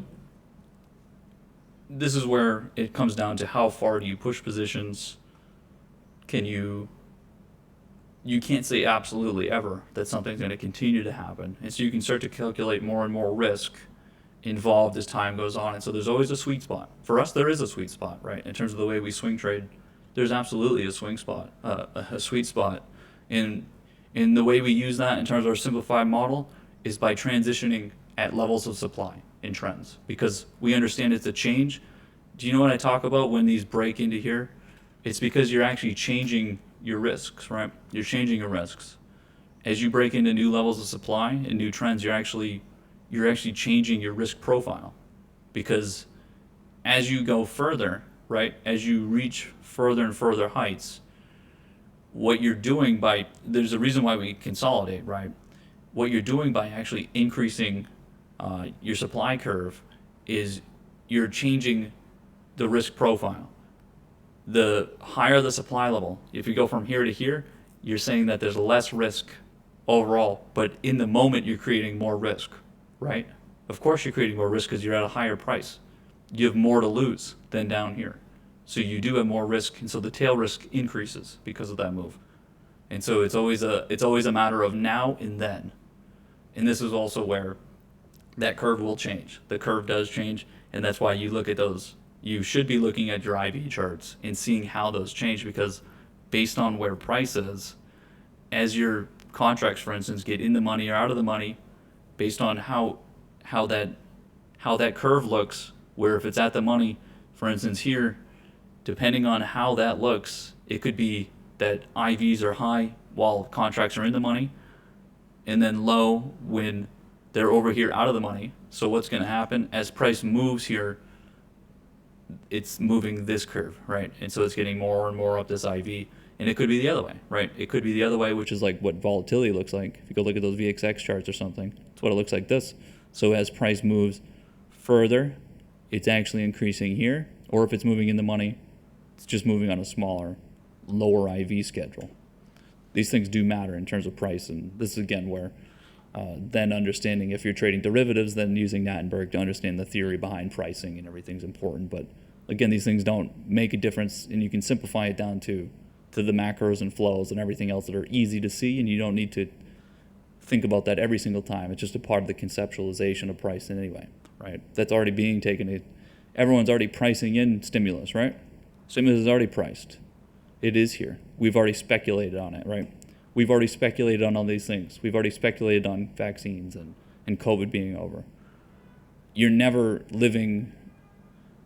this is where it comes down to how far do you push positions. You can't say absolutely ever that something's going to continue to happen. And so you can start to calculate more and more risk involved as time goes on. And so there's always a sweet spot. For us, there is a sweet spot, right? In terms of the way we swing trade, there's absolutely a sweet spot. In the way we use that in terms of our simplified model is by transitioning at levels of supply in trends, because we understand it's a change. Do you know what I talk about when these break into here? It's because you're actually changing your risks, right? You're changing your risks. As you break into new levels of supply and new trends, you're actually changing your risk profile, because as you go further, right, as you reach further and further heights, what you're doing by, there's a reason why we consolidate, right? What you're doing by actually increasing your supply curve is you're changing the risk profile. The higher the supply level, if you go from here to here, you're saying that there's less risk overall, but in the moment you're creating more risk, right? Of course you're creating more risk because you're at a higher price. You have more to lose than down here. So you do have more risk, and so the tail risk increases because of that move. And so it's always a matter of now and then. And this is also where that curve will change. The curve does change, and that's why you look at those. You should be looking at your IV charts and seeing how those change, because based on where price is, as your contracts, for instance, get in the money or out of the money, based on how that curve looks, where if it's at the money, for instance here, depending on how that looks, it could be that IVs are high while contracts are in the money, and then low when they're over here out of the money. So what's going to happen as price moves here, it's moving this curve, right? And so it's getting more and more up this IV. And it could be the other way, right? It could be the other way, which is like what volatility looks like. If you go look at those VXX charts or something, it's what it looks like this. So as price moves further, it's actually increasing here. Or if it's moving in the money, it's just moving on a smaller, lower IV schedule. These things do matter in terms of price. And this is, again, where then understanding, if you're trading derivatives, then using Nattenberg to understand the theory behind pricing and everything's important. But again, these things don't make a difference, and you can simplify it down to the macros and flows and everything else that are easy to see, and you don't need to think about that every single time. It's just a part of the conceptualization of pricing anyway, right? That's already being taken. Everyone's already pricing in stimulus, right? Stimulus is already priced. It is here. We've already speculated on it, right? We've already speculated on all these things. We've already speculated on vaccines and COVID being over. You're never living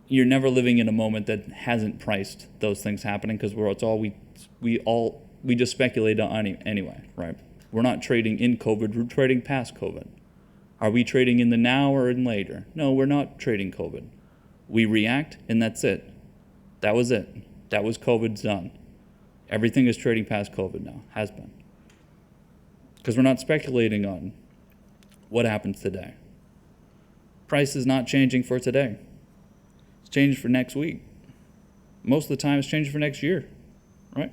in a moment that hasn't priced those things happening, because we just speculate on anyway, right? We're not trading in COVID, we're trading past COVID. Are we trading in the now or in later? No, we're not trading COVID. We react, and that's it. That was it. That was COVID's done. Everything is trading past COVID now, has been. Because we're not speculating on what happens today. Price is not changing for today. It's changing for next week. Most of the time it's changing for next year, right?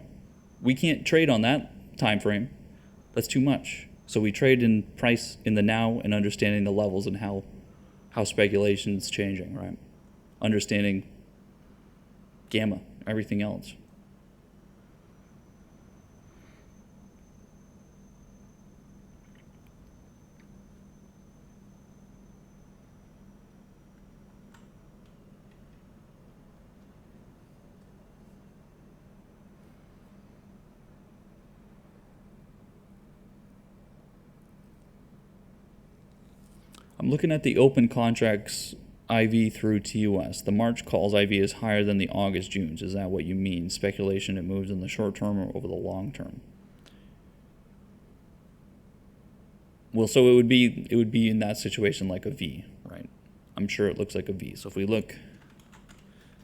We can't trade on that time frame. That's too much. So we trade in price in the now and understanding the levels and how speculation is changing, right? Understanding gamma, everything else. I'm looking at the open contracts IV through TUS. The March calls IV is higher than the August Junes. Is that what you mean? Speculation, it moves in the short term or over the long term? Well, so it would be in that situation like a V, right? I'm sure it looks like a V. So if we look,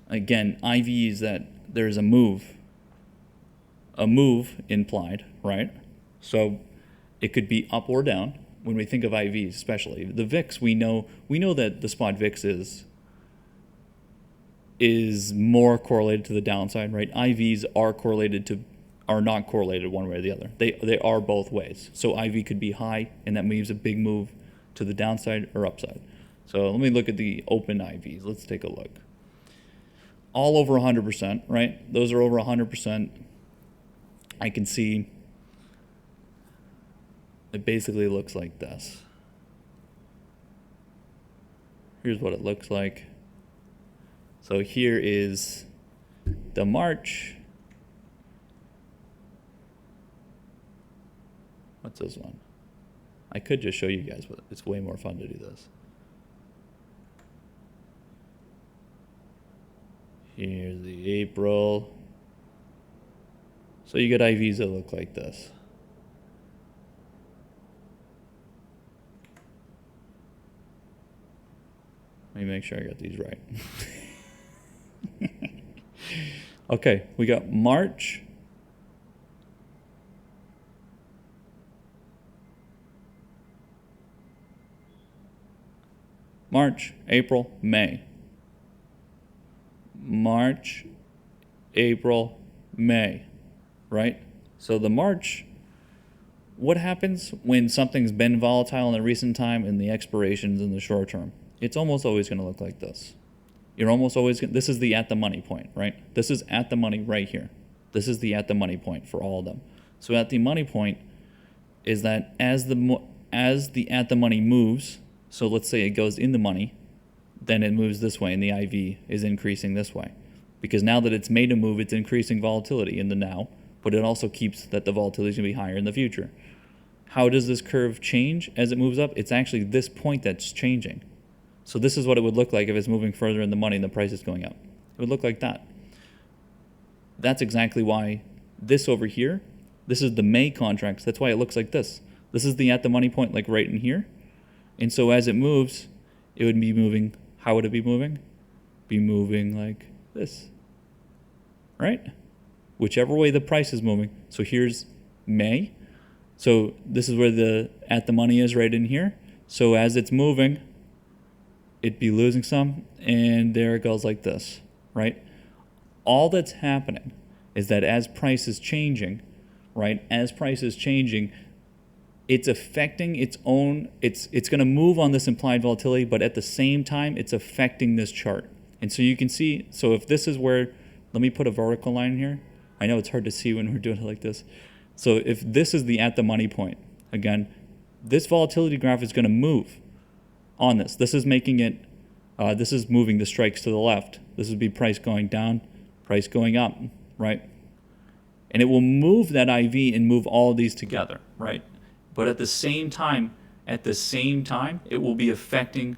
again, IV is that there's a move implied, right? So it could be up or down when we think of IVs, especially. The VIX, we know that the spot VIX is more correlated to the downside, right? IVs are not correlated one way or the other. They are both ways. So IV could be high, and that means a big move to the downside or upside. So let me look at the open IVs. Let's take a look. All over 100%, right? Those are over 100%. I can see it basically looks like this. Here's what it looks like. So here is the March. What's this one? I could just show you guys, but it's way more fun to do this. Here's the April. So you get IVs that look like this. Let me make sure I got these right. Okay, we got March. March, April, May. March, April, May, right? So the March, what happens when something's been volatile in the recent time and the expirations in the short term? It's almost always going to look like this. You're almost always going to, this is the at the money point, right? This is at the money right here. This is the at the money point for all of them. So at the money point is that as the at the money moves, so let's say it goes in the money, then it moves this way and the IV is increasing this way. Because now that it's made a move, it's increasing volatility in the now, but it also keeps that the volatility is going to be higher in the future. How does this curve change as it moves up? It's actually this point that's changing. So this is what it would look like if it's moving further in the money and the price is going up. It would look like that. That's exactly why this over here, this is the May contracts. That's why it looks like this. This is the at the money point, like right in here. And so as it moves, it would be moving. How would it be moving? Be moving like this, right? Whichever way the price is moving. So here's May. So this is where the at the money is, right in here. So as it's moving, it'd be losing some, and there it goes like this, right? All that's happening is that as price is changing, right? As price is changing, it's affecting its own, it's going to move on this implied volatility, but at the same time, it's affecting this chart. And so you can see, so if this is where, let me put a vertical line here. I know it's hard to see when we're doing it like this. So if this is the at the money point, again, this volatility graph is going to move on this. This is making it, this is moving the strikes to the left. This would be price going down, price going up, right? And it will move that IV and move all of these together, right? But at the same time, it will be affecting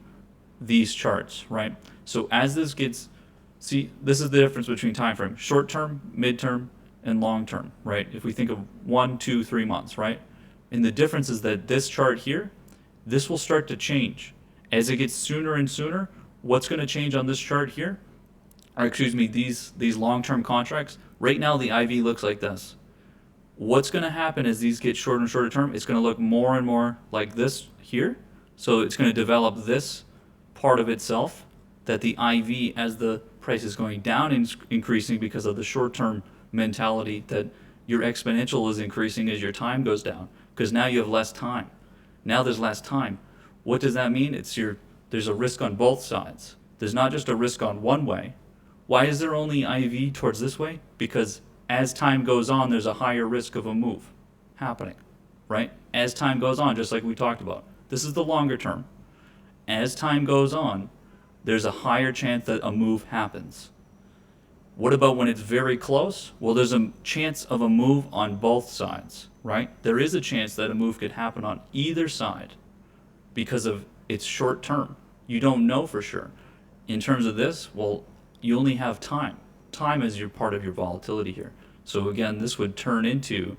these charts, right? So as this gets, see, this is the difference between time frame, short term, mid-term, and long term, right? If we think of 1, 2, 3 months, right? And the difference is that this chart here, this will start to change. As it gets sooner and sooner, what's going to change on this chart here, or excuse me, these long-term contracts, right now the IV looks like this. What's going to happen as these get shorter and shorter term, it's going to look more and more like this here. So it's going to develop this part of itself, that the IV, as the price is going down and increasing because of the short-term mentality, that your exponential is increasing as your time goes down, because now you have less time. Now there's less time. What does that mean? There's a risk on both sides. There's not just a risk on one way. Why is there only IV towards this way? Because as time goes on, there's a higher risk of a move happening, right? As time goes on, just like we talked about. This is the longer term. As time goes on, there's a higher chance that a move happens. What about when it's very close? Well, there's a chance of a move on both sides, right? There is a chance that a move could happen on either side because of it's short term. You don't know for sure. In terms of this, well, you only have time. Time is your part of your volatility here. So again, this would turn into,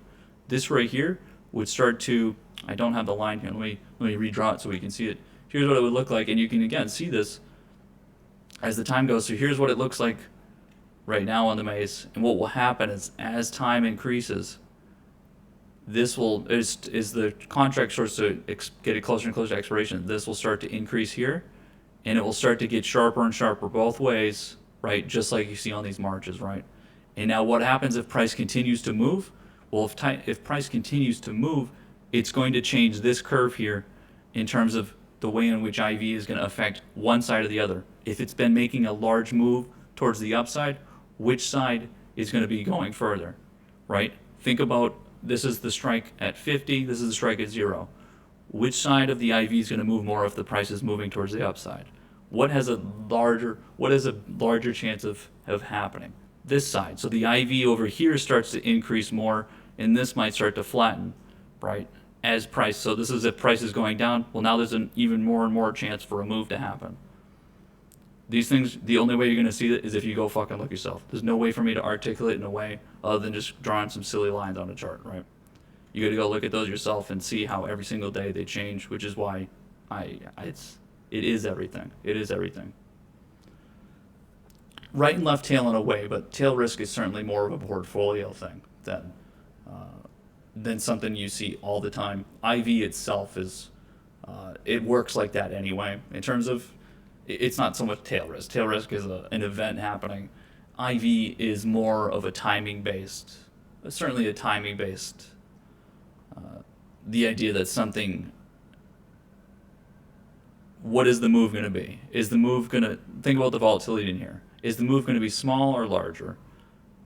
this right here would start to, I don't have the line here, let me redraw it so we can see it. Here's what it would look like, and you can again see this as the time goes. So here's what it looks like right now on the maze, and what will happen is as time increases, this will, as the contract starts to get it closer and closer to expiration, this will start to increase here, and it will start to get sharper and sharper both ways, right? Just like you see on these marches, right? And now what happens if price continues to move? Well, if price continues to move, it's going to change this curve here in terms of the way in which IV is going to affect one side or the other. If it's been making a large move towards the upside, which side is going to be going further, right? Think about, this is the strike at 50, this is the strike at 0. Which side of the IV is going to move more if the price is moving towards the upside? What has a larger chance of happening? This side. So the IV over here starts to increase more, and this might start to flatten, right? As price. So this is if price is going down. Well, now there's an even more and more chance for a move to happen. These things, the only way you're going to see it is if you go fucking look yourself. There's no way for me to articulate in a way other than just drawing some silly lines on a chart, right? You got to go look at those yourself and see how every single day they change, which is why it is everything. It is everything. Right and left tail in a way, but tail risk is certainly more of a portfolio thing than something you see all the time. IV itself is, it works like that anyway. In terms of, it's not so much tail risk. Tail risk is an event happening. IV is more of a timing based, certainly a timing based. The idea that something, what is the move going to be? Is the move going to, think about the volatility in here. Is the move going to be small or larger?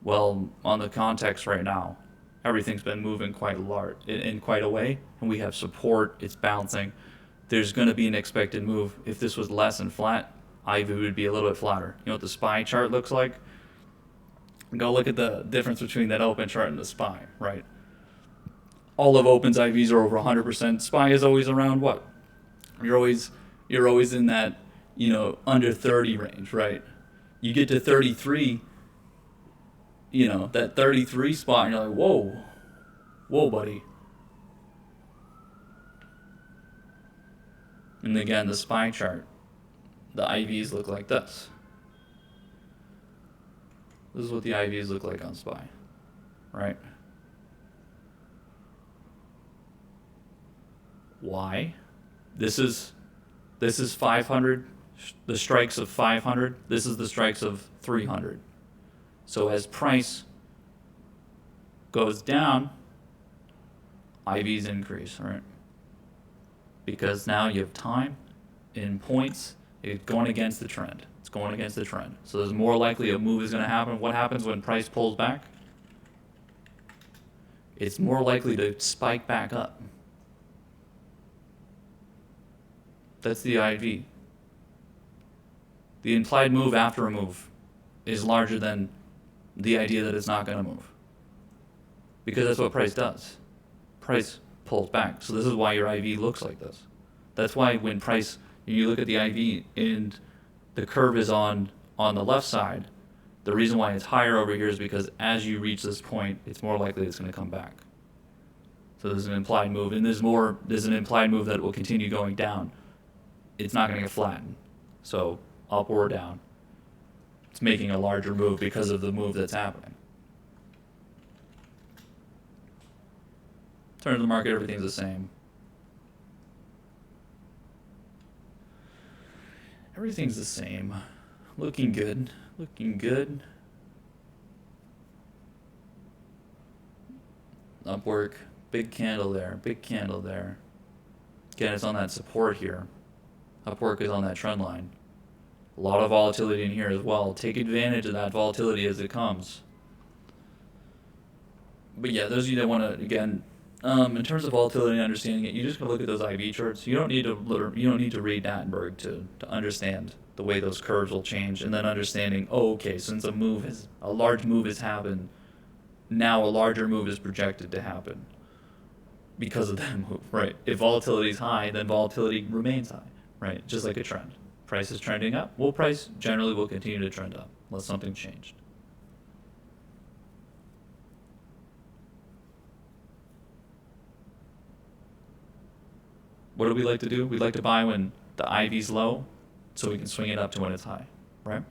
Well, on the context right now, everything's been moving quite large in quite a way, and we have support, it's bouncing. There's going to be an expected move. If this was less and flat, IV would be a little bit flatter. You know what the SPY chart looks like? Go look at the difference between that open chart and the SPY, right? All of Open's IVs are over 100%. SPY is always around what? You're always in that, under 30 range, right? You get to 33, that 33 spot, and you're like, whoa, buddy. And again, the SPY chart, the IVs look like this. This is what the IVs look like on SPY, right? Why? This is 500, the strikes of 500. This is the strikes of 300. So as price goes down, IVs increase, right? Because now you have time in points. It's going against the trend. It's going against the trend. So there's more likely a move is going to happen. What happens when price pulls back? It's more likely to spike back up. That's the IV. The implied move after a move is larger than the idea that it's not going to move. Because that's what price does. Price pulls back. So this is why your IV looks like this. That's why when price, you look at the IV and the curve is on the left side, the reason why it's higher over here is because as you reach this point, it's more likely it's going to come back. So there's an implied move, and there's an implied move that will continue going down. It's not going to get flattened. So up or down. It's making a larger move because of the move that's happening. Turn to the market, everything's the same. Everything's the same. Looking good. Looking good. Upwork. Big candle there. Big candle there. Again, it's on that support here. Upwork is on that trend line. A lot of volatility in here as well. Take advantage of that volatility as it comes. But yeah, those of you that want to, again, in terms of volatility and understanding it, you just gotta look at those IV charts. You don't need to read Nattenberg to understand the way those curves will change, and then understanding, okay, since a large move has happened, now a larger move is projected to happen because of that move, right? If volatility is high, then volatility remains high, right? Just like a trend. Price is trending up. Well, price generally will continue to trend up unless something changed. What do we like to do? We like to buy when the IV's low so we can swing it up to when it's high, right?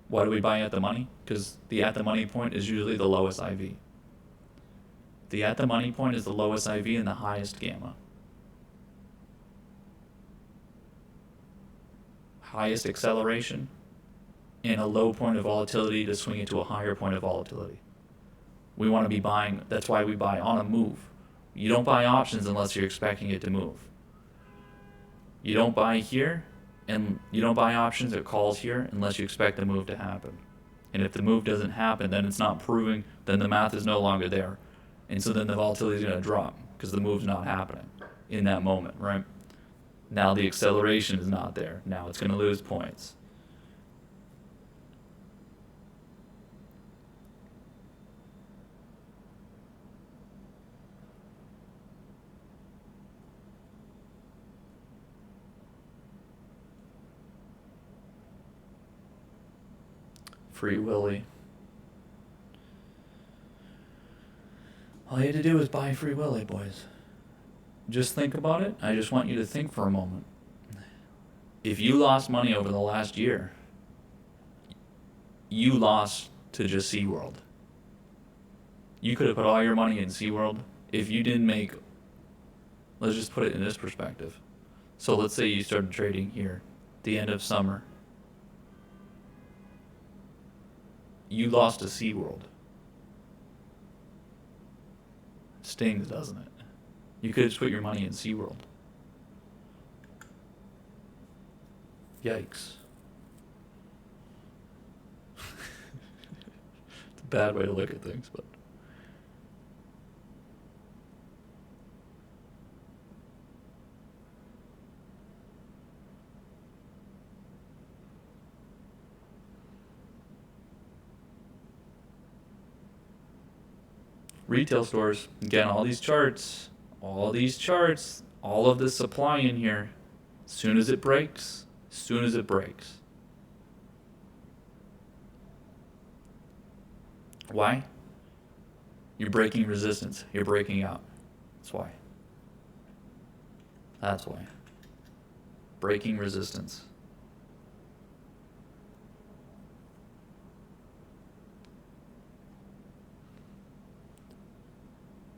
Why do we buy at the money? Because the at the money point is usually the lowest IV. The at the money point is the lowest IV and the highest gamma. Highest acceleration and a low point of volatility to swing it to a higher point of volatility. We want to be buying, that's why we buy on a move. You don't buy options unless you're expecting it to move. You don't buy here, and you don't buy options or calls here unless you expect the move to happen. And if the move doesn't happen, then it's not proving, then the math is no longer there. And so then the volatility is going to drop because the move's not happening in that moment, right? Now the acceleration is not there. Now it's going to lose points. Free Willy. All you had to do was buy Free Willy, boys. Just think about it. I just want you to think for a moment. If you lost money over the last year, you lost to just SeaWorld. You could have put all your money in SeaWorld if you didn't make, let's just put it in this perspective. So let's say you started trading here, the end of summer. You lost to SeaWorld. Stings, doesn't it? You could just put your money in SeaWorld. Yikes. It's a bad way to look at things, but... Retail stores, again, all these charts, all of this supply in here, as soon as it breaks, Why? You're breaking resistance. You're breaking out. That's why. Breaking resistance.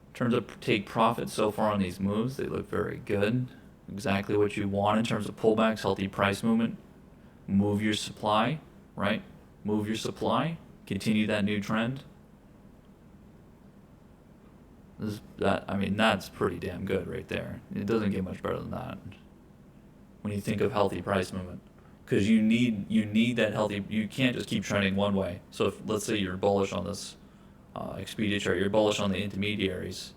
In terms of take profit so far on these moves, they look very good. Exactly what you want in terms of pullbacks, healthy price movement. Move your supply, right? Move your supply. Continue that new trend. That's pretty damn good right there. It doesn't get much better than that when you think of healthy price movement. Because you need that healthy, you can't just keep trending one way. So if, let's say you're bullish on this Expedia chart, you're bullish on the intermediaries,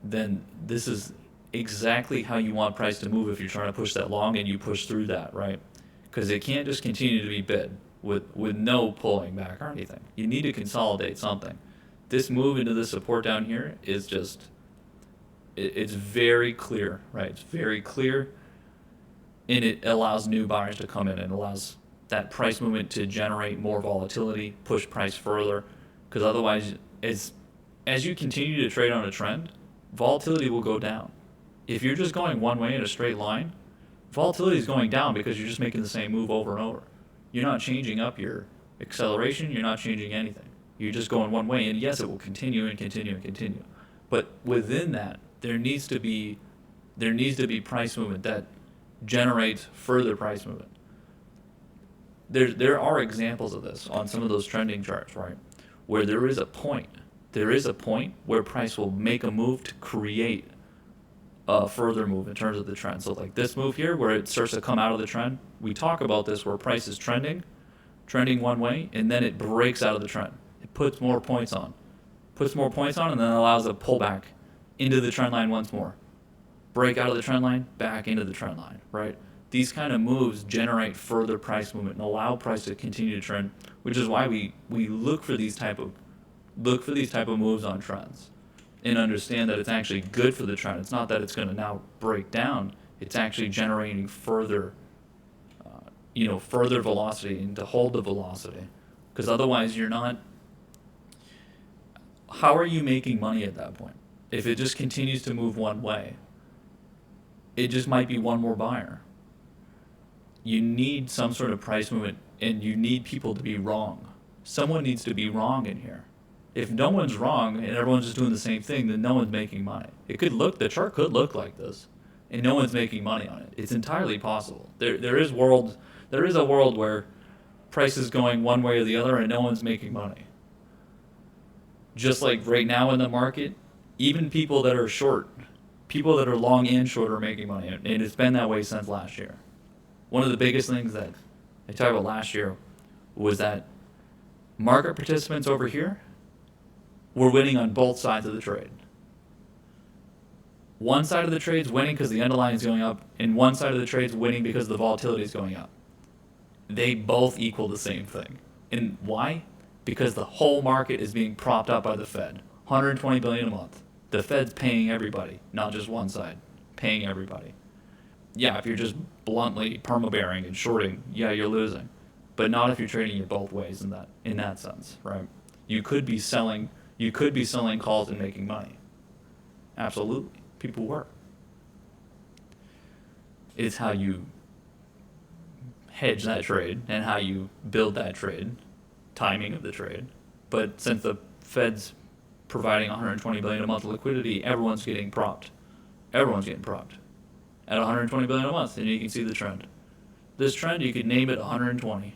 then this is exactly how you want price to move if you're trying to push that long and you push through that, right? Because it can't just continue to be bid with no pulling back or anything. You need to consolidate something. This move into the support down here is just, it's very clear, right? It's very clear, and it allows new buyers to come in and allows that price movement to generate more volatility, push price further, because otherwise, as you continue to trade on a trend, volatility will go down. If you're just going one way in a straight line, volatility is going down because you're just making the same move over and over. You're not changing up your acceleration, you're not changing anything. You're just going one way, and yes, it will continue and continue and continue. But within that, there needs to be price movement that generates further price movement. There are examples of this on some of those trending charts, right? Where there is a point where price will make a move to create a further move in terms of the trend. So like this move here, where it starts to come out of the trend, we talk about this where price is trending one way, and then it breaks out of the trend. It puts more points on, and then allows a pullback into the trend line once more. Break out of the trend line, back into the trend line, right? These kind of moves generate further price movement and allow price to continue to trend, which is why we look for these type of moves on trends. and understand that it's actually good for the trend. It's not that it's going to now break down. It's actually generating further, further velocity and to hold the velocity. Because otherwise you're not, how are you making money at that point? If it just continues to move one way, it just might be one more buyer. You need some sort of price movement, and you need people to be wrong. Someone needs to be wrong in here. If no one's wrong and everyone's just doing the same thing, then no one's making money. The chart could look like this, and no one's making money on it. It's entirely possible. There is a world where price is going one way or the other and no one's making money. Just like right now in the market, even people that are short, people that are long and short are making money, and it's been that way since last year. One of the biggest things that I talked about last year was that market participants over here were winning on both sides of the trade. One side of the trade's winning because the underlying is going up, and one side of the trade's winning because the volatility is going up. They both equal the same thing. And why? Because the whole market is being propped up by the Fed. $120 billion a month. The Fed's paying everybody, not just one side. Paying everybody. Yeah, if you're just bluntly perma-bearing and shorting, yeah, you're losing. But not if you're trading it both ways in that sense, right? You could be selling calls and making money. Absolutely. People were. It's how you hedge that trade and how you build that trade, timing of the trade. But since the Fed's providing $120 billion a month liquidity, everyone's getting propped. Everyone's getting propped at $120 billion a month, and you can see the trend. This trend, you could name it 120.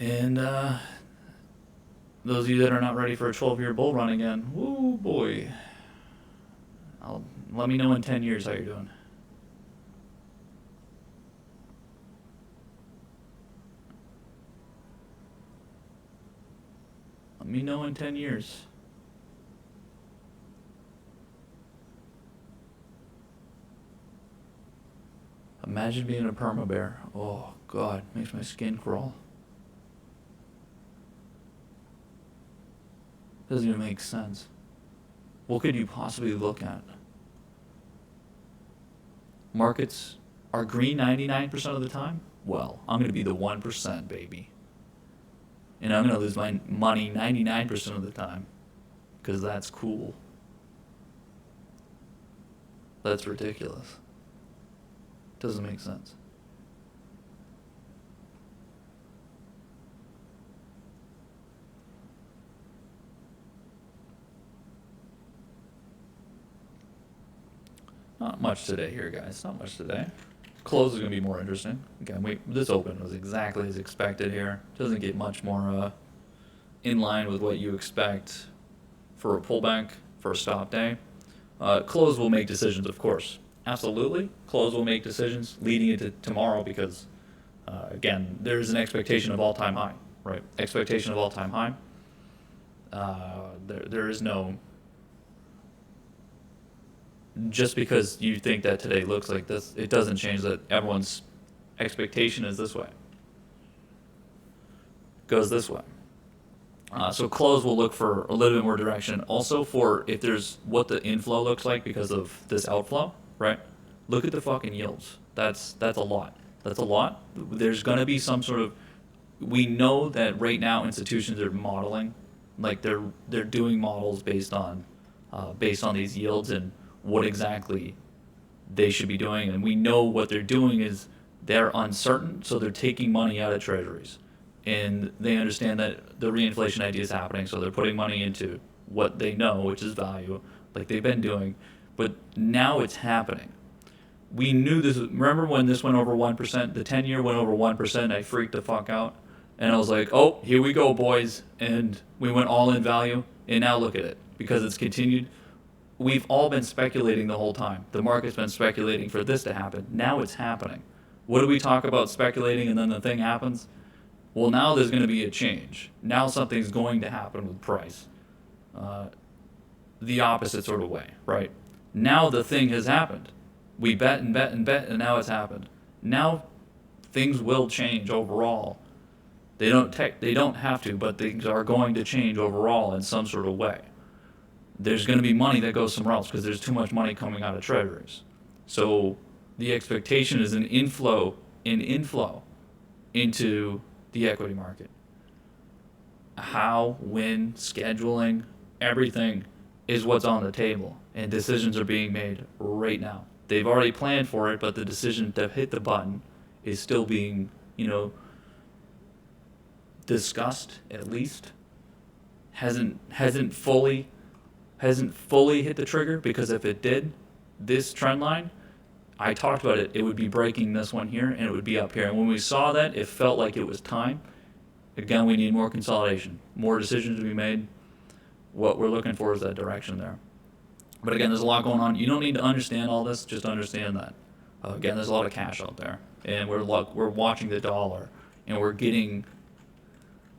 And those of you that are not ready for a 12-year bull run again, woo boy. Let me know in 10 years how you're doing. Let me know in 10 years. Imagine being a perma bear. Oh God, makes my skin crawl. Doesn't even make sense. What could you possibly look at? Markets are green 99% of the time? Well, I'm going to be the 1%, baby. And I'm going to lose my money 99% of the time. Because that's cool. That's ridiculous. Doesn't make sense. Not much today here, guys. Not much today. Close is going to be more interesting. Again, this open was exactly as expected here. Doesn't get much more in line with what you expect for a pullback, for a stop day. Close will make decisions, of course. Absolutely. Close will make decisions leading into tomorrow because, again, there's an expectation of all-time high, right? Expectation of all-time high. There is no... Just because you think that today looks like this, it doesn't change that everyone's expectation is this way. Goes this way. So close will look for a little bit more direction. Also for if there's what the inflow looks like because of this outflow, right? Look at the fucking yields. That's a lot. That's a lot. There's going to be some sort of... We know that right now institutions are modeling, like they're doing models based on these yields and what exactly they should be doing, and we know what they're doing is they're uncertain, so they're taking money out of treasuries, and they understand that the reinflation idea is happening, so they're putting money into what they know, which is value, like they've been doing, but now it's happening. We knew this. Remember when this went over 1%, the 10-year went over 1%, I freaked the fuck out, and I was like, oh, here we go, boys, and we went all in value, and now look at it, because it's continued. We've all been speculating the whole time. The market's been speculating for this to happen. Now it's happening. What do we talk about speculating and then the thing happens? Well, now there's going to be a change. Now something's going to happen with price. The opposite sort of way, right? Now the thing has happened. We bet and bet and bet, and now it's happened. Now things will change overall. They don't have to, but things are going to change overall in some sort of way. There's going to be money that goes somewhere else because there's too much money coming out of treasuries. So the expectation is an inflow into the equity market. How, when, scheduling, everything is what's on the table, and decisions are being made right now. They've already planned for it, but the decision to hit the button is still being, discussed at least. Hasn't fully hit the trigger, because if it did, this trend line, I talked about it, it would be breaking this one here and it would be up here. And when we saw that, it felt like it was time. Again, we need more consolidation, more decisions to be made. What we're looking for is that direction there. But again, there's a lot going on. You don't need to understand all this, just understand that. Again, there's a lot of cash out there, and we're watching the dollar, and we're getting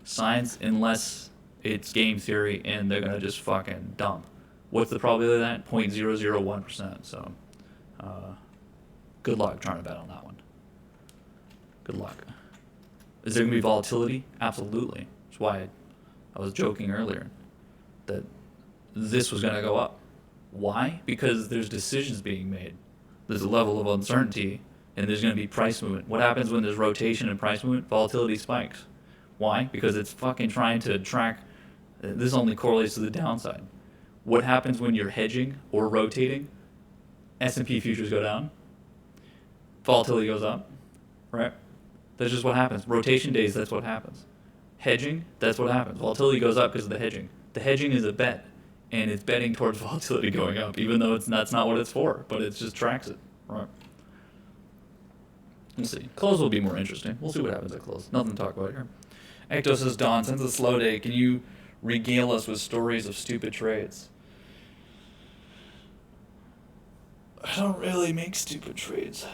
signs, unless it's game theory and they're gonna just fucking dump. What's the probability of that? 0.001%. So, good luck trying to bet on that one. Good luck. Is there gonna be volatility? Absolutely. That's why I was joking earlier that this was gonna go up. Why? Because there's decisions being made. There's a level of uncertainty, and there's going to be price movement. What happens when there's rotation and price movement? Volatility spikes. Why? Because it's fucking trying to track. This only correlates to the downside. What happens when you're hedging or rotating? S&P futures go down. Volatility goes up. Right? That's just what happens. Rotation days, that's what happens. Hedging, that's what happens. Volatility goes up because of the hedging. The hedging is a bet, and it's betting towards volatility going up, even though that's not what it's for, but it just tracks it. Right? We'll see. Close will be more interesting. We'll see what happens at close. Nothing to talk about here. Ecto says, Don, since it's a slow day, can you regale us with stories of stupid trades? I don't really make stupid trades.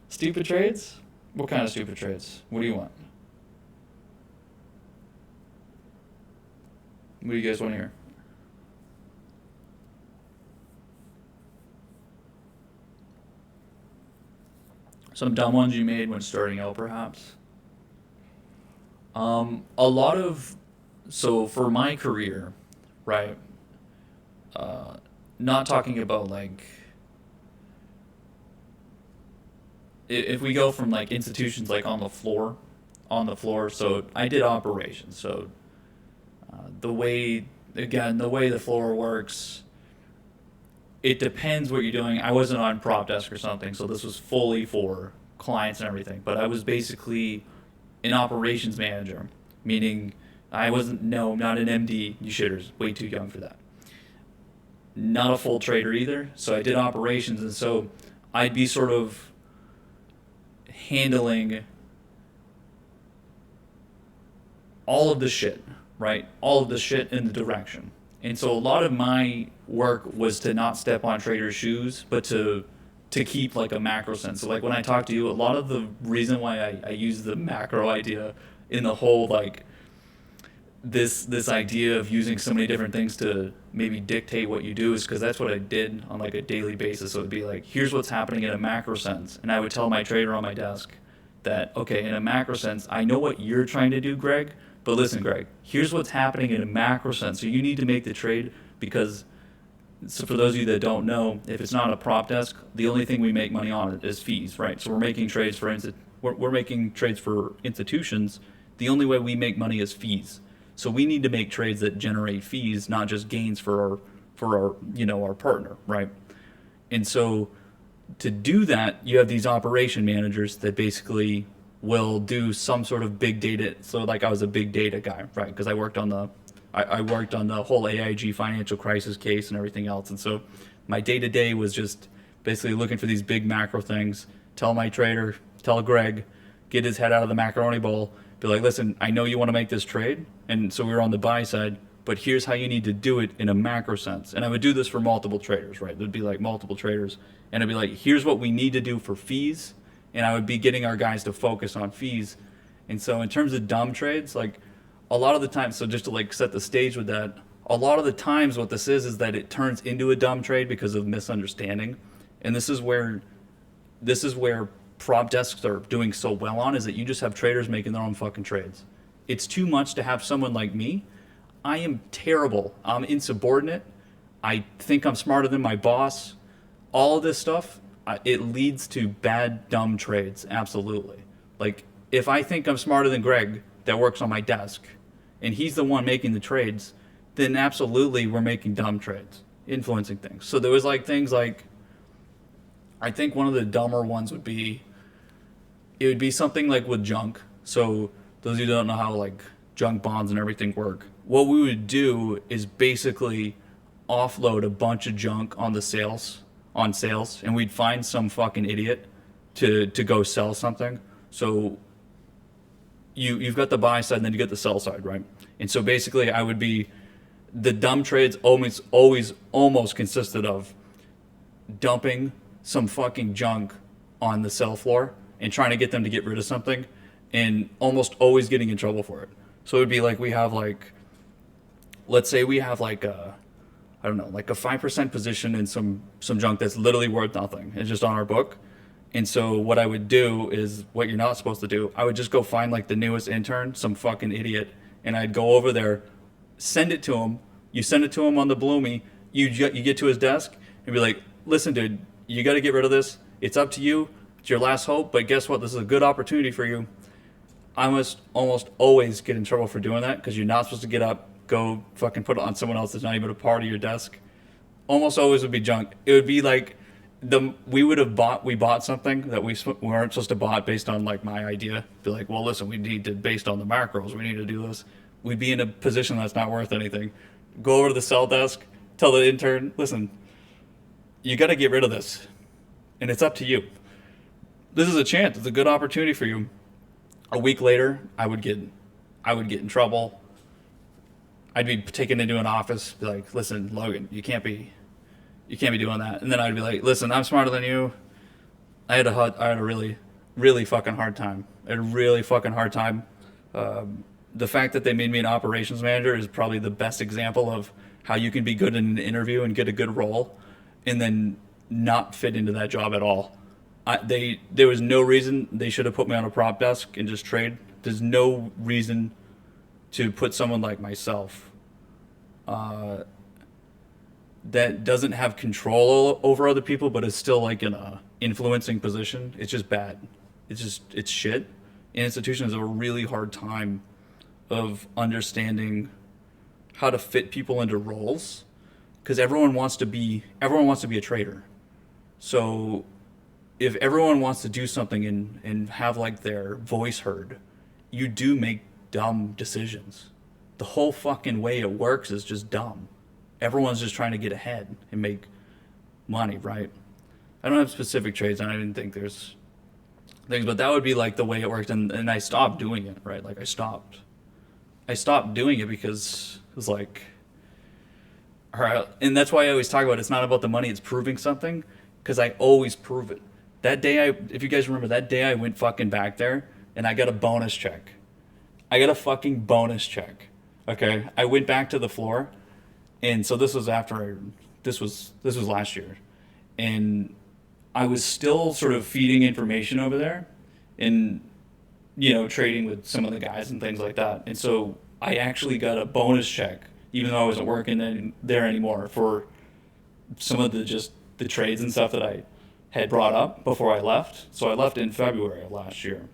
Stupid trades? What kind of stupid trades? What do you want? What do you guys want to hear? Some dumb ones you made when starting out, perhaps? So for my career, right, not talking about like, if we go from like institutions like on the floor, so I did operations, so the way the floor works, it depends what you're doing. I wasn't on prop desk or something, so this was fully for clients and everything, but I was basically an operations manager, meaning I wasn't, not an MD, you shitters, way too young for that. Not a full trader either, so I did operations, and so I'd be sort of handling all of the shit, right? All of the shit in the direction. And so a lot of my work was to not step on traders' shoes, but to keep like a macro sense. So like when I talk to you, a lot of the reason why I use the macro idea in the whole like this idea of using so many different things to maybe dictate what you do is because that's what I did on like a daily basis. So it'd be like, here's what's happening in a macro sense. And I would tell my trader on my desk that, okay, in a macro sense, I know what you're trying to do, Greg, but listen, Greg, here's what's happening in a macro sense. So you need to make the trade because, so for those of you that don't know, if it's not a prop desk, the only thing we make money on is fees, right? So we're making trades for institutions. The only way we make money is fees. So we need to make trades that generate fees, not just gains for our partner, right? And so to do that, you have these operation managers that basically will do some sort of big data. So like I was a big data guy, right? Because I worked on the whole AIG financial crisis case and everything else. And so my day-to-day was just basically looking for these big macro things, tell my trader, tell Greg, get his head out of the macaroni bowl, be like, listen, I know you want to make this trade. And so we were on the buy side, but here's how you need to do it in a macro sense. And I would do this for multiple traders, right? There'd be like multiple traders. And I'd be like, here's what we need to do for fees. And I would be getting our guys to focus on fees. And so in terms of dumb trades, like a lot of the time, so just to like set the stage with that, a lot of the times what this is that it turns into a dumb trade because of misunderstanding. And this is where prop desks are doing so well on, is that you just have traders making their own fucking trades. It's too much to have someone like me. I am terrible. I'm insubordinate. I think I'm smarter than my boss. All of this stuff, it leads to bad, dumb trades. Absolutely. Like, if I think I'm smarter than Greg that works on my desk, and he's the one making the trades, then absolutely we're making dumb trades, influencing things. So there was like things like, I think one of the dumber ones would be, it would be something like with junk. So those of you who don't know how like junk bonds and everything work, what we would do is basically offload a bunch of junk on sales, and we'd find some fucking idiot to go sell something. So you've got the buy side and then you get the sell side, right? And so basically I would be, the dumb trades always almost consisted of dumping some fucking junk on the sell floor and trying to get them to get rid of something, and almost always getting in trouble for it. So it would be like, we have like, let's say we have like I don't know, like a 5% position in some junk that's literally worth nothing. It's just on our book. And so what I would do is what you're not supposed to do. I would just go find like the newest intern, some fucking idiot, and I'd go over there, send it to him. You send it to him on the Bloomy. You get to his desk and be like, listen, dude, you got to get rid of this. It's up to you. It's your last hope. But guess what? This is a good opportunity for you. I must almost always get in trouble for doing that, because you're not supposed to get up, go fucking put it on someone else that's not even a part of your desk. Almost always would be junk. It would be like we bought something that we weren't supposed to bought based on like my idea. Be like, well, listen, we need to, based on the macros, we need to do this. We'd be in a position that's not worth anything. Go over to the sell desk, tell the intern, listen, you got to get rid of this, and it's up to you. This is a chance. It's a good opportunity for you. A week later, I would get in trouble. I'd be taken into an office, be like, listen, Logan, you can't be doing that. And then I'd be like, listen, I'm smarter than you. I had a really, really fucking hard time. I had a really fucking hard time. The fact that they made me an operations manager is probably the best example of how you can be good in an interview and get a good role, and then not fit into that job at all. There was no reason they should have put me on a prop desk and just trade. There's no reason to put someone like myself that doesn't have control over other people, but is still like in a influencing position. It's just bad. It's shit. And institutions have a really hard time of understanding how to fit people into roles, because everyone wants to be a trader. So if everyone wants to do something and have like their voice heard, you do make dumb decisions. The whole fucking way it works is just dumb. Everyone's just trying to get ahead and make money, right? I don't have specific trades, and I didn't think there's things, but that would be like the way it worked, and I stopped doing it, right? Like I stopped doing it because it was like, all right, and that's why I always talk about it's not about the money, it's proving something, because I always prove it. That day, if you guys remember, that day I went fucking back there, and I got a bonus check. I got a fucking bonus check. Okay, I went back to the floor, and so this was this was last year, and I was still sort of feeding information over there, and trading with some of the guys and things like that. And so I actually got a bonus check, even though I wasn't working there anymore, for some of the trades and stuff that I had brought up before I left. So I left in February of last year.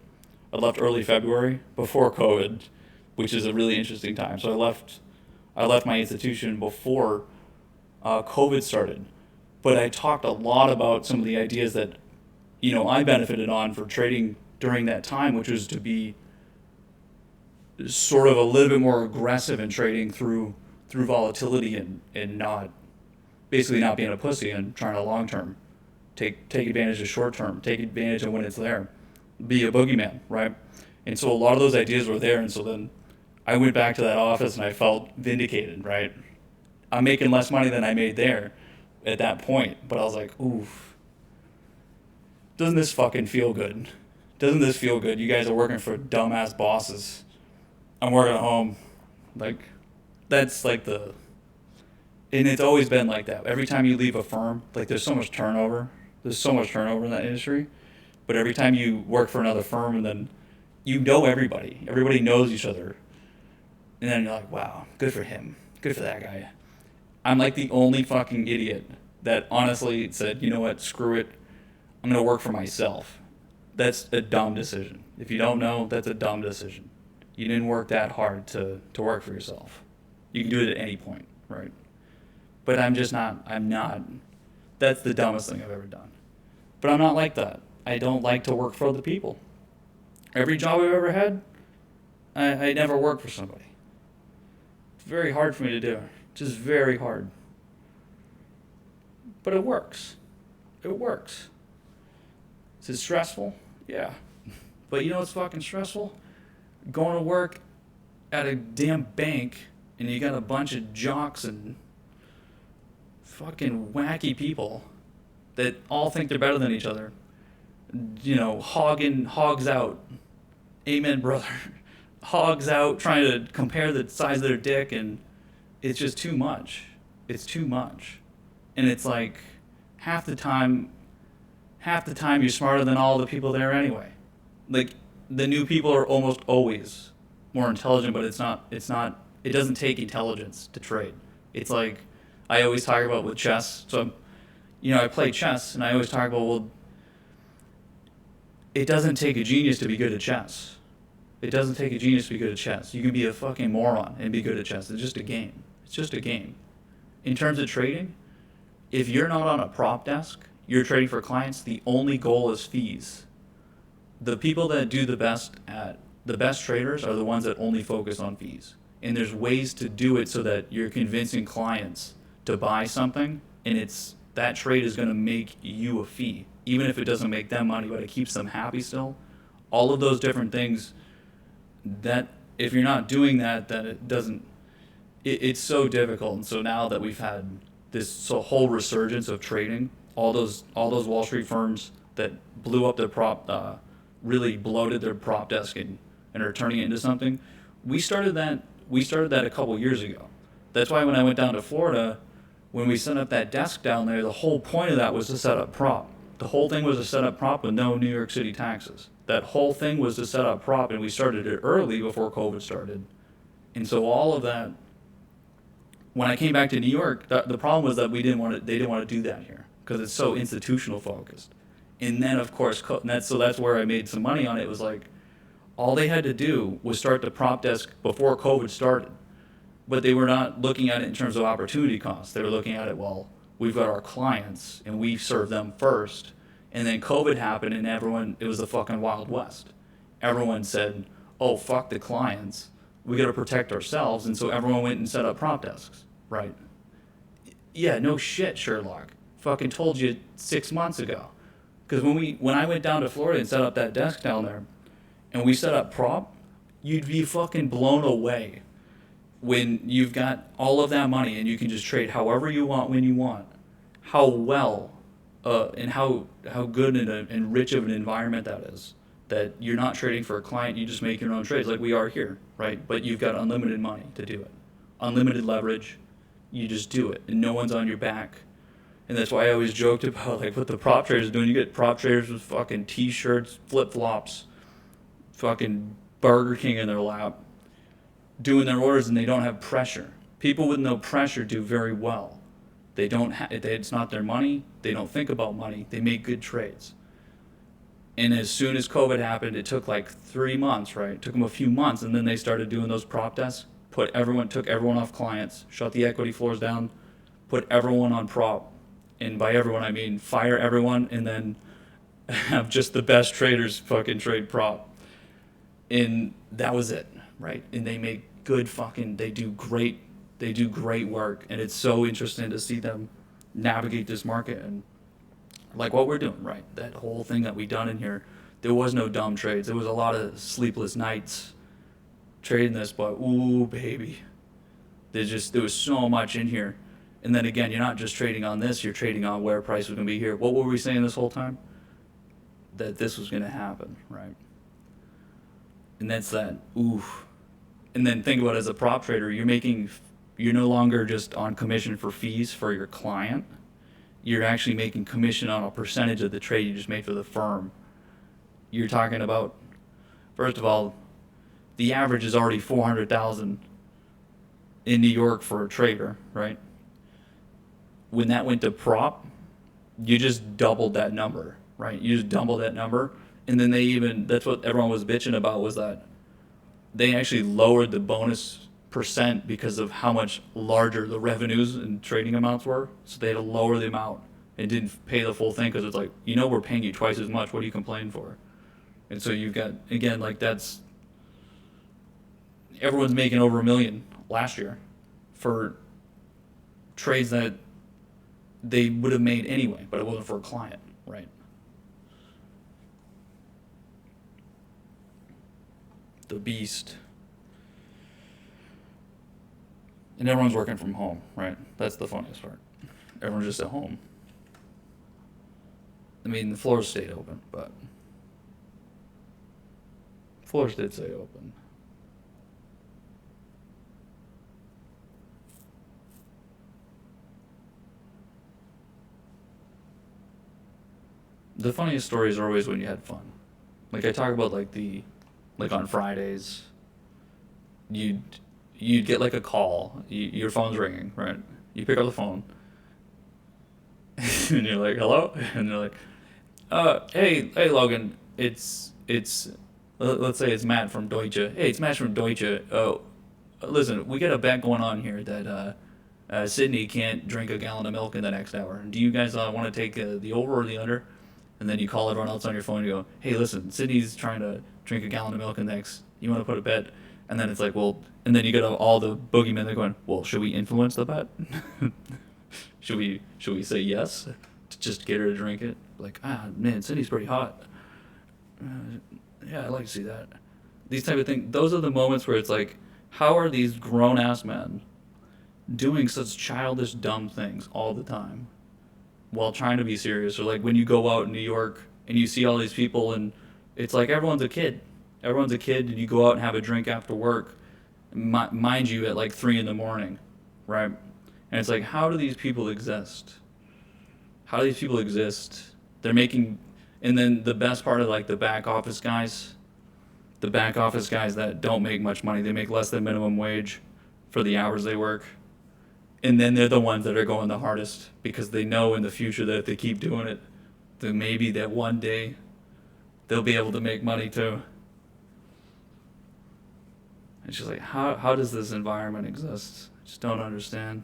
I left early February before COVID, which is a really interesting time. So I left my institution before COVID started. But I talked a lot about some of the ideas that, I benefited on for trading during that time, which was to be sort of a little bit more aggressive in trading through volatility and not being a pussy and trying to long term take advantage of short term, take advantage of when it's there, be a boogeyman, right? And so a lot of those ideas were there, and so then I went back to that office and I felt vindicated, right? I'm making less money than I made there at that point, but I was like, oof, doesn't this fucking feel good? Doesn't this feel good? You guys are working for dumbass bosses. I'm working at home. Like, that's like the And it's always been like that. Every time you leave a firm, like there's so much turnover. There's so much turnover in that industry. But every time you work for another firm and then you know everybody. Everybody knows each other. And then you're like, wow, good for him. Good for that guy. I'm like the only fucking idiot that honestly said, you know what, screw it. I'm going to work for myself. That's a dumb decision. If you don't know, that's a dumb decision. You didn't work that hard to work for yourself. You can do it at any point, right? But I'm not. That's the dumbest thing I've ever done. But I'm not like that. I don't like to work for other people. Every job I've ever had, I never worked for somebody. It's very hard for me to do. Just very hard. But it works. It works. Is it stressful? Yeah. But you know what's fucking stressful? Going to work at a damn bank and you got a bunch of jocks and fucking wacky people that all think they're better than each other. You know, hogs out. Amen, brother. Hogs out trying to compare the size of their dick, and it's just too much. It's too much. And it's like half the time you're smarter than all the people there anyway. Like the new people are almost always more intelligent, but it doesn't take intelligence to trade. It's like I always talk about with chess. So I play chess and I always talk about, well, it doesn't take a genius to be good at chess. It doesn't take a genius to be good at chess. You can be a fucking moron and be good at chess. It's just a game. It's just a game. In terms of trading, if you're not on a prop desk, you're trading for clients, the only goal is fees. The people that do the best traders are the ones that only focus on fees. And there's ways to do it so that you're convincing clients to buy something, and that trade is going to make you a fee, even if it doesn't make them money, but it keeps them happy still. All of those different things, that if you're not doing that, then it's so difficult. And so now that we've had this whole resurgence of trading, all those Wall Street firms that blew up their really bloated their prop desk and are turning it into something, we started that a couple years ago. That's why when I went down to Florida, when we set up that desk down there, the whole point of that was to set up prop. The whole thing was to set up prop with no New York City taxes. That whole thing was to set up prop, and we started it early before COVID started. And so all of that, when I came back to New York, the problem was that they didn't want to do that here because it's so institutional focused. And then of course, that's where I made some money on it. It was like, all they had to do was start the prop desk before COVID started. But they were not looking at it in terms of opportunity costs. They were looking at it, well, we've got our clients and we serve them first. And then COVID happened and it was the fucking Wild West. Everyone said, oh, fuck the clients. We got to protect ourselves. And so everyone went and set up prop desks, right? Yeah, no shit, Sherlock. Fucking told you 6 months ago. Because when I went down to Florida and set up that desk down there and we set up prop, you'd be fucking blown away when you've got all of that money and you can just trade however you want when you want. How well and how good and rich of an environment that is. That you're not trading for a client, you just make your own trades like we are here, right? But you've got unlimited money to do it. Unlimited leverage, you just do it, and no one's on your back. And that's why I always joked about like what the prop traders are doing. You get prop traders with fucking t-shirts, flip-flops, fucking Burger King in their lap, doing their orders, and they don't have pressure. People with no pressure do very well. It's not their money. They don't think about money. They make good trades. And as soon as COVID happened, it took like 3 months, right? It took them a few months, and then they started doing those prop desks. Took everyone off clients, shut the equity floors down, put everyone on prop. And by everyone, I mean fire everyone, and then have just the best traders fucking trade prop. And that was it, right? And they make they do great work, and it's so interesting to see them navigate this market and like what we're doing, right? That whole thing that we done in here, there was no dumb trades. There was a lot of sleepless nights trading this, but ooh, baby, there was so much in here. And then again, you're not just trading on this, you're trading on where price was going to be here. What were we saying this whole time? That this was going to happen, right? And that's that, oof. And then think about it, as a prop trader, you're making You're no longer just on commission for fees for your client. You're actually making commission on a percentage of the trade you just made for the firm. You're talking about, first of all, the average is already 400,000 in New York for a trader, right? When that went to prop, you just doubled that number, right? You just doubled that number. And then that's what everyone was bitching about, was that they actually lowered the bonus percent because of how much larger the revenues and trading amounts were. So they had to lower the amount and didn't pay the full thing, because it's like, we're paying you twice as much. What are you complaining for? And so you've got, again, like, that's, everyone's making over $1 million last year for trades that they would have made anyway, but it wasn't for a client, right? The beast. And everyone's working from home, right? That's the funniest part. Everyone's just at home. I mean, the floors stayed open, but floors did stay open. The funniest stories are always when you had fun. Like, I talk about, like on Fridays, you'd get like a call, your phone's ringing, right? You pick up the phone, and you're like, hello? And they're like, hey Logan, it's let's say it's Matt from Deutsche. Hey, it's Matt from Deutsche. Oh, listen, we got a bet going on here that Sydney can't drink a gallon of milk in the next hour. Do you guys want to take the over or the under? And then you call everyone else on your phone and you go, hey, listen, Sydney's trying to drink a gallon of milk in the next. You want to put a bet? And then it's like, well, and then you get all the boogeymen. They're going, well, should we influence the bet? should we say yes to just get her to drink it? Like, man, Sydney's pretty hot. Yeah, I'd like to see that. These type of things. Those are the moments where it's like, how are these grown ass men doing such childish, dumb things all the time while trying to be serious? Or like when you go out in New York and you see all these people, and it's like everyone's a kid. Everyone's a kid, and you go out and have a drink after work, mind you, at like 3 a.m, right? And it's like, how do these people exist? How do these people exist? They're making, and then the best part of like the back office guys that don't make much money, they make less than minimum wage for the hours they work. And then they're the ones that are going the hardest, because they know in the future that if they keep doing it, then maybe that one day they'll be able to make money too. It's just like, how does this environment exist? I just don't understand.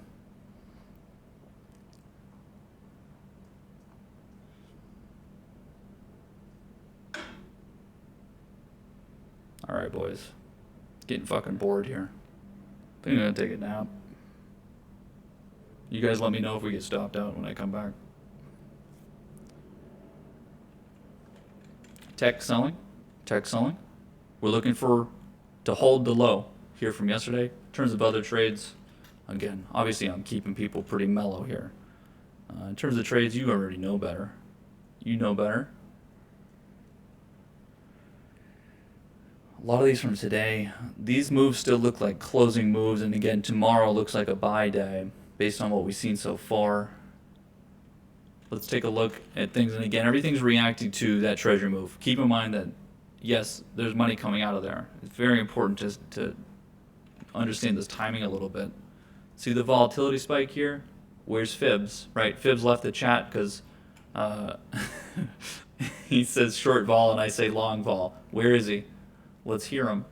Alright, boys. Getting fucking bored here. I think I'm gonna take a nap. You guys let me know if we get stopped out when I come back. Tech selling. We're looking to hold the low here from yesterday. In terms of other trades, again, obviously I'm keeping people pretty mellow here. In terms of trades, you already know better. You know better. A lot of these from today, these moves still look like closing moves, and again, tomorrow looks like a buy day based on what we've seen so far. Let's take a look at things, and again, everything's reacting to that treasury move. Keep in mind that, yes, there's money coming out of there. It's very important to understand this timing a little bit. See the volatility spike here? Where's Fibs, right? Fibs left the chat because he says short vol and I say long vol. Where is he? Let's hear him.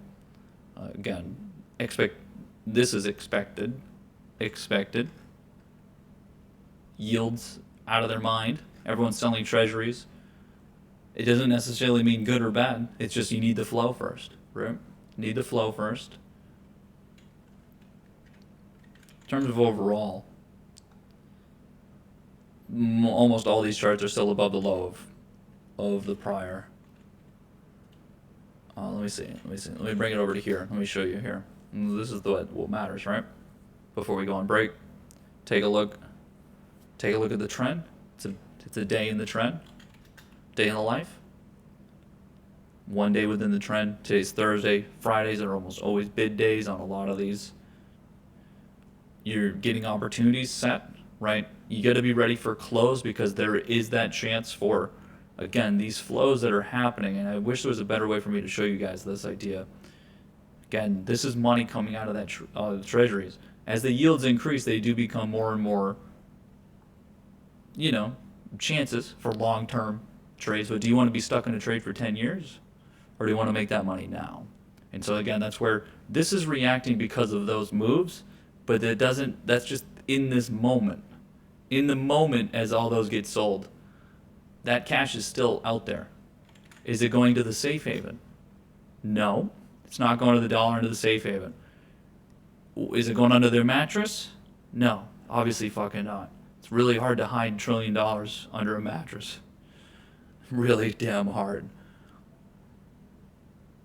Again, this is expected. Yields out of their mind. Everyone's selling treasuries. It doesn't necessarily mean good or bad. It's just you need the flow first, right? Need the flow first. In terms of overall, almost all these charts are still above the low of the prior. Let me see. Let me bring it over to here. Let me show you here. This is what matters, right? Before we go on break, take a look at the trend. It's a day in the trend. Day in the life. One day within the trend. Today's Thursday. Fridays are almost always bid days on a lot of these. you're getting opportunities set, right? You got to be ready for close because there is that chance for, again, these flows that are happening. And I wish there was a better way for me to show you guys this idea. Again, this is money coming out of that the treasuries. As the yields increase, they do become more and more, you know, chances for long-term trades. But do you want to be stuck in a trade for 10 years? Or do you want to make that money now? And so again, that's where this is reacting because of those moves, but it doesn't, that's just in this moment. In the moment as all those get sold, that cash is still out there. Is it going to the safe haven? No, it's not going to the dollar into the safe haven. Is it going under their mattress? No, obviously fucking not. It's really hard to hide $1 trillion under a mattress. Really damn hard.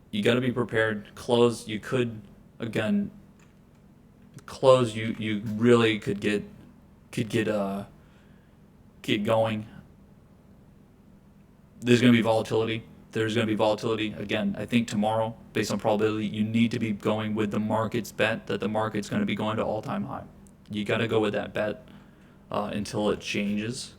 You got to be prepared. Close, you could, again, close, you really could get going. There's going to be volatility. There's going to be volatility. Again, I think tomorrow, based on probability, you need to be going with the market's bet that the market's going to be going to all-time high. You got to go with that bet until it changes.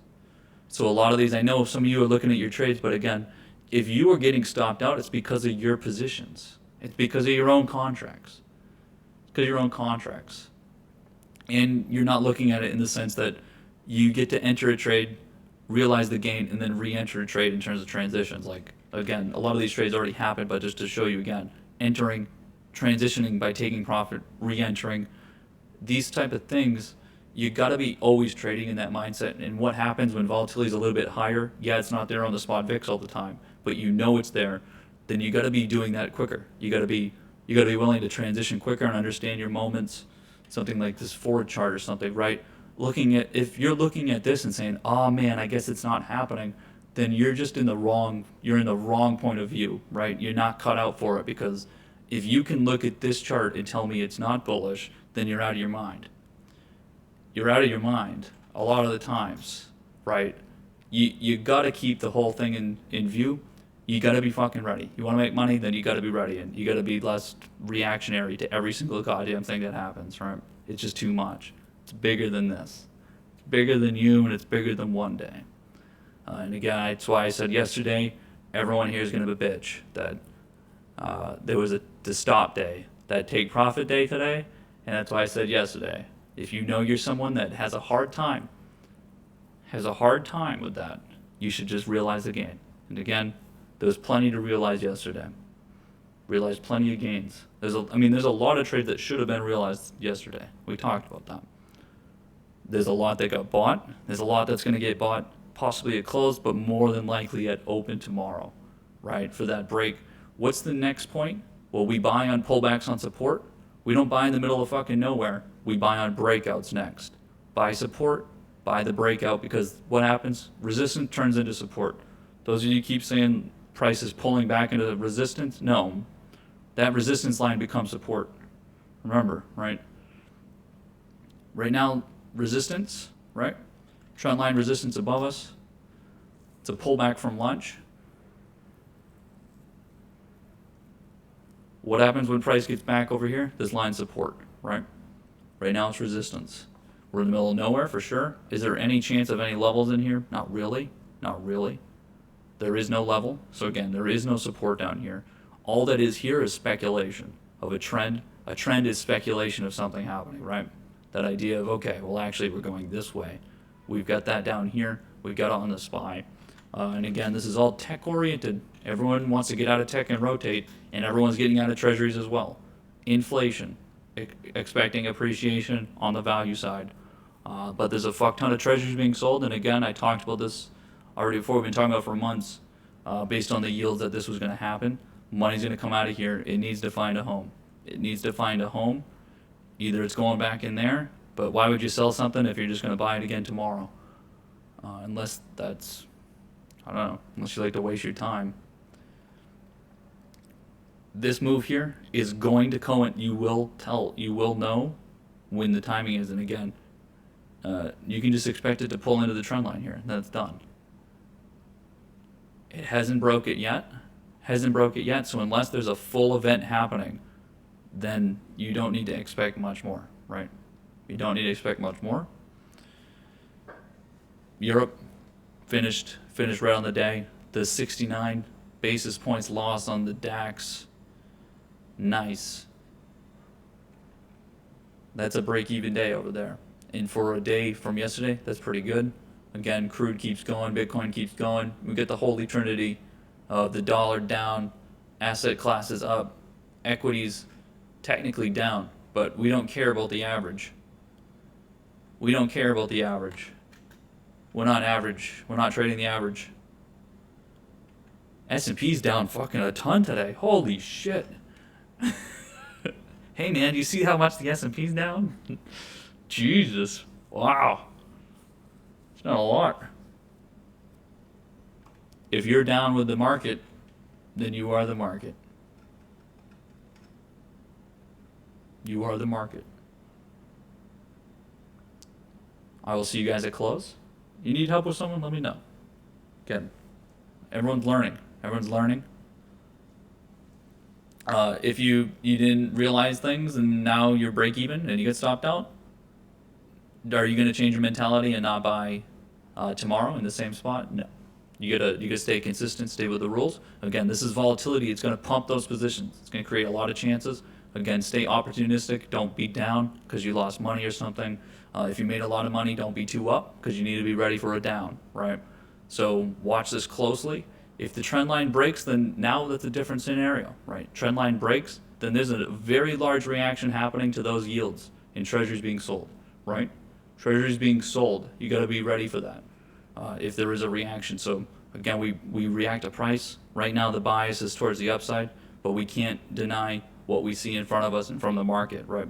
So a lot of these, I know some of you are looking at your trades, but again, if you are getting stopped out, it's because of your positions. It's because of your own contracts. It's because of your own contracts. And you're not looking at it in the sense that you get to enter a trade, realize the gain, and then re-enter a trade in terms of transitions. Like, again, a lot of these trades already happened, but just to show you again, entering, transitioning by taking profit, re-entering, these type of things, you got to be always trading in that mindset. And what happens when volatility is a little bit higher? Yeah, it's not there on the spot VIX all the time, but you know it's there. Then you got to be doing that quicker. You got to be willing to transition quicker and understand your moments. Something like this forward chart or something, right? If you're looking at this and saying, "Oh man, I guess it's not happening," then you're just in the wrong point of view, right? You're not cut out for it, because if you can look at this chart and tell me it's not bullish, then you're out of your mind. You're out of your mind a lot of the times, right? You got to keep the whole thing in view. You got to be fucking ready. You want to make money, then you got to be ready, and you got to be less reactionary to every single goddamn thing that happens, right? It's just too much. It's bigger than this. It's bigger than you, and it's bigger than one day. And again, that's why I said yesterday, everyone here is going to be a bitch that there was the stop day, that take profit day today, and that's why I said yesterday, if you know you're someone that has a hard time with that, you should just realize the gain. And again, there was plenty to realize yesterday. Realized plenty of gains. There's a lot of trades that should have been realized yesterday. We talked about that. There's a lot that got bought. There's a lot that's going to get bought possibly at close, but more than likely at open tomorrow, right, for that break. What's the next point? Well, we buy on pullbacks on support. We don't buy in the middle of fucking nowhere. We buy on breakouts next. Buy support, buy the breakout, because what happens? Resistance turns into support. Those of you keep saying price is pulling back into the resistance, no. That resistance line becomes support. Remember, right? Right now, resistance, right? Trend line resistance above us. It's a pullback from lunch. What happens when price gets back over here? This line support, right? Right now it's resistance. We're in the middle of nowhere for sure. Is there any chance of any levels in here? Not really. Not really. There is no level. So again, there is no support down here. All that is here is speculation of a trend. A trend is speculation of something happening, right? That idea of, okay, well actually we're going this way. We've got that down here. We've got it on the SPY. And again, this is all tech oriented. Everyone wants to get out of tech and rotate, and everyone's getting out of treasuries as well. Inflation, expecting appreciation on the value side. But there's a fuck ton of treasuries being sold, and again, I talked about this already before. We've been talking about for months, based on the yields, that this was going to happen. Money's going to come out of here. It needs to find a home. It needs to find a home. Either it's going back in there, but why would you sell something if you're just going to buy it again tomorrow? Unless that's, I don't know, unless you like to waste your time. This move here is going to you will know when the timing is. And again, you can just expect it to pull into the trend line here, and then it's done. It hasn't broke it yet. So unless there's a full event happening, then you don't need to expect much more, right? You don't need to expect much more. Europe finished right on the day. The 69 basis points loss on the DAX. Nice. That's a break-even day over there. And for a day from yesterday, that's pretty good. Again, crude keeps going, Bitcoin keeps going. We get the holy trinity of the dollar down, asset classes up, equities technically down, but we don't care about the average. We don't care about the average. We're not average. We're not trading the average. S&P's down fucking a ton today. Holy shit. Hey man, do you see how much the S&P's down? Jesus. Wow. It's not a lot. If you're down with the market, then you are the market. You are the market. I will see you guys at close. You need help with someone? Let me know. Again, everyone's learning. Everyone's learning. If you didn't realize things and now you're break even and you get stopped out, are you going to change your mentality and not buy tomorrow in the same spot? No. You gotta stay consistent, stay with the rules. Again, this is volatility. It's going to pump those positions. It's going to create a lot of chances. Again, stay opportunistic. Don't be down because you lost money or something. If you made a lot of money, don't be too up because you need to be ready for a down, right? So watch this closely. If the trend line breaks, then now that's a different scenario, right? Trend line breaks, then there's a very large reaction happening to those yields in treasuries being sold, right? Treasuries being sold, you got to be ready for that if there is a reaction. So again, we react to price. Right now the bias is towards the upside, but we can't deny what we see in front of us and from the market, right?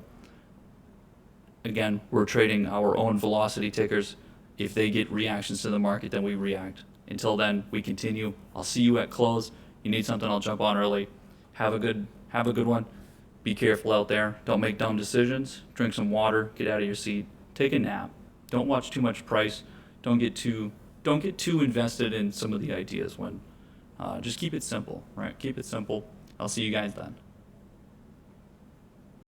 Again, we're trading our own velocity tickers. If they get reactions to the market, then we react. Until then, we continue. I'll see you at close. You need something, I'll jump on early. Have a good one. Be careful out there. Don't make dumb decisions. Drink some water. Get out of your seat. Take a nap. Don't watch too much price. Don't get too invested in some of the ideas when just keep it simple, right? Keep it simple. I'll see you guys then.